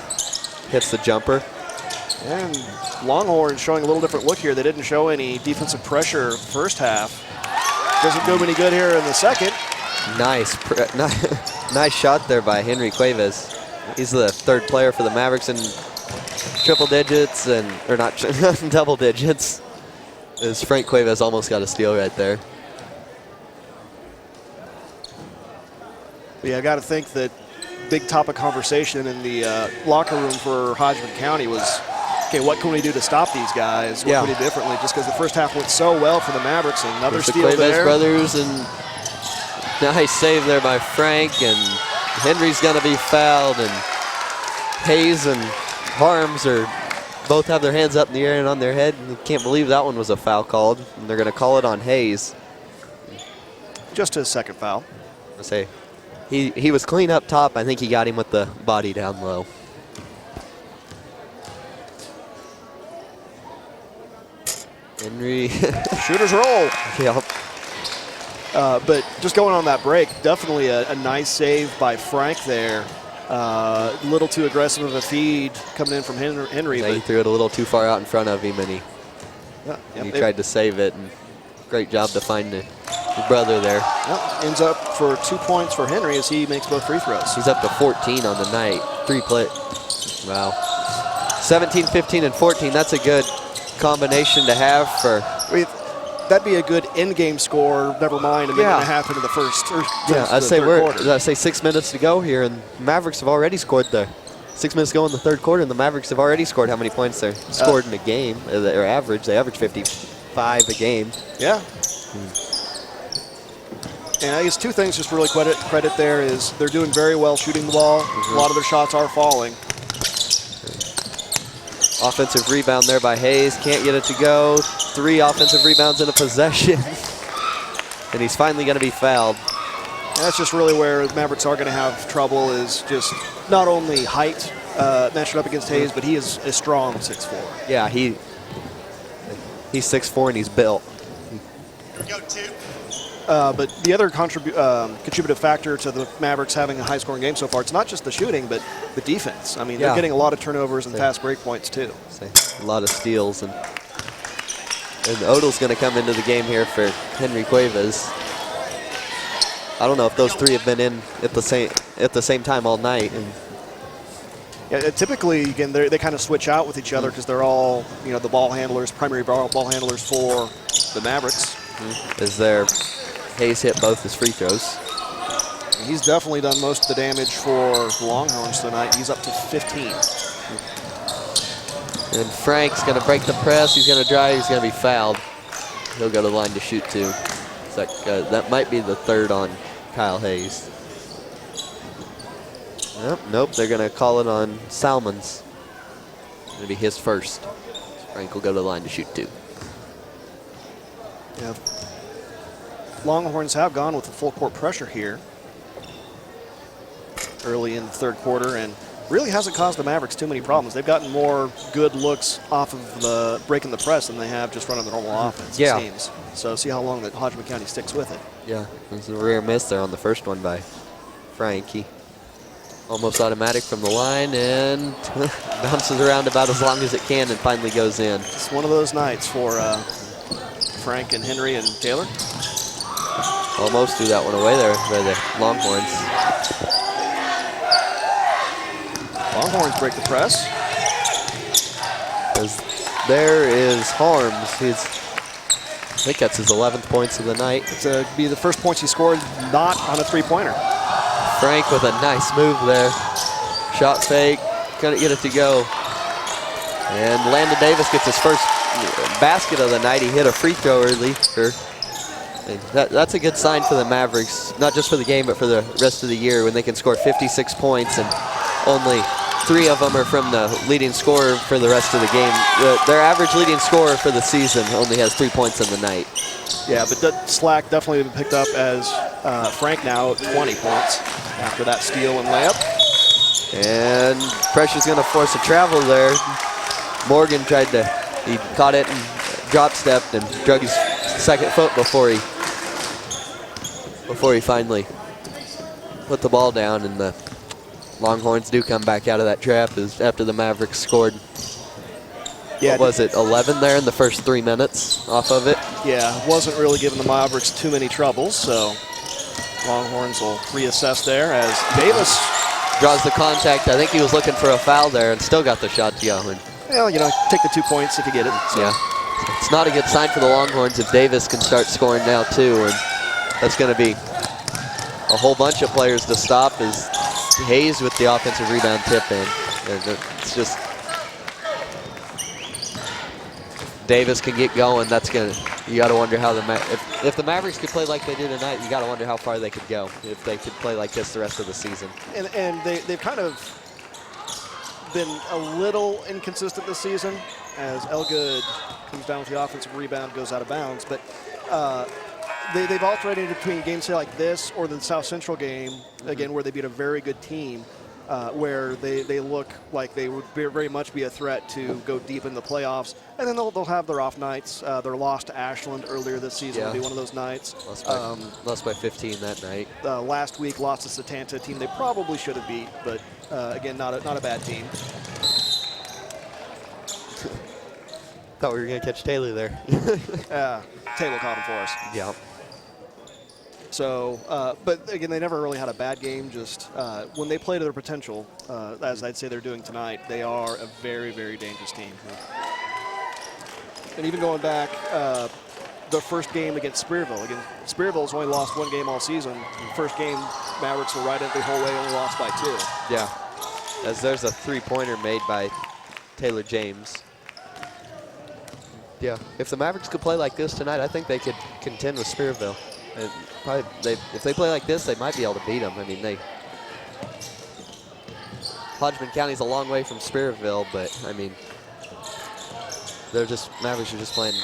hits the jumper. And Longhorns showing a little different look here. They didn't show any defensive pressure first half. Doesn't do any good here in the second. Nice shot there by Henry Cuevas. He's the 3rd player for the Mavericks in triple digits, or not double digits. As Frank Cuevas almost got a steal right there. Yeah, I got to think that big topic conversation in the locker room for Hodgeman County was, okay, what can we do to stop these guys? What can we do differently? Just because the first half went so well for the Mavericks, and another steal the Cuevas there. Brothers, and nice save there by Frank, and Henry's going to be fouled, and Hayes and Harms both have their hands up in the air and on their head, and you can't believe that one was a foul called, and they're going to call it on Hayes. Just his second foul. I say he was clean up top. I think he got him with the body down low. Henry. Shooter's roll. Yep. But just going on that break, definitely a nice save by Frank there. A little too aggressive of a feed coming in from Henry. Yeah, but he threw it a little too far out in front of him, and he tried to save it. And great job to find his brother there. Ends up for 2 points for Henry as he makes both free throws. He's up to 14 on the night. 3 play. Wow. 17, 15, and 14. That's a good combination to have for. That'd be a good in-game score. Never mind a minute and a half into the first. I'd say 6 minutes to go here, and Mavericks have already scored 6 minutes to go in the third quarter, and the Mavericks have already scored how many points they scored in a game. Their average, they average 55 a game. Yeah. And I guess 2 things just really credit there is they're doing very well shooting the ball. A lot of their shots are falling. Offensive rebound there by Hayes. Can't get it to go. 3 offensive rebounds in a possession. And he's finally going to be fouled. And that's just really where the Mavericks are going to have trouble, is just not only height matched up against Hayes, but he is a strong 6'4". Yeah, he's 6'4", and he's built. But the other contributive factor to the Mavericks having a high-scoring game so far, it's not just the shooting, but the defense. I mean, they're getting a lot of turnovers and fast break points, too. A lot of steals. And Odell's going to come into the game here for Henry Cuevas. I don't know if those three have been in at the same time all night. And yeah, typically, again, they kind of switch out with each other because they're all, the ball handlers, primary ball handlers for the Mavericks. As Hayes hit both his free throws. He's definitely done most of the damage for the Longhorns tonight. He's up to 15. And Frank's going to break the press. He's going to drive. He's going to be fouled. He'll go to the line to shoot two. That might be the third on Kyle Hayes. Nope, they're going to call it on Salmons. It's going to be his first. Frank will go to the line to shoot two. Yeah. Longhorns have gone with the full court pressure here early in the third quarter, and really hasn't caused the Mavericks too many problems. They've gotten more good looks off of the breaking the press than they have just running the normal offense, it seems. So see how long that Hodgeman County sticks with it. Yeah, there's a rare miss there on the first one by Frank. He almost automatic from the line and bounces around about as long as it can and finally goes in. It's one of those nights for Frank and Henry and Taylor. Almost threw that one away there by the Longhorns. Longhorns break the press. As there is Harms. I think that's his 11th points of the night. It's be the first points he scored not on a three-pointer. Frank with a nice move there. Shot fake, couldn't get it to go. And Landon Davis gets his first basket of the night. He hit a free throw early. That's a good sign for the Mavericks, not just for the game, but for the rest of the year when they can score 56 points and only 3 of them are from the leading scorer for the rest of the game. Their average leading scorer for the season only has 3 points in the night. Yeah, but that slack definitely been picked up as Frank now at 20 points after that steal and layup. And pressure's going to force a travel there. Morgan he caught it and drop stepped and drug his second foot before he finally put the ball down, and the Longhorns do come back out of that trap after the Mavericks scored. Yeah, what was it, 11 there in the first 3 minutes off of it? Yeah, wasn't really giving the Mavericks too many troubles, so Longhorns will reassess there as Davis draws the contact. I think he was looking for a foul there and still got the shot to go. Well, take the 2 points if you get it. So. Yeah, it's not a good sign for the Longhorns if Davis can start scoring now too, and that's going to be a whole bunch of players to stop as Hayes with the offensive rebound tip in. And it's just Davis can get going. You got to wonder how if the Mavericks could play like they did tonight, you got to wonder how far they could go if they could play like this the rest of the season. And they've kind of been a little inconsistent this season as Elgood comes down with the offensive rebound, goes out of bounds. But they've alternated between games say like this or the South Central game, again, where they beat a very good team, where they look like they would very much be a threat to go deep in the playoffs. And then they'll have their off nights. Their loss to Ashland earlier this season will be one of those nights. Lost by 15 that night. Last week lost to Satanta, a team they probably should have beat, but again, not a bad team. Thought we were going to catch Taylor there. Taylor caught him for us. Yeah. So, but again, they never really had a bad game. Just when they play to their potential, as I'd say they're doing tonight, they are a very, very dangerous team. And even going back, the first game against Spearville. Again, Spearville's only lost 1 game all season. The first game, Mavericks were right in the whole way, only lost by 2. Yeah, as there's a 3-pointer made by Taylor James. Yeah, if the Mavericks could play like this tonight, I think they could contend with Spearville. And if they play like this, they might be able to beat them. I mean, Hodgeman County's a long way from Spearville, but I mean, Mavericks are just playing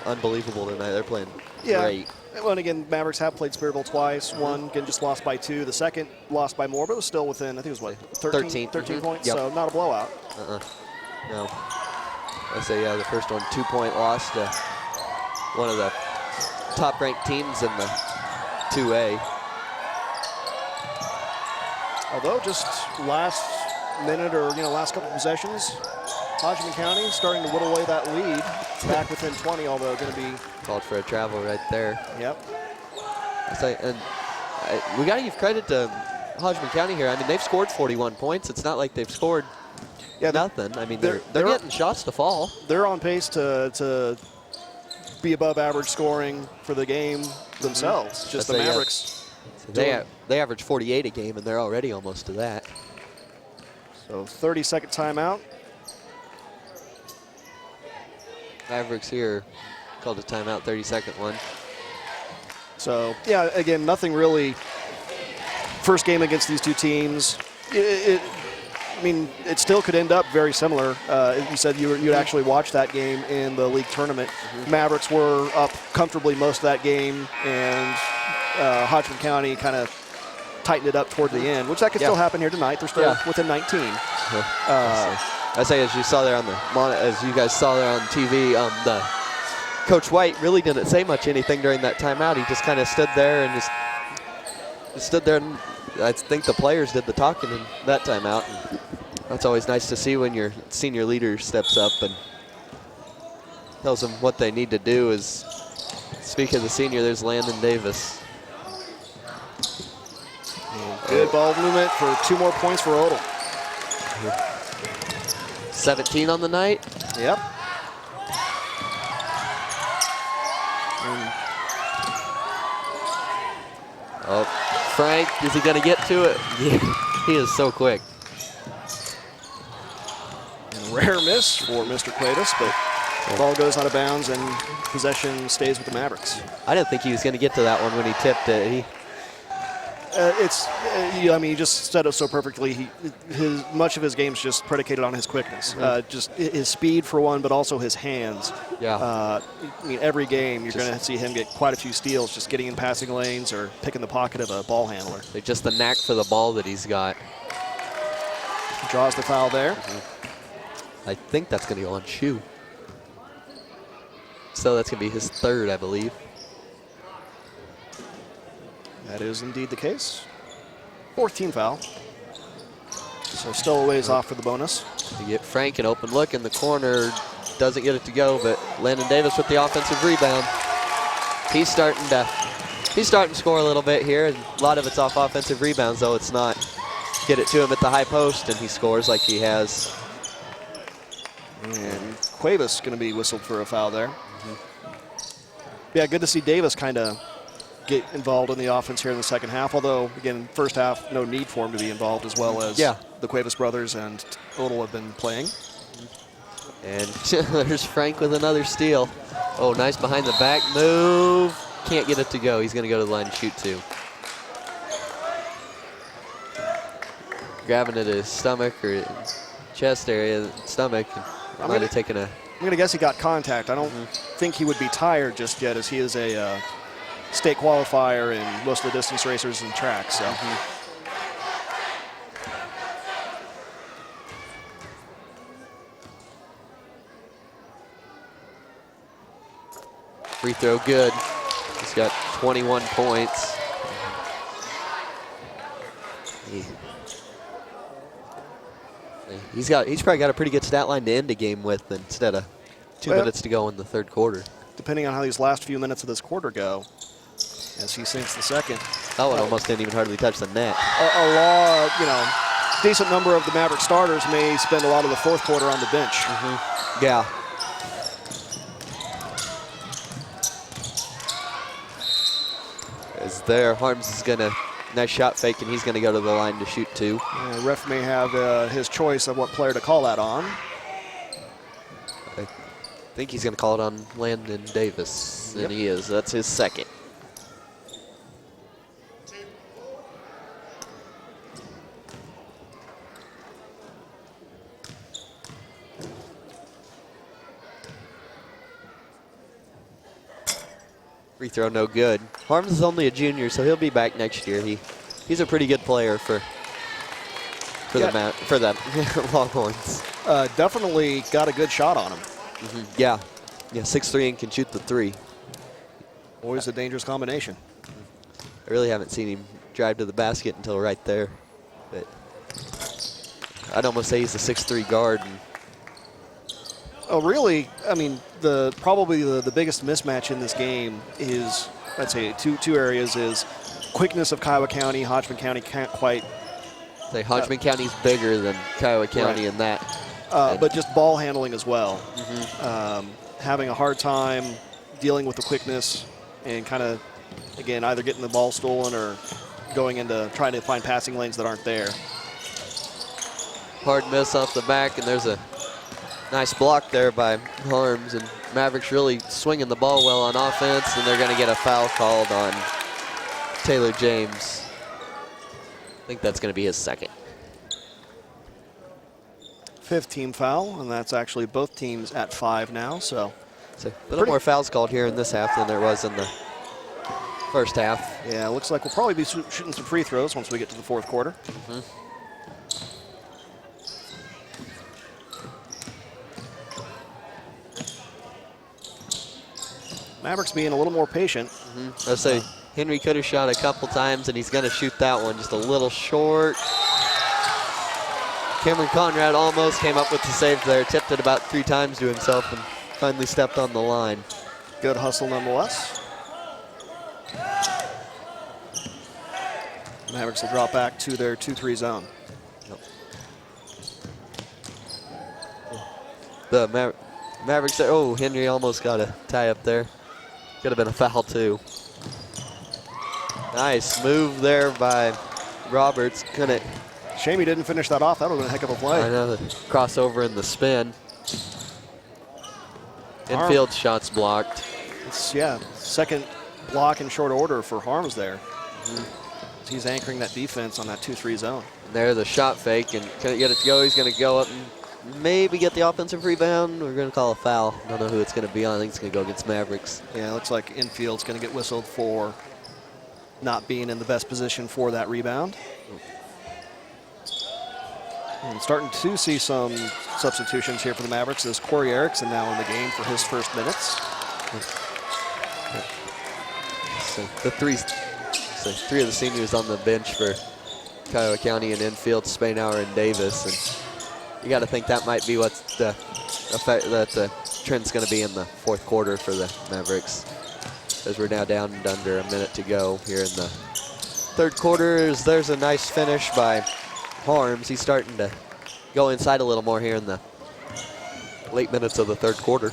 unbelievable tonight. They're playing great. Well, and again, Mavericks have played Spearville twice. One, again, just lost by 2. The second lost by more, but it was still within, I think it was what, 13 points? Yep. So not a blowout. No. I say, yeah, the first one, 2-point loss to one of the top-ranked teams in the 2A. Although just last minute or last couple possessions, Hodgeman County starting to whittle away that lead back within 20, although going to be called for a travel right there. Yep. We got to give credit to Hodgeman County here. I mean, they've scored 41 points. It's not like they've scored nothing. I mean, they're getting shots to fall. They're on pace to be above average scoring for the game themselves. Just the Mavericks. So they average 48 a game, and they're already almost to that. So 30-second timeout. Mavericks here called a timeout, 30-second one. So, yeah, again, nothing really. First game against these two teams. I mean, it still could end up very similar. You said you'd actually watch that game in the league tournament. Mavericks were up comfortably most of that game, and Hodgeman County kind of tightened it up toward the end, which that could still happen here tonight. They're still within 19. I say, as you saw there as you guys saw there on TV, the Coach White really didn't say much anything during that timeout. He just kind of stood there and just stood there, and I think the players did the talking in that timeout. And that's always nice to see when your senior leader steps up and tells them what they need to do. Is speak of the senior, there's Landon Davis. Good ball movement for 2 more points for Odell. 17 on the night. Yep. Oh, Frank, is he going to get to it? Yeah, he is so quick. And rare miss for Mr. Cuevas, but the ball goes out of bounds and possession stays with the Mavericks. I didn't think he was going to get to that one when he tipped it. I mean, you just said it so perfectly. Much of his game's just predicated on his quickness. Just his speed for one, but also his hands. Yeah. I mean, every game you're going to see him get quite a few steals, just getting in passing lanes or picking the pocket of a ball handler. Just the knack for the ball that he's got. Draws the foul there. I think that's going to go on Shu. So that's going to be his 3rd, I believe. That is indeed the case. 4th team foul. So still a ways off for the bonus. You get Frank an open look in the corner. Doesn't get it to go, but Landon Davis with the offensive rebound. He's starting to score a little bit here. A lot of it's off offensive rebounds, though. It's not get it to him at the high post, and he scores like he has. And Cuevas going to be whistled for a foul there. Yeah, good to see Davis kind of get involved in the offense here in the second half, although, again, first half, no need for him to be involved, as well as the Cuevas brothers and Odell have been playing. And there's Frank with another steal. Oh, nice behind the back move. Can't get it to go. He's going to go to the line and shoot 2. Grabbing at his stomach or chest area, stomach. I'm Might have taken a... I'm going to guess he got contact. I don't think he would be tired just yet, as he is a state qualifier in most of the distance racers and track. So. Free throw good. He's got 21 points. He's probably got a pretty good stat line to end the game with instead of 2 minutes to go in the 3rd quarter. Depending on how these last few minutes of this quarter go, as he sinks the second. That one almost didn't even hardly touch the net. Decent number of the Maverick starters may spend a lot of the 4th quarter on the bench. Yeah. As there, Harms is going to, nice shot fake, and he's going to go to the line to shoot 2. The ref may have his choice of what player to call that on. I think he's going to call it on Landon Davis, and he is. That's his 2nd. Free throw no good. Harms is only a junior, so he'll be back next year. He's a pretty good player for the Longhorns. Definitely got a good shot on him. Yeah, 6'3" and can shoot the 3. Always a dangerous combination. I really haven't seen him drive to the basket until right there. But I'd almost say he's a 6'3" guard. And oh, really? I mean, probably the biggest mismatch in this game is, I'd say, two areas is quickness of Kiowa County. Hodgeman County can't quite. Say Hodgeman County's bigger than Kiowa County in that. But just ball handling as well. Having a hard time dealing with the quickness and kind of, again, either getting the ball stolen or going into trying to find passing lanes that aren't there. Hard miss off the back, and there's a nice block there by Harms, and Mavericks really swinging the ball well on offense, and they're going to get a foul called on Taylor James. I think that's going to be his second. 5th team foul, and that's actually both teams at 5 now. So a little more fouls called here in this half than there was in the first half. Yeah, it looks like we'll probably be shooting some free throws once we get to the 4th quarter. Mavericks being a little more patient. I'd say Henry could have shot a couple times, and he's going to shoot that one just a little short. Cameron Conrad almost came up with the save there, tipped it about 3 times to himself, and finally stepped on the line. Good hustle nonetheless. Mavericks will drop back to their 2-3 zone. The Mavericks, oh, Henry almost got a tie up there. Could have been a foul too. Nice move there by Roberts. Shame he didn't finish that off. That would have been a heck of a play. I know, the crossover and the spin. Infield shots blocked. Yeah, second block in short order for Harms there. He's anchoring that defense on that 2-3 zone. And there, the shot fake, and can it get it to go? He's going to go up and maybe get the offensive rebound. We're going to call a foul. Don't know who it's going to be on. I think it's going to go against Mavericks. Yeah, it looks like infield's going to get whistled for not being in the best position for that rebound. And starting to see some substitutions here for the Mavericks as Corey Erickson now in the game for his first minutes. So the three of the seniors on the bench for Kiowa County and infield, Spainhour and Davis. And you got to think that might be what's the effect that the trend's going to be in the 4th quarter for the Mavericks, as we're now down and under a minute to go here in the 3rd quarter. There's a nice finish by Harms. He's starting to go inside a little more here in the late minutes of the 3rd quarter.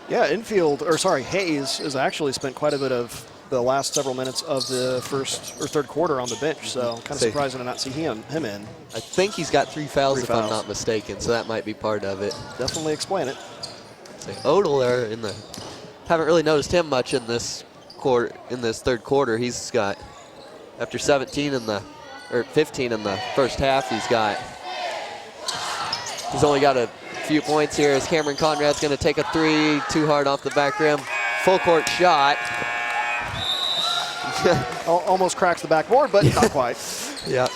Yeah, Hayes has actually spent quite a bit of the last several minutes of the 1st or 3rd quarter on the bench, so kind of surprising to not see him in. I think he's got 3 fouls if I'm not mistaken, so that might be part of it. Definitely explain it. Odell there haven't really noticed him much in this quarter, in this 3rd quarter. He's got, after 15 in the first half, he's only got a few points here as Cameron Conrad's going to take a 3, too hard off the back rim. Full court shot. Almost cracks the backboard, but not quite. Yeah.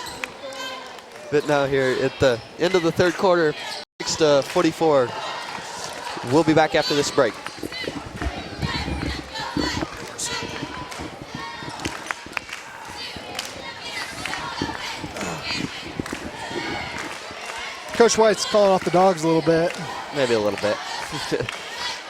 But now here at the end of the 3rd quarter, 6-44. We'll be back after this break. Coach White's calling off the dogs a little bit. Maybe a little bit.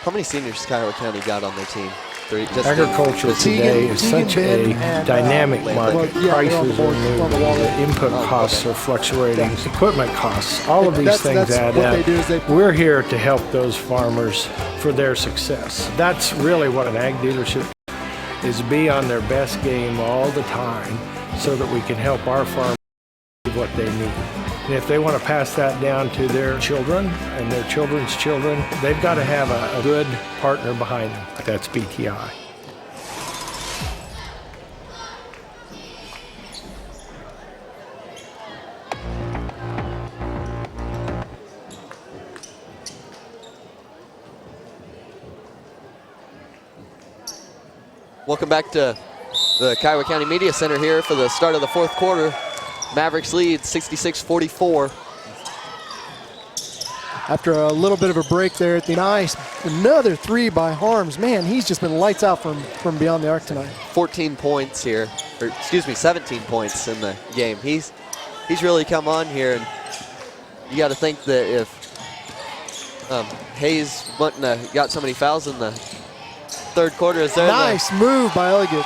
How many seniors has Kiowa County got on their team? 3. Agriculture today is such a dynamic market. Prices are moving, input costs are fluctuating, equipment costs, all of these things add up. We're here to help those farmers for their success. That's really what an ag dealership is, be on their best game all the time so that we can help our farmers do what they need. And if they want to pass that down to their children and their children's children, they've got to have a good partner behind them. That's BTI. Welcome back to the Kiowa County Media Center here for the start of the 4th quarter. Mavericks lead 66-44. After a little bit of a break there at the nice, another 3 by Harms. Man, he's just been lights out from beyond the arc tonight. 14 points here or excuse me, 17 points in the game. He's really come on here, and you got to think that if Hayes wouldn't have got so many fouls in the third quarter, is there nice move by Elegant.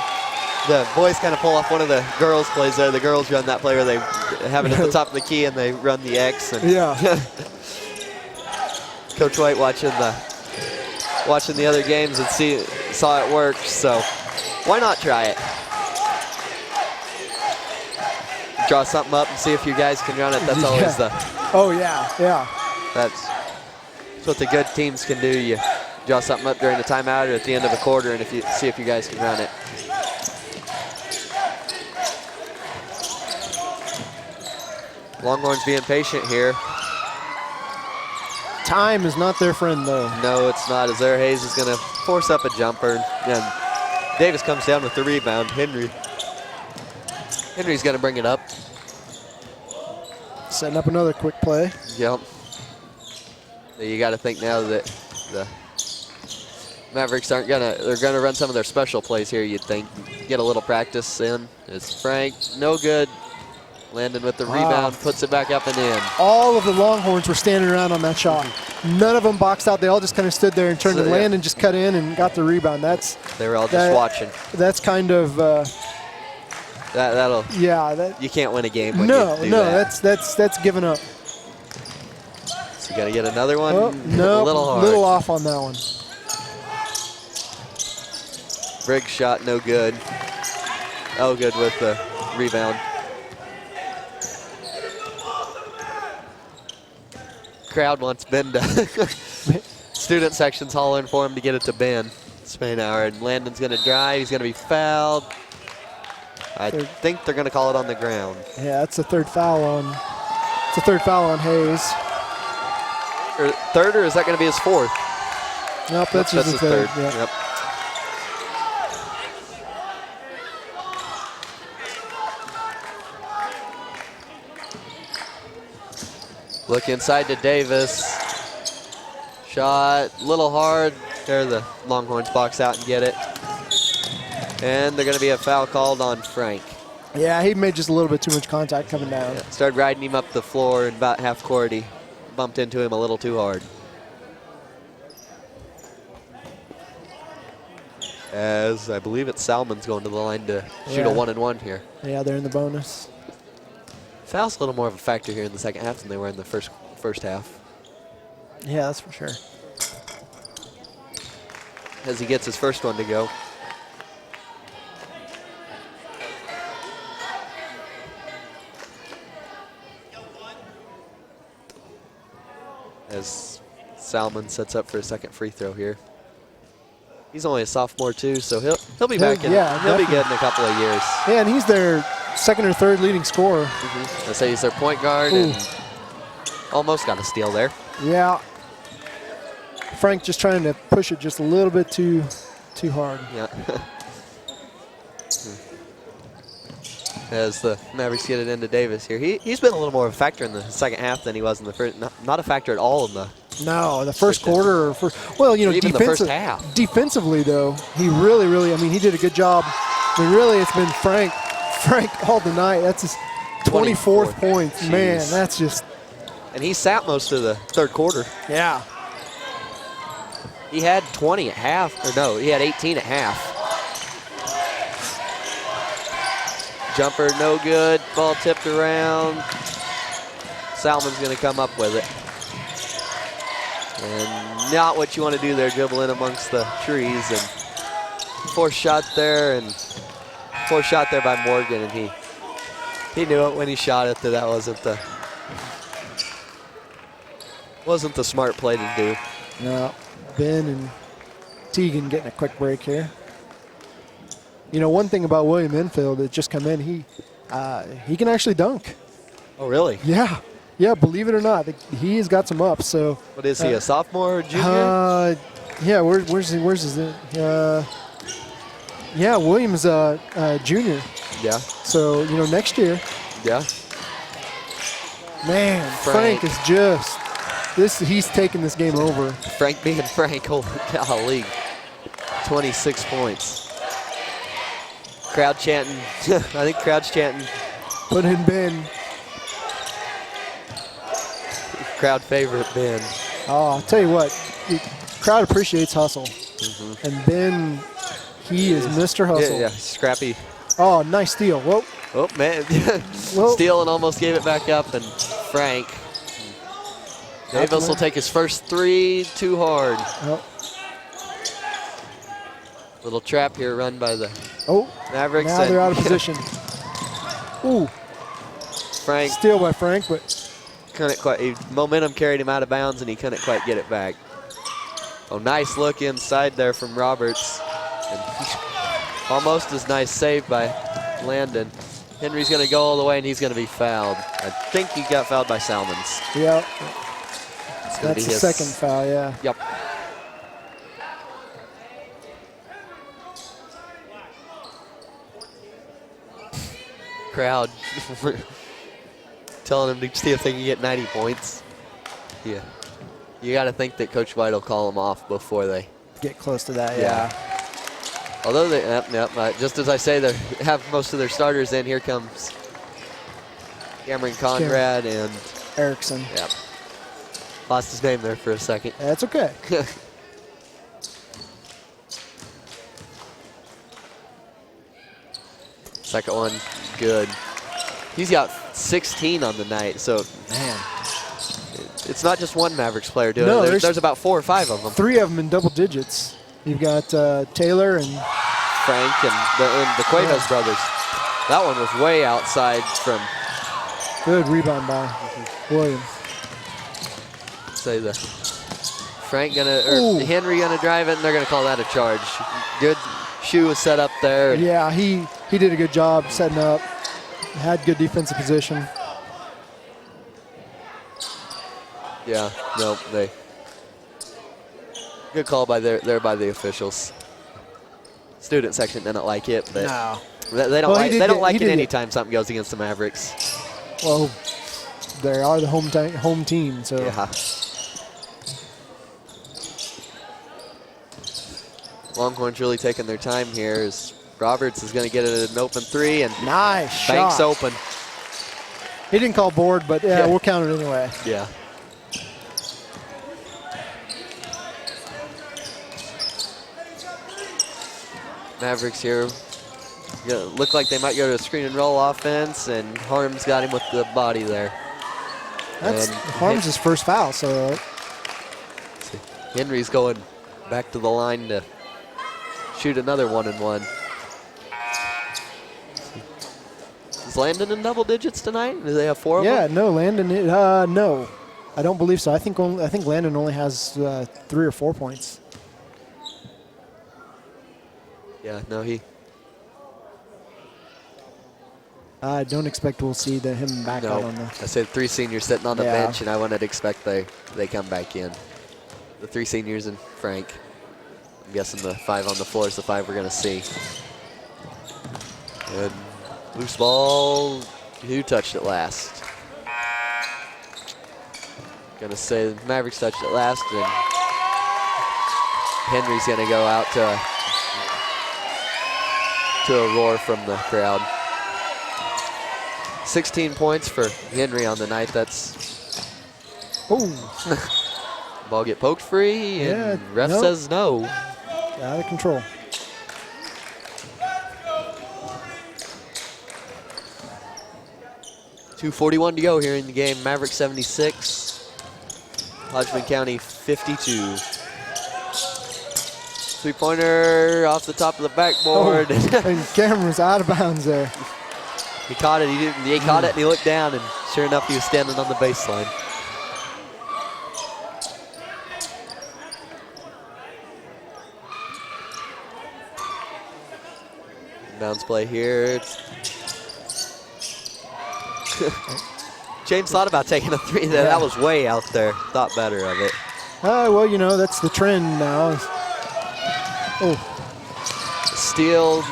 The boys kind of pull off one of the girls' plays there. The girls run that play where they have it at the top of the key and they run the X. And yeah. Coach White watching the other games and saw it work. So why not try it? Draw something up and see if you guys can run it. That's always the. Oh yeah, yeah. That's what the good teams can do. You draw something up during the timeout or at the end of a quarter, and see if you guys can run it. Longhorns being patient here. Time is not their friend, though. No, it's not. As there, Hayes is going to force up a jumper, and Davis comes down with the rebound. Henry's going to bring it up. Setting up another quick play. Yep. So you got to think now that the Mavericks they're gonna run some of their special plays here. You'd think, get a little practice in. It's Frank, no good. Landon with the rebound, puts it back up and in. All of the Longhorns were standing around on that shot. None of them boxed out. They all just kind of stood there and turned to Landon, just cut in and got the rebound. They were all just watching. That's kind of that'll. Yeah. You can't win a game when you do that. That's giving up. So you got to get another one. Oh, no, a little hard. Little off on that one. Briggs shot, no good. Oh, good with the rebound. Crowd wants Ben to. Student section's hollering for him to get it to Ben Spainhour, and Landon's going to drive. He's going to be fouled. I think they're going to call it on the ground. Yeah, that's the third foul on. It's the third foul on Hayes. Third, or is that going to be his fourth? Nope, that's just his third. Yeah. Yep. Look inside to Davis. Shot, little hard. There the Longhorns box out and get it. And they're going to be a foul called on Frank. Yeah, he made just a little bit too much contact coming down. Yeah, started riding him up the floor, and about half court he bumped into him a little too hard. As I believe it's Salmon's going to the line to shoot a 1-and-1 here. Yeah, they're in the bonus. Foul's a little more of a factor here in the second half than they were in the first half. Yeah, that's for sure. As he gets his first one to go. As Salmon sets up for a second free throw here. He's only a sophomore too, so he'll be back in. Yeah, he'll be good in a couple of years. Yeah, and he's their second or third leading scorer. I say he's their point guard and almost got a steal there. Yeah. Frank just trying to push it just a little bit too hard. Yeah. As the Mavericks get it into Davis here. He's been a little more of a factor in the second half than he was in the first. Not a factor at all in the. No, the first quarter. Well, you know, even the first half. Defensively, though, he really, I mean, he did a good job. I mean, really, it's been Frank all the night. That's his 24th points. Jeez. Man, that's just. And he sat most of the third quarter. Yeah. He had 20 at half, or no, he had 18 at half. Jumper, no good. Ball tipped around. Salmon's going to come up with it. And not what you want to do there, dribble in amongst the trees. And forced shot there by Morgan, and he knew it when he shot it that wasn't the smart play to do. No, Ben and Teagan getting a quick break here. You know, one thing about William Enfield that just come in, he can actually dunk. Oh, really? Yeah. Yeah, believe it or not, he has got some ups. So what is he, a sophomore or junior? Yeah, where's his yeah, William's junior. Yeah. So, you know, next year. Yeah. Man, Frank is just he's taking this game over. Frank being Frank, holy golly. 26 points. Crowd chanting. I think crowd's chanting. Put in Ben. Crowd favorite, Ben. Oh, I'll tell you what, the crowd appreciates hustle. And Ben, he is Mr. Hustle. Yeah, scrappy. Oh, nice steal. Whoa. Oh, man. Steal and almost gave it back up. And Frank. Davis will take his first three, too hard. Oh. Little trap here run by the Mavericks. Now they're out of position. Ooh. Frank. Steal by Frank, but couldn't quite, momentum carried him out of bounds and he couldn't quite get it back. Oh, nice look inside there from Roberts. And almost as nice save by Landon. Henry's gonna go all the way and he's gonna be fouled. I think he got fouled by Salmons. Yeah. That's the second foul, yeah. Yep. Crowd telling him to see if they can get 90 points. Yeah. You got to think that Coach White will call them off before they get close to that, yeah. Although they, just as I say, they have most of their starters in. Here comes Cameron Conrad and Erickson. Yep. Lost his name there for a second. That's okay. Second one, good. He's got 16 on the night, so man, it's not just one Mavericks player doing no, it. There's about 4 or 5 of them. 3 of them in double digits. You've got Taylor and Frank and the Cuevas brothers. That one was way outside from. Good rebound by Williams. Say the Frank Henry gonna drive it, and they're gonna call that a charge. Good shoe was set up there. Yeah, he did a good job setting up. Had good defensive position. Yeah, no, good call by by the officials. Student section didn't like it, but no. they don't like it anytime something goes against the Mavericks. Well, they are the home team, so. Yeah. Longhorns really taking their time here as Roberts is going to get it an open three and nice Banks shot. Open. He didn't call board, but yeah, we'll count it anyway. Yeah. Mavericks here look like they might go to a screen and roll offense, and Harms got him with the body there. That's Harms' first foul, so. Henry's going back to the line to shoot another 1-and-1. Is Landon in double digits tonight? Do they have 4 of them? Yeah, no, Landon. No, I don't believe so. I think Landon only has 3 or 4 points. Yeah, no, he. I don't expect we'll see him back out on the. I said 3 seniors sitting on the bench, and I wouldn't expect they come back in. The 3 seniors and Frank. I'm guessing the 5 on the floor is the 5 we're going to see. And loose ball. Who touched it last? Going to say the Mavericks touched it last, and Henry's going to go out to a roar from the crowd. 16 points for Henry on the night. That's. Ball get poked free, and ref says no. Out of control. .241 to go here in the game. Mavericks 76, Hodgeman County 52. Three-pointer off the top of the backboard. And Cameron's out of bounds there. He caught it. He caught it, and he looked down, and sure enough, he was standing on the baseline. Bounce play here. James thought about taking a 3 there. That was way out there. Thought better of it. Well, you know, that's the trend now. Steal,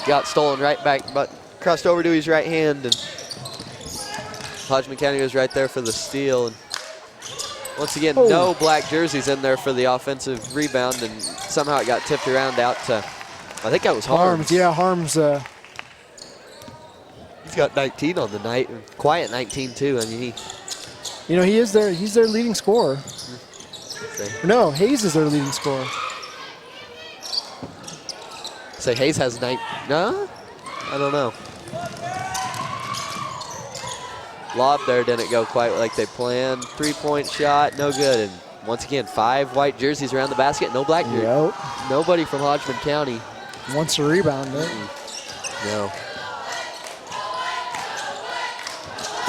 got stolen right back, but crossed over to his right hand, and Hodgeman County was right there for the steal. And once again, no black jerseys in there for the offensive rebound, and somehow it got tipped around out to, I think that was Harms. Yeah, Harms got 19 on the night. Quiet 19 too. I mean, he's their leading scorer. No, Hayes is their leading scorer. Say Hayes has 9. No, I don't know. Lob there didn't go quite like they planned. 3-point shot, no good. And once again, 5 white jerseys around the basket, no black jersey. Yep. Nobody from Hodgeman County. Wants to rebound, right? No.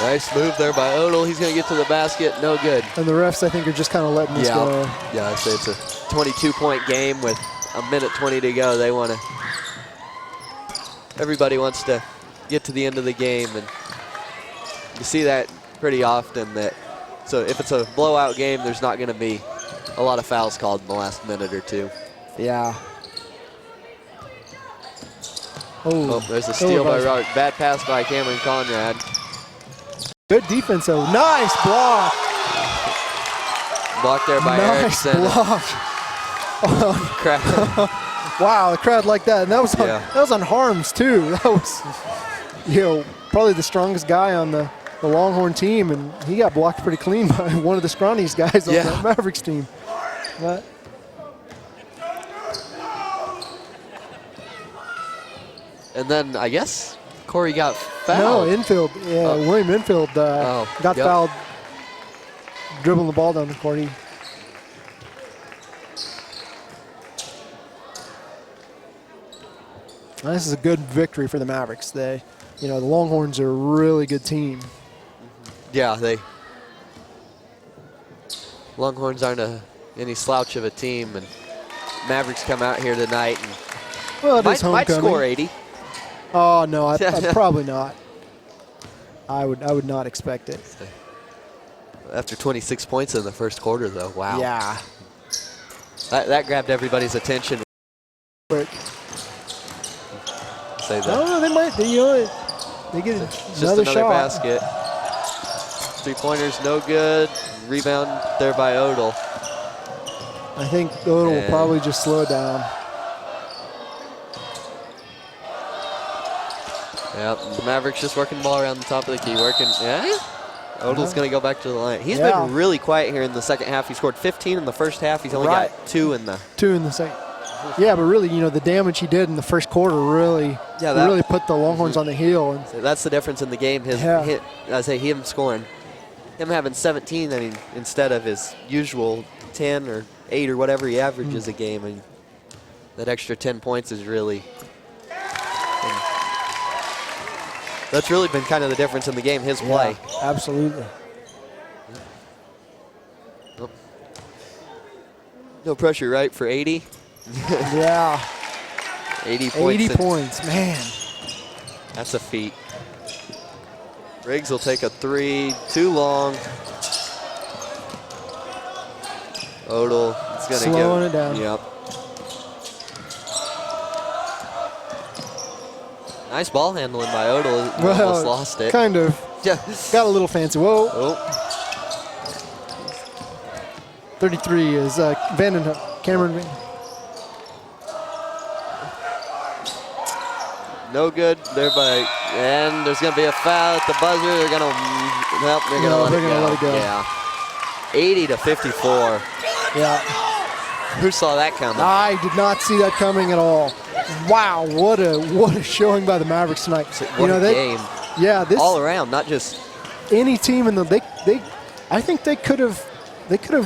Nice move there by Odell. He's going to get to the basket. No good. And the refs, I think, are just kind of letting this go. Yeah, I say it's a 22-point game with a minute 20 to go. They want to. Everybody wants to get to the end of the game, and you see that pretty often. So if it's a blowout game, there's not going to be a lot of fouls called in the last minute or two. Yeah. Oh, there's a steal by Robert. Bad pass by Cameron Conrad. Good defense, though. Nice block. Blocked there by Erickson. Block. Wow, the crowd like that. And that was on Harms, too. That was, probably the strongest guy on the Longhorn team, and he got blocked pretty clean by one of the scrawniest guys on the Mavericks team. But and then I guess Corey got fouled. No, infield. Yeah, William Infield got fouled dribbling the ball down the court. This is a good victory for the Mavericks. The Longhorns are a really good team. Yeah, Longhorns aren't any slouch of a team, and Mavericks come out here tonight and might score 80. Oh no, I probably not. I would not expect it. After 26 points in the first quarter, though, wow. Yeah. That grabbed everybody's attention. Quick. Say that. No, they might. They get another shot. Basket. 3-pointers, no good. Rebound there by Odell. I think Odell will probably just slow it down. Yep, the Mavericks just working the ball around the top of the key. Odell's going to go back to the line. He's been really quiet here in the second half. He scored 15 in the first half. He's only got 2 in the second. Yeah, but really, the damage he did in the first quarter really put the Longhorns on the heel. And so that's the difference in the game. Him scoring, him having 17, instead of his usual 10 or 8 or whatever he averages a game, and that extra 10 points is really. That's really been kind of the difference in the game, his play. Absolutely. Oh. No pressure, right, for 80? Yeah. 80 points. 80 points, man. That's a feat. Riggs will take a 3, too long. Odell is going to slowing it down. Yep. Nice ball handling by Odell. Almost lost it. Kind of. Yeah. Got a little fancy. Whoa. Oh. 33 is Cameron. No good there and there's going to be a foul at the buzzer. They're going to let it go. Yeah. 80-54. Yeah. Who saw that coming? I did not see that coming at all. Wow, what a showing by the Mavericks tonight. What a game. Yeah, this all around, not just any team in the I think they could have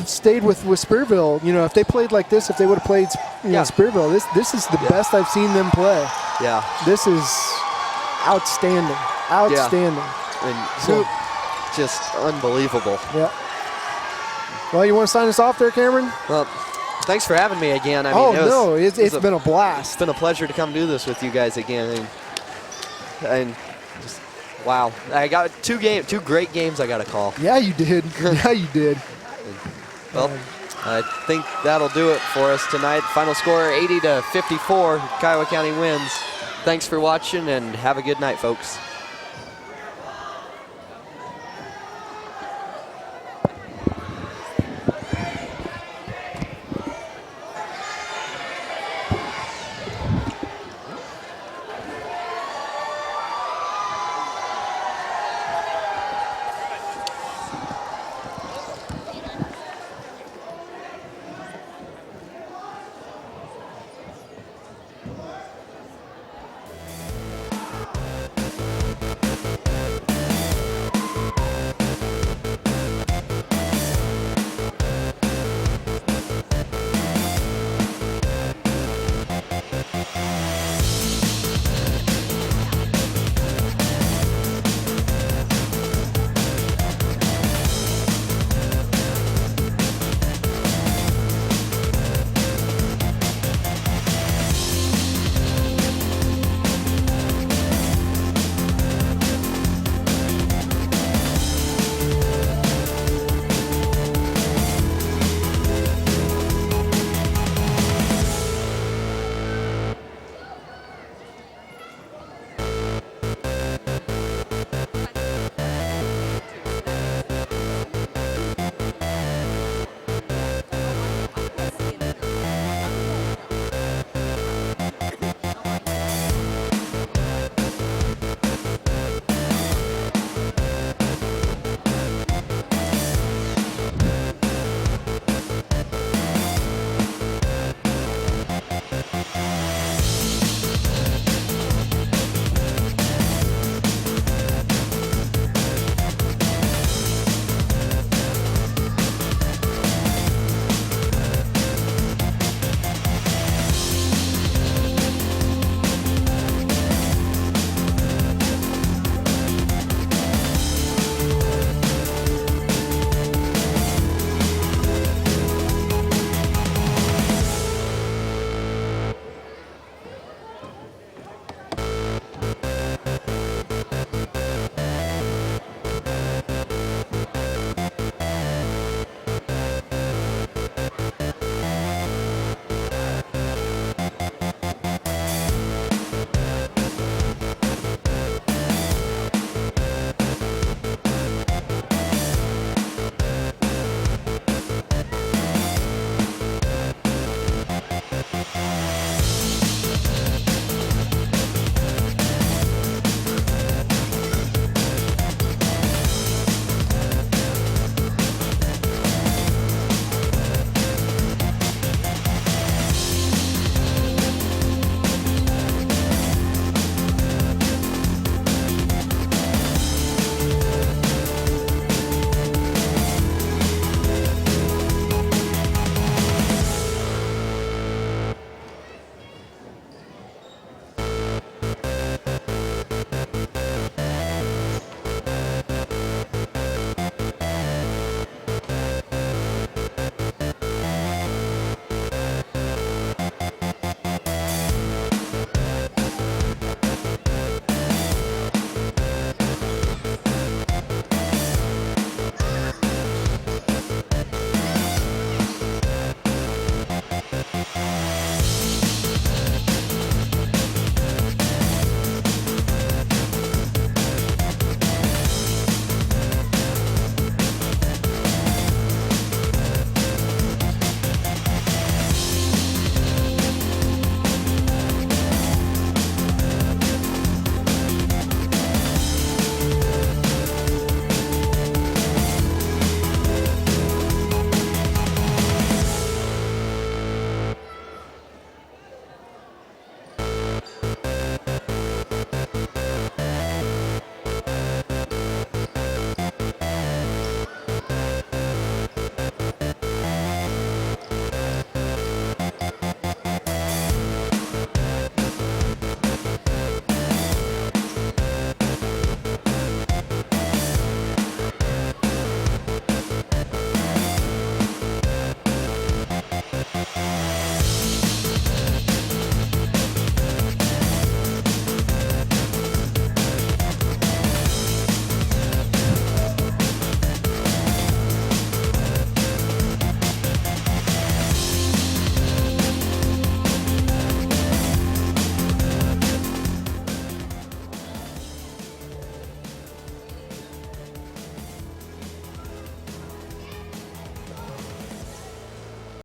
stayed with Spearville. If they played like this, if they would have played Spearville, this is the best I've seen them play. Yeah. This is outstanding. Outstanding. Yeah. And just unbelievable. Yeah. Well, you want to sign us off there, Cameron? Well, thanks for having me again. It's been a blast. It's been a pleasure to come do this with you guys again. And just, wow. I got two great games I got to call. Yeah, you did. Yeah, you did. Well, I think that'll do it for us tonight. Final score 80-54. Kiowa County wins. Thanks for watching and have a good night, folks.